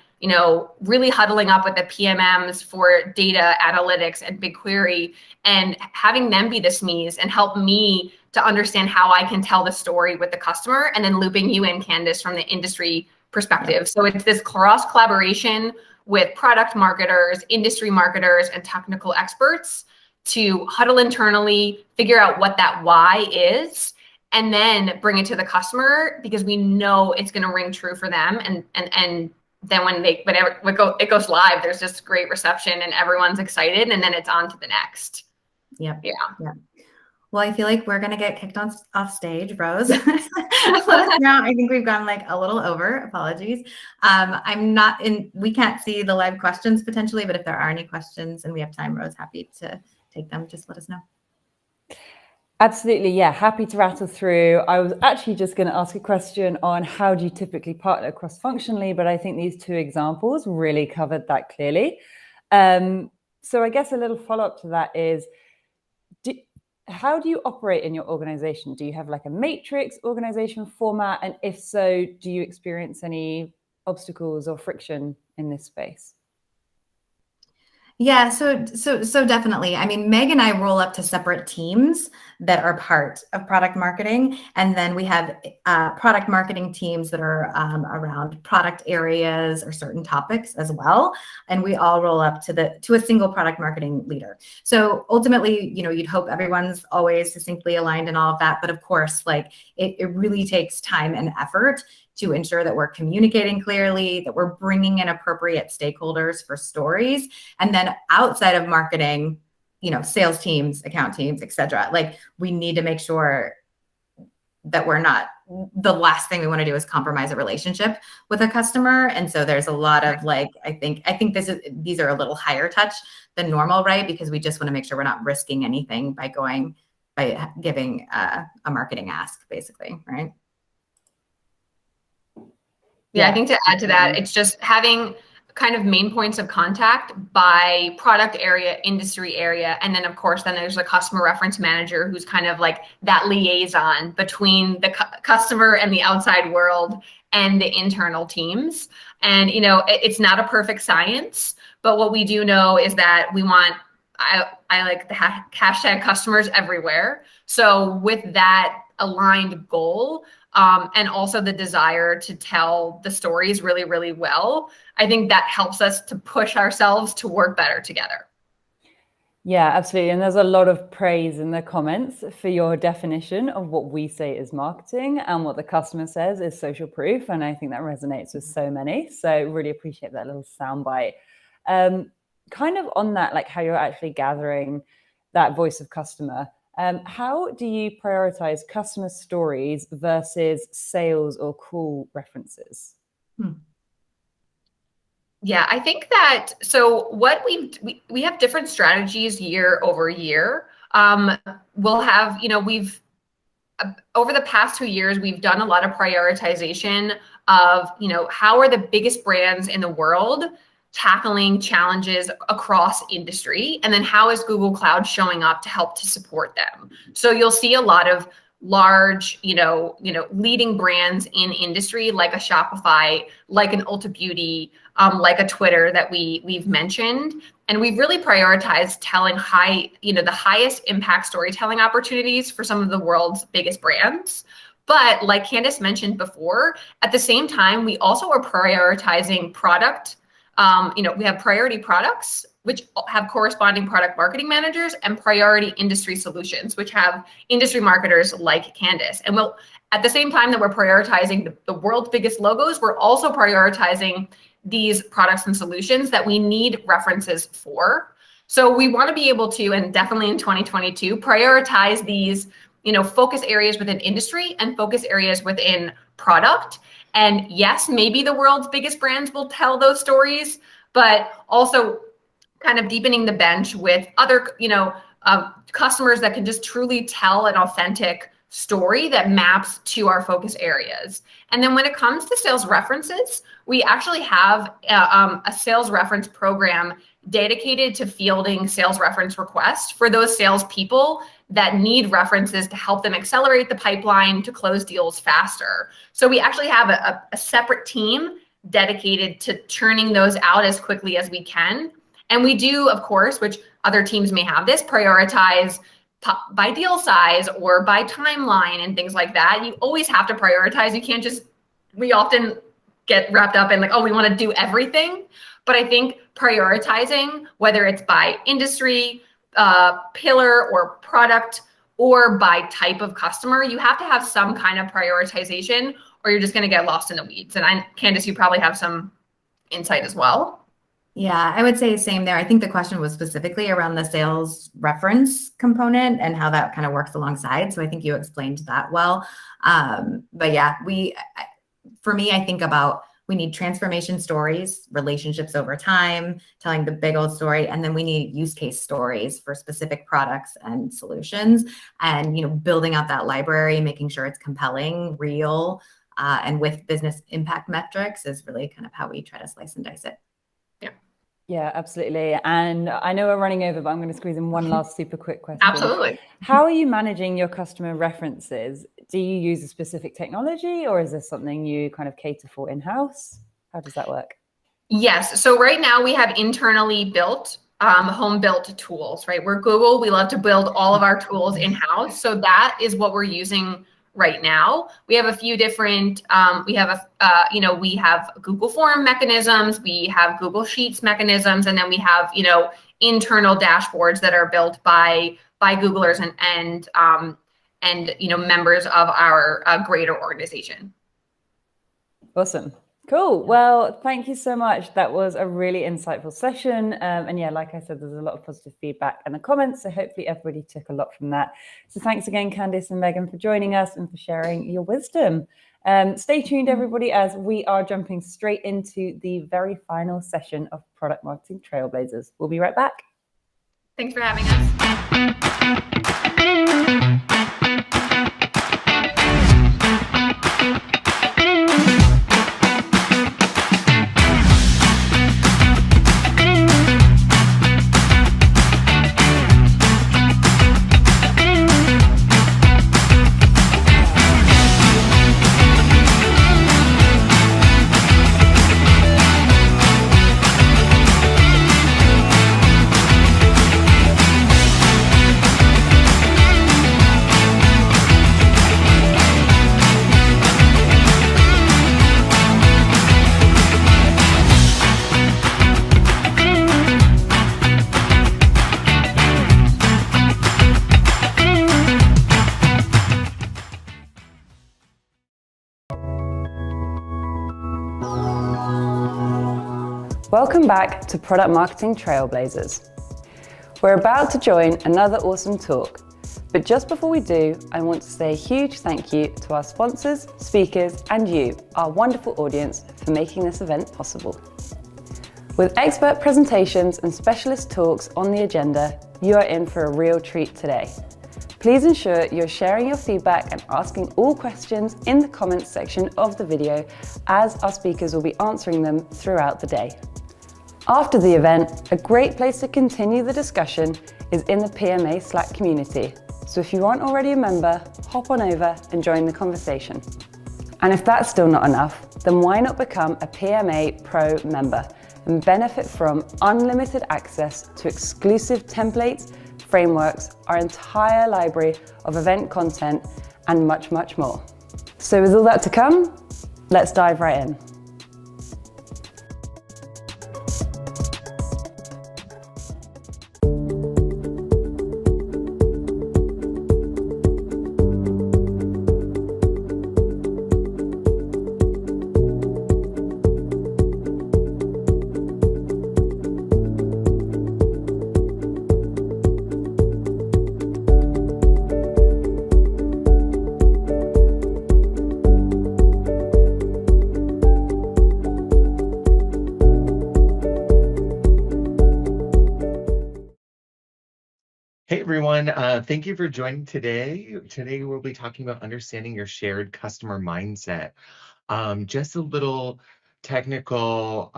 really huddling up with the PMMs for data analytics and BigQuery and having them be the SMEs and help me to understand how I can tell the story with the customer, and then looping you in, Candace, from the industry perspective. So it's this cross collaboration with product marketers, industry marketers, and technical experts to huddle internally, figure out what that why is, and then bring it to the customer because we know it's going to ring true for them. And then whenever it goes live, there's just great reception and everyone's excited, and then it's on to the next. Yep. Yeah. Well, I feel like we're going to get kicked off stage, Rose. Let us know. I think we've gone a little over. Apologies. We can't see the live questions potentially, but if there are any questions and we have time, Rose, happy to take them. Just let us know. Absolutely. Yeah. Happy to rattle through. I was actually just going to ask a question on how do you typically partner cross-functionally, but I think these two examples really covered that clearly. So I guess a little follow-up to that is, how do you operate in your organization? Do you have a matrix organization format? And if so, do you experience any obstacles or friction in this space? Yeah, so definitely. I mean, Meg and I roll up to separate teams that are part of product marketing, and then we have product marketing teams that are around product areas or certain topics as well, and we all roll up to a single product marketing leader. So ultimately, you'd hope everyone's always succinctly aligned and all of that, but of course, it really takes time and effort to ensure that we're communicating clearly, that we're bringing in appropriate stakeholders for stories. And then outside of marketing, sales teams, account teams, et cetera, we need to make sure that we're not, the last thing we want to do is compromise a relationship with a customer. And so there's a lot of I think these are a little higher touch than normal, right? Because we just want to make sure we're not risking anything by giving a marketing ask, basically, right? Yeah, I think to add to that, it's just having kind of main points of contact by product area, industry area. And then of course, then there's a customer reference manager who's kind of that liaison between the customer and the outside world and the internal teams. And, it's not a perfect science, but what we do know is that we want, I like the hashtag customers everywhere. So with that aligned goal, and also the desire to tell the stories really, really well, I think that helps us to push ourselves to work better together. Yeah, absolutely. And there's a lot of praise in the comments for your definition of what we say is marketing and what the customer says is social proof. And I think that resonates with so many. So really appreciate that little soundbite. Kind of on that, like how you're actually gathering that voice of customer. How do you prioritize customer stories versus sales or call references? Yeah, I think that, so what we have different strategies year over year. We'll have, we've over the past 2 years, we've done a lot of prioritization of, how are the biggest brands in the world tackling challenges across industry, and then how is Google Cloud showing up to help to support them. So you'll see a lot of large, leading brands in industry like a Shopify, like an Ulta Beauty, like a Twitter that we've mentioned. And we've really prioritized telling the highest impact storytelling opportunities for some of the world's biggest brands. But like Candace mentioned before, at the same time, we also are prioritizing product. We have priority products, which have corresponding product marketing managers, and priority industry solutions, which have industry marketers like Candace. And at the same time that we're prioritizing the world's biggest logos, we're also prioritizing these products and solutions that we need references for. So we want to be able to, and definitely in 2022, prioritize these, focus areas within industry and focus areas within product. And yes, maybe the world's biggest brands will tell those stories, but also kind of deepening the bench with other, customers that can just truly tell an authentic story that maps to our focus areas. And then when it comes to sales references, we actually have a sales reference program dedicated to fielding sales reference requests for those salespeople that need references to help them accelerate the pipeline to close deals faster. So we actually have a separate team dedicated to churning those out as quickly as we can. And we do, of course, which other teams may have this, prioritize by deal size or by timeline and things like that. You always have to prioritize. You can't we often get wrapped up in we want to do everything. But I think prioritizing, whether it's by industry, pillar or product, or by type of customer, you have to have some kind of prioritization or you're just going to get lost in the weeds. And Candace, you probably have some insight as well. Yeah, I would say same there. I think the question was specifically around the sales reference component and how that kind of works alongside. So I think you explained that well. But yeah, for me, I think about we need transformation stories, relationships over time, telling the big old story, and then we need use case stories for specific products and solutions, and building out that library, making sure it's compelling, real, and with business impact metrics is really kind of how we try to slice and dice it. Yeah, absolutely. And I know we're running over, but I'm going to squeeze in one last super quick question. Absolutely. How are you managing your customer references? Do you use a specific technology or is this something you kind of cater for in-house? How does that work? Yes. So right now we have internally built, home-built tools, right? We're Google. We love to build all of our tools in-house. So that is what we're using right now. We have a few different, we have Google Form mechanisms, we have Google Sheets mechanisms, and then we have, internal dashboards that are built by Googlers and members of our greater organization. Awesome. Cool. Well, thank you so much. That was a really insightful session. And yeah, like I said, there's a lot of positive feedback in the comments. So hopefully everybody took a lot from that. So thanks again, Candace and Megan, for joining us and for sharing your wisdom. Stay tuned, everybody, as we are jumping straight into the very final session of Product Marketing Trailblazers. We'll be right back. Thanks for having us. Welcome back to Product Marketing Trailblazers. We're about to join another awesome talk, but just before we do, I want to say a huge thank you to our sponsors, speakers, and you, our wonderful audience, for making this event possible. With expert presentations and specialist talks on the agenda, you are in for a real treat today. Please ensure you're sharing your feedback and asking all questions in the comments section of the video, as our speakers will be answering them throughout the day. After the event, a great place to continue the discussion is in the PMA Slack community. So if you aren't already a member, hop on over and join the conversation. And if that's still not enough, then why not become a PMA Pro member and benefit from unlimited access to exclusive templates, frameworks, our entire library of event content, and much, much more. So with all that to come, let's dive right in. Hey everyone, thank you for joining today. Today we'll be talking about understanding your shared customer mindset. Just a little technical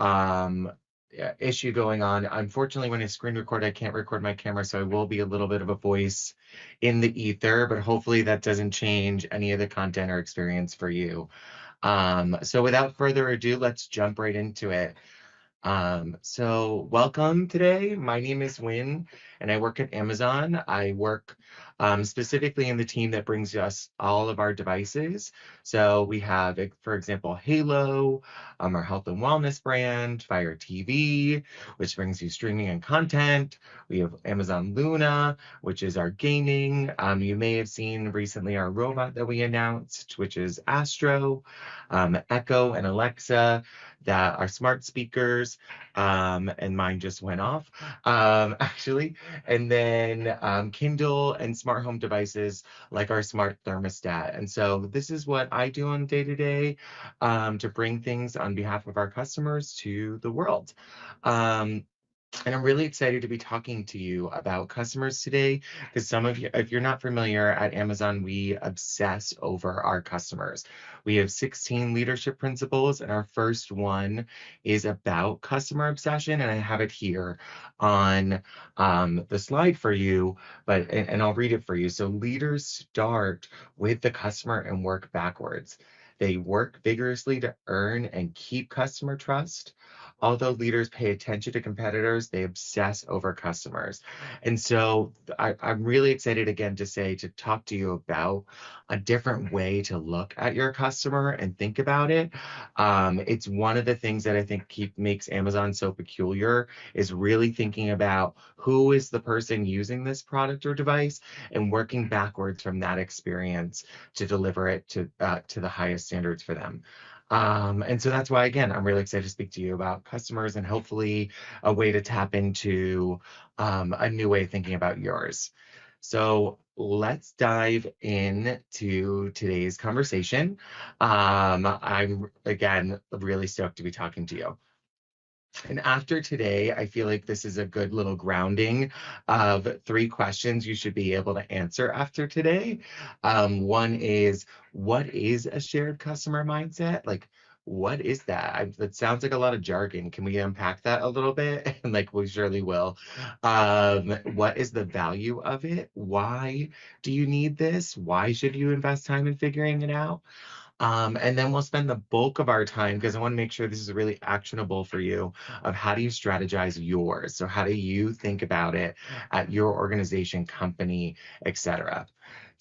issue going on. Unfortunately, when I screen record, I can't record my camera, so I will be a little bit of a voice in the ether, but hopefully that doesn't change any of the content or experience for you. So without further ado, let's jump right into it. So welcome today. My name is Win and I work at Amazon. I work specifically in the team that brings us all of our devices. So we have, for example, Halo, our health and wellness brand, Fire TV, which brings you streaming and content. We have Amazon Luna, which is our gaming. You may have seen recently our robot that we announced, which is Astro, Echo and Alexa, that are smart speakers, and mine just went off, actually. And then Kindle and smart home devices like our smart thermostat. And so this is what I do on day to day to bring things on behalf of our customers to the world. And I'm really excited to be talking to you about customers today, because some of you, if you're not familiar, at Amazon, we obsess over our customers. We have 16 leadership principles, and our first one is about customer obsession, and I have it here on the slide for you, and I'll read it for you. So leaders start with the customer and work backwards. They work vigorously to earn and keep customer trust. Although leaders pay attention to competitors, they obsess over customers. And so I'm really excited again to talk to you about a different way to look at your customer and think about it. It's one of the things that I think makes Amazon so peculiar, is really thinking about who is the person using this product or device and working backwards from that experience to deliver it to the highest standards for them. And so that's why, again, I'm really excited to speak to you about customers and hopefully a way to tap into a new way of thinking about yours. So let's dive into today's conversation. I'm, again, really stoked to be talking to you. And after today, I feel like this is a good little grounding of 3 questions you should be able to answer after today. One is, what is a shared customer mindset? Like, what is that? That sounds like a lot of jargon. Can we unpack that a little bit? And like, we surely will. What is the value of it? Why do you need this? Why should you invest time in figuring it out? And then we'll spend the bulk of our time, because I want to make sure this is really actionable for you, of how do you strategize yours? So how do you think about it at your organization, company, etc.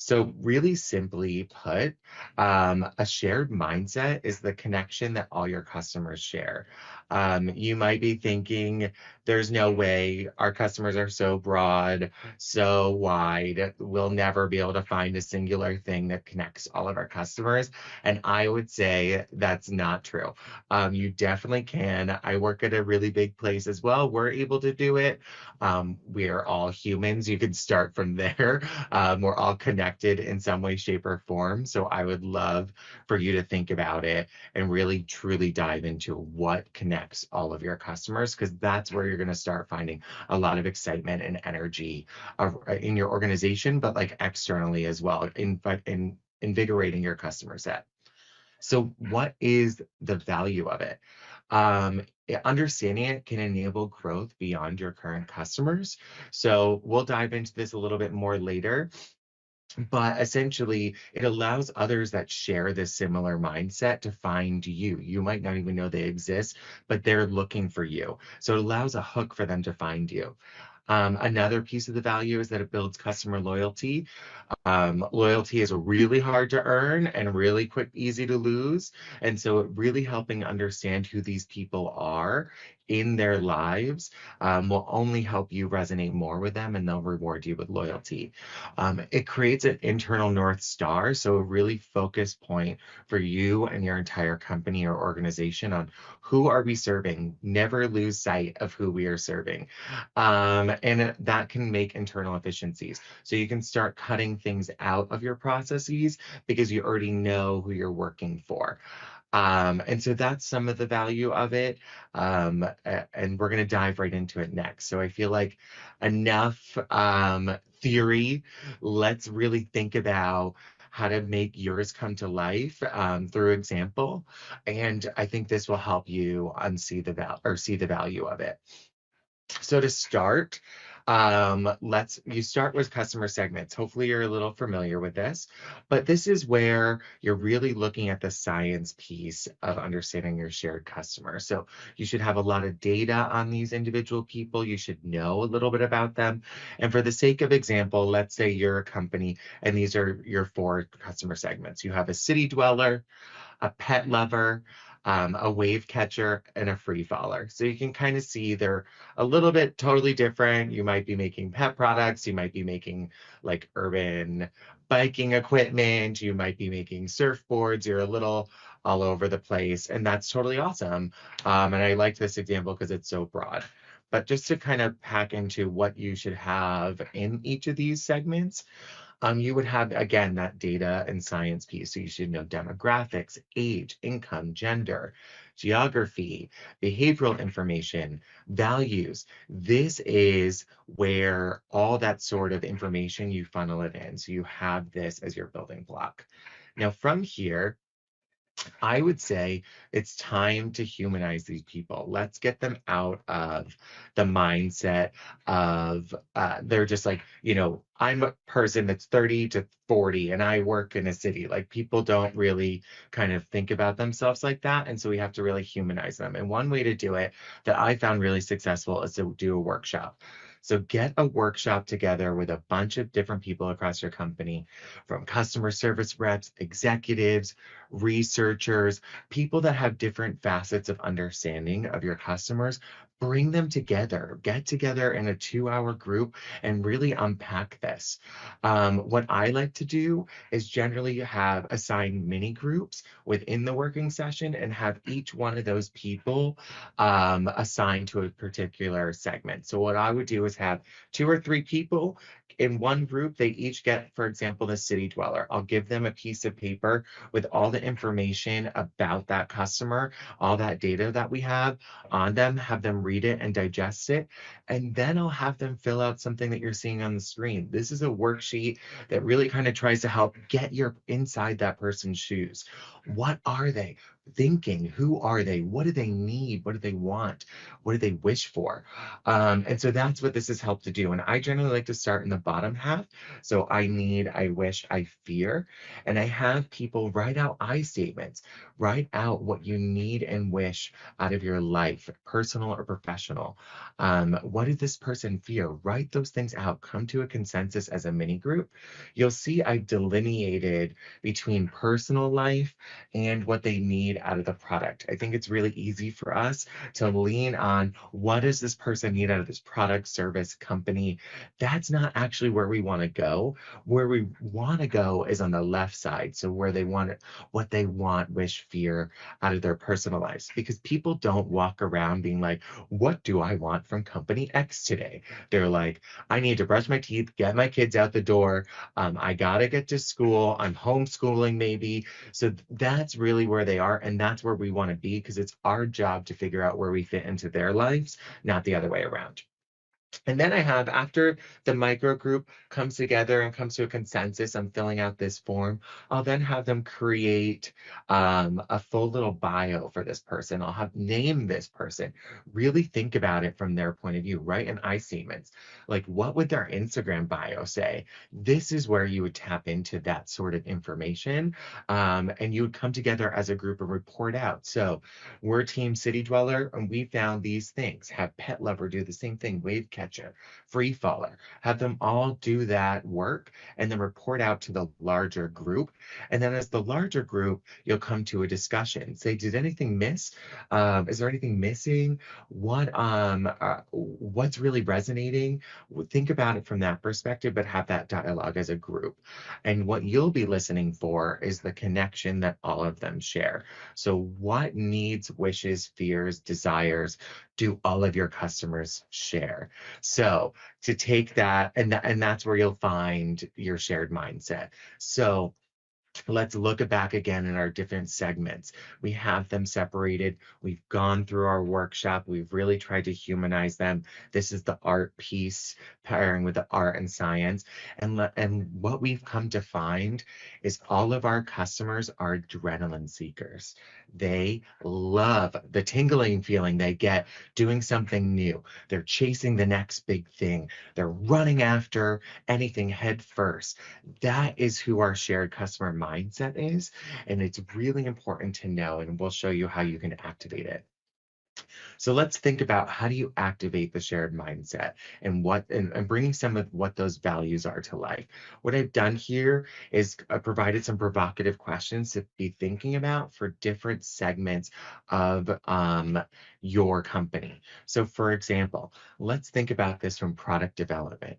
So really simply put, a shared mindset is the connection that all your customers share. You might be thinking, there's no way, our customers are so broad, so wide, we'll never be able to find a singular thing that connects all of our customers. And I would say that's not true. You definitely can. I work at a really big place as well. We're able to do it. We're all humans. You can start from there. We're all connected in some way, shape, or form. So I would love for you to think about it and really truly dive into what connects all of your customers, because that's where you're going to start finding a lot of excitement and energy in your organization, but like externally as well, in invigorating your customer set. So what is the value of it? Understanding it can enable growth beyond your current customers. So we'll dive into this a little bit more later. But essentially, it allows others that share this similar mindset to find you. You might not even know they exist, but they're looking for you. So it allows a hook for them to find you. Another piece of the value is that it builds customer loyalty. Loyalty is really hard to earn and really easy to lose. And so really helping understand who these people are in their lives will only help you resonate more with them, and they'll reward you with loyalty. It creates an internal North Star, so a really focused point for you and your entire company or organization on who are we serving. Never lose sight of who we are serving. And that can make internal efficiencies. So you can start cutting things out of your processes because you already know who you're working for. And so that's some of the value of it. And we're going to dive right into it next. So I feel like enough theory. Let's really think about how to make yours come to life through example. And I think this will help you see the value of it. So to start, you start with customer segments. Hopefully you're a little familiar with this, but this is where you're really looking at the science piece of understanding your shared customer. So you should have a lot of data on these individual people. You should know a little bit about them. And for the sake of example, let's say you're a company and these are your 4 customer segments. You have a city dweller, a pet lover, a wave catcher, and a free faller. So you can kind of see they're a little bit totally different. You might be making pet products. You might be making like urban biking equipment. You might be making surfboards. You're a little all over the place, and that's totally awesome. And I like this example because it's so broad. But just to kind of pack into what you should have in each of these segments, you would have, again, that data and science piece. So you should know demographics, age, income, gender, geography, behavioral information, values. This is where all that sort of information you funnel it in. So you have this as your building block. Now from here, I would say it's time to humanize these people. Let's get them out of the mindset of they're just like, I'm a person that's 30 to 40 and I work in a city. Like people don't really kind of think about themselves like that. And so we have to really humanize them. And one way to do it that I found really successful is to do a workshop. So get a workshop together with a bunch of different people across your company, from customer service reps, executives, researchers, people that have different facets of understanding of your customers. Bring them together, get together in a 2-hour group and really unpack this. What I like to do is generally have assigned mini groups within the working session and have each one of those people assigned to a particular segment. So what I would do is have 2 or 3 people in one group. They each get, for example, the city dweller. I'll give them a piece of paper with all the information about that customer, all that data that we have on them, have them read it and digest it. And then I'll have them fill out something that you're seeing on the screen. This is a worksheet that really kind of tries to help get your inside that person's shoes. What are they thinking? Who are they? What do they need? What do they want? What do they wish for? And so that's what this has helped to do. And I generally like to start in the bottom half. So I need, I wish, I fear. And I have people write out I statements. Write out what you need and wish out of your life, personal or professional. What did this person feel? Write those things out. Come to a consensus as a mini group. You'll see I've delineated between personal life and what they need out of the product. I think it's really easy for us to lean on what does this person need out of this product, service, company. That's not actually where we want to go. Where we want to go is on the left side. So where they want it, what they want, wish, fear out of their personal lives. Because people don't walk around being like, what do I want from company X today? They're like, I need to brush my teeth, get my kids out the door. I gotta get to school. I'm homeschooling maybe. So that's really where they are. And that's where we want to be, because it's our job to figure out where we fit into their lives, not the other way around. And then I have, after the micro group comes together and comes to a consensus, I'm filling out this form. I'll then have them create a full little bio for this person. I'll have name this person, really think about it from their point of view, write an I statements. Like, what would their Instagram bio say? This is where you would tap into that sort of information. And you would come together as a group and report out. So we're Team City Dweller, and we found these things. Have Pet Lover do the same thing, Wave Catcher, Free Faller. Have them all do that work and then report out to the larger group. And then as the larger group, you'll come to a discussion. Say, did anything miss? Is there anything missing? What's really resonating? Think about it from that perspective, but have that dialogue as a group. And what you'll be listening for is the connection that all of them share. So what needs, wishes, fears, desires do all of your customers share? So to take that, and that's where you'll find your shared mindset. So let's look back again in our different segments. We have them separated. We've gone through our workshop. We've really tried to humanize them. This is the art piece pairing with the art and science. And what we've come to find is all of our customers are adrenaline seekers. They love the tingling feeling they get doing something new. They're chasing the next big thing. They're running after anything head first. That is who our shared customer mindset is. And it's really important to know, and we'll show you how you can activate it. So let's think about, how do you activate the shared mindset, and bringing some of what those values are to life. What I've done here is provided some provocative questions to be thinking about for different segments of your company. So for example, let's think about this from product development.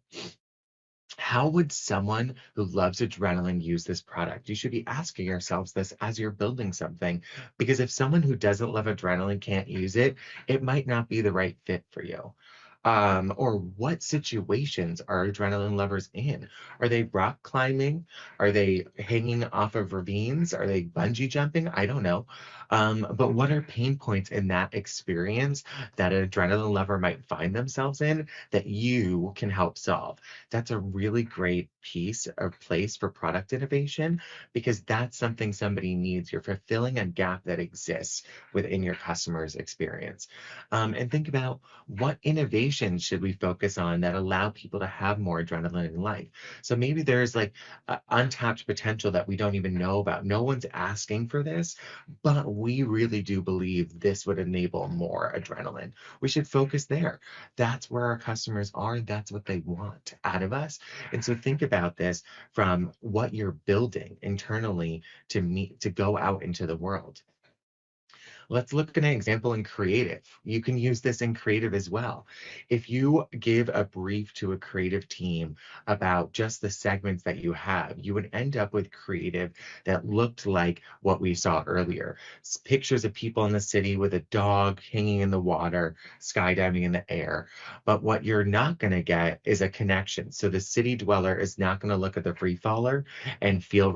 How would someone who loves adrenaline use this product? You should be asking yourselves this as you're building something, because if someone who doesn't love adrenaline can't use it, it might not be the right fit for you. Or what situations are adrenaline lovers in? Are they rock climbing? Are they hanging off of ravines? Are they bungee jumping? I don't know. But what are pain points in that experience that an adrenaline lover might find themselves in that you can help solve? That's a really great piece or place for product innovation, because that's something somebody needs. You're fulfilling a gap that exists within your customer's experience. And think about, what innovations should we focus on that allow people to have more adrenaline in life? So maybe there's like untapped potential that we don't even know about. No one's asking for this, but we really do believe this would enable more adrenaline. We should focus there. That's where our customers are. That's what they want out of us. And so think about this from what you're building internally to go out into the world. Let's look at an example in creative. You can use this in creative as well. If you give a brief to a creative team about just the segments that you have, you would end up with creative that looked like what we saw earlier. Pictures of people in the city with a dog hanging in the water, skydiving in the air. But what you're not going to get is a connection. So the city dweller is not going to look at the free faller and feel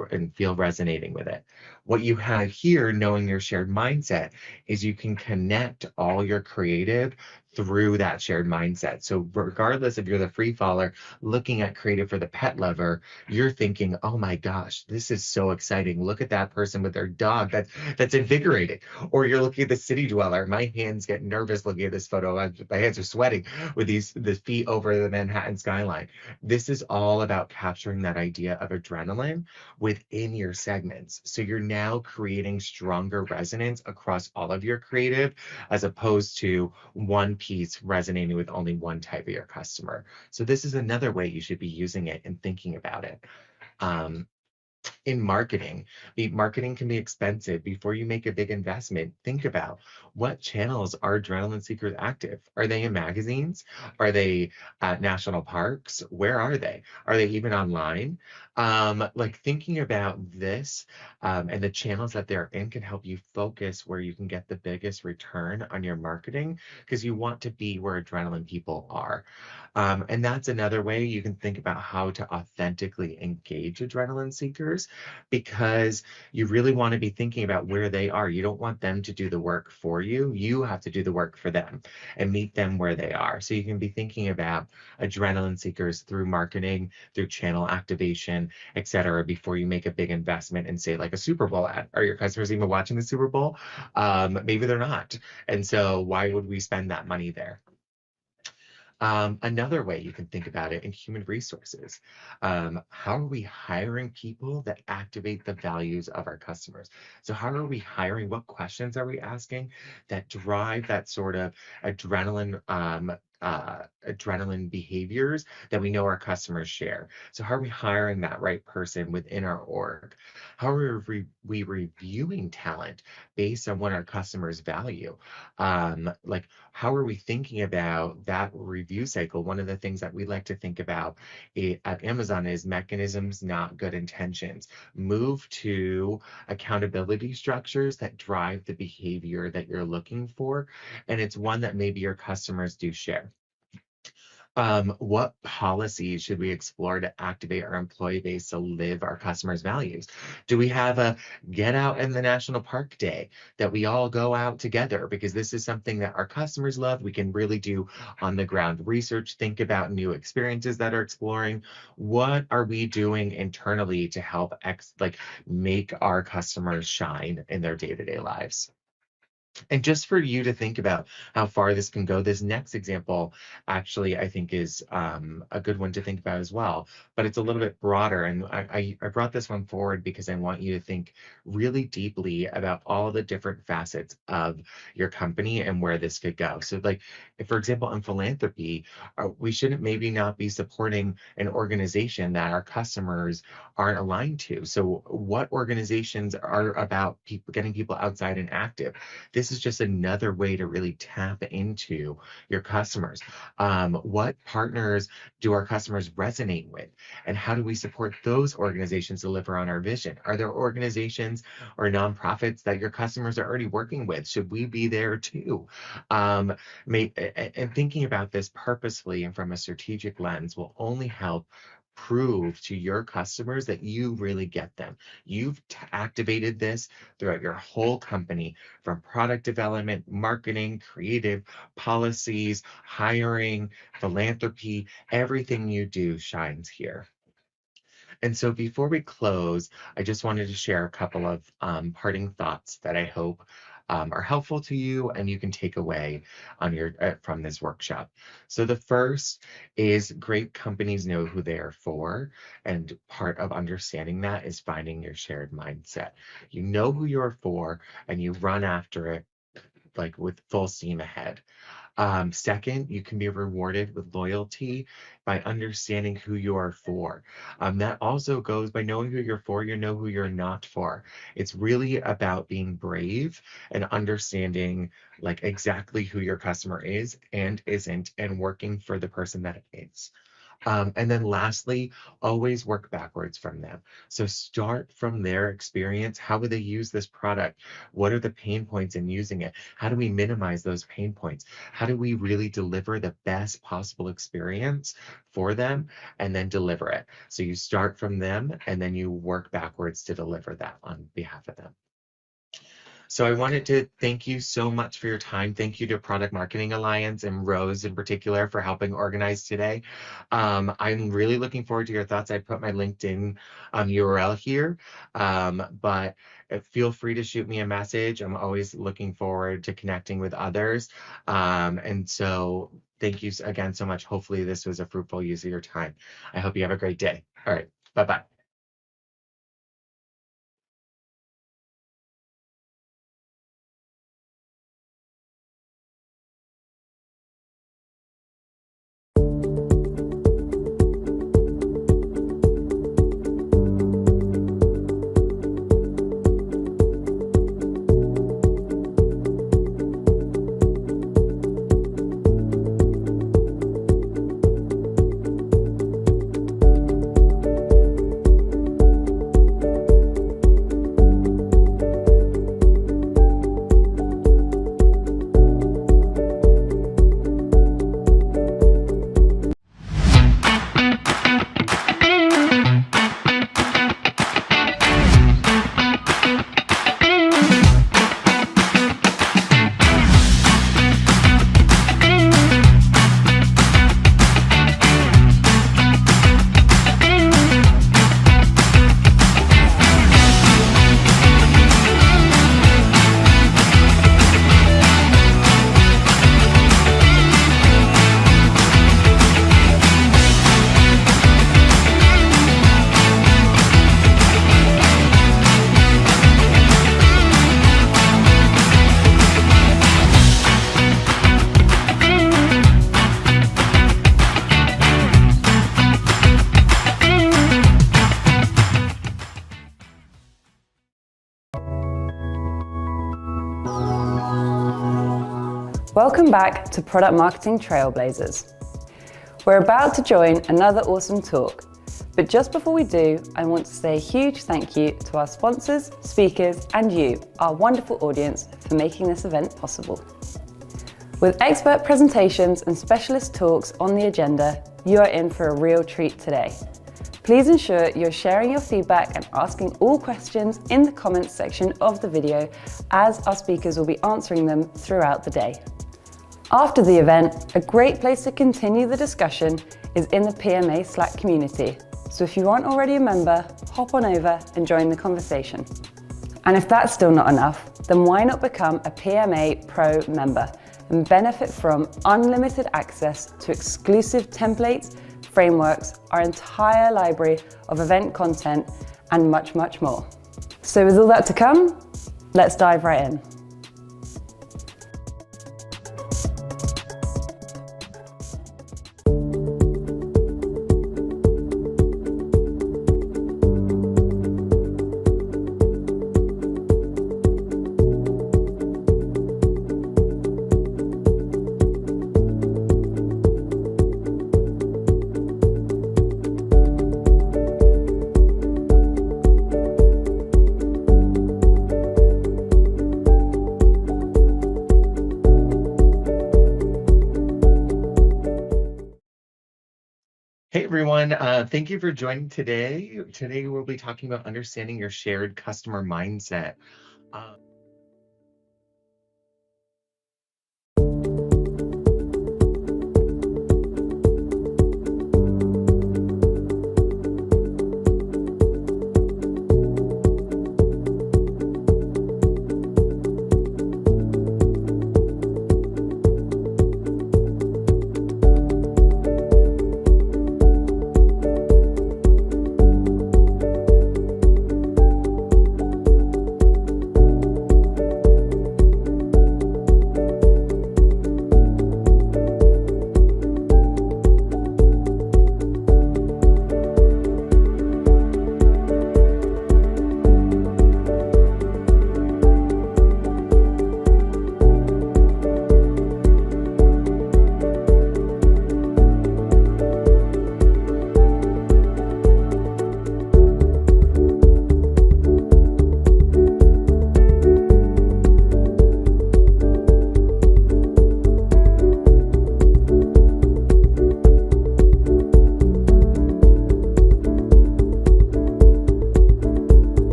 resonating with it. What you have here, knowing your shared mindset, is you can connect all your creative through that shared mindset. So regardless if you're the free faller looking at creative for the pet lover, you're thinking, oh my gosh, this is so exciting. Look at that person with their dog. That's invigorating. Or you're looking at the city dweller. My hands get nervous looking at this photo. My hands are sweating with the feet over the Manhattan skyline. This is all about capturing that idea of adrenaline within your segments. So you're now creating stronger resonance across all of your creative, as opposed to one piece resonating with only one type of your customer. So this is another way you should be using it and thinking about it. In marketing, marketing can be expensive. Before you make a big investment, think about what channels are adrenaline seekers active. Are they in magazines? Are they at national parks? Where are they? Are they even online? Like thinking about this and the channels that they're in can help you focus where you can get the biggest return on your marketing, because you want to be where adrenaline people are. And that's another way you can think about how to authentically engage adrenaline seekers, because you really want to be thinking about where they are. You don't want them to do the work for you. You have to do the work for them and meet them where they are. So you can be thinking about adrenaline seekers through marketing, through channel activation, etc., before you make a big investment in, say, like a Super Bowl ad. Are your customers even watching the Super Bowl? Maybe they're not. And so why would we spend that money there? Another way you can think about it in human resources, how are we hiring people that activate the values of our customers? So how are we hiring? What questions are we asking that drive that sort of adrenaline adrenaline behaviors that we know our customers share? So how are we hiring that right person within our org? How are we reviewing talent based on what our customers value? Like, how are we thinking about that review cycle? One of the things that we like to think about at Amazon is mechanisms, not good intentions. Move to accountability structures that drive the behavior that you're looking for. And it's one that maybe your customers do share. What policies should we explore to activate our employee base to live our customers' values? Do we have a get out in the national park day that we all go out together? Because this is something that our customers love. We can really do on the ground research, think about new experiences that are exploring. What are we doing internally to help make our customers shine in their day-to-day lives? And just for you to think about how far this can go, this next example actually I think is a good one to think about as well, but it's a little bit broader. And I brought this one forward because I want you to think really deeply about all the different facets of your company and where this could go. So like, if, for example, in philanthropy, we shouldn't maybe not be supporting an organization that our customers aren't aligned to. So what organizations are about people getting people outside and active? This is just another way to really tap into your customers. What partners do our customers resonate with? And how do we support those organizations deliver on our vision? Are there organizations or nonprofits that your customers are already working with? Should we be there too? And thinking about this purposefully and from a strategic lens will only help prove to your customers that you really get them. You've activated this throughout your whole company, from product development, marketing, creative, policies, hiring, philanthropy. Everything you do shines here. And so before we close, I just wanted to share a couple of parting thoughts that I hope are helpful to you and you can take away on your from this workshop. So the first is, great companies know who they are for, and part of understanding that is finding your shared mindset. You know who you're for and you run after it like with full steam ahead. Second, you can be rewarded with loyalty by understanding who you are for. That also goes by knowing who you're for, you know who you're not for. It's really about being brave and understanding like exactly who your customer is and isn't, and working for the person that it is. And then lastly, always work backwards from them. So start from their experience. How would they use this product? What are the pain points in using it? How do we minimize those pain points? How do we really deliver the best possible experience for them and then deliver it? So you start from them and then you work backwards to deliver that on behalf of them. So I wanted to thank you so much for your time. Thank you to Product Marketing Alliance and Rose in particular for helping organize today. I'm really looking forward to your thoughts. I put my LinkedIn URL here, but feel free to shoot me a message. I'm always looking forward to connecting with others. And so thank you again so much. Hopefully this was a fruitful use of your time. I hope you have a great day. All right, bye-bye. Welcome back to Product Marketing Trailblazers. We're about to join another awesome talk, but just before we do, I want to say a huge thank you to our sponsors, speakers, and you, our wonderful audience, for making this event possible. With expert presentations and specialist talks on the agenda, you are in for a real treat today. Please ensure you're sharing your feedback and asking all questions in the comments section of the video, as our speakers will be answering them throughout the day. After the event, a great place to continue the discussion is in the PMA Slack community. So if you aren't already a member, hop on over and join the conversation. And if that's still not enough, then why not become a PMA Pro member and benefit from unlimited access to exclusive templates, frameworks, our entire library of event content, and much, much more. So with all that to come, let's dive right in. Hey everyone, thank you for joining today. Today we'll be talking about understanding your shared customer mindset.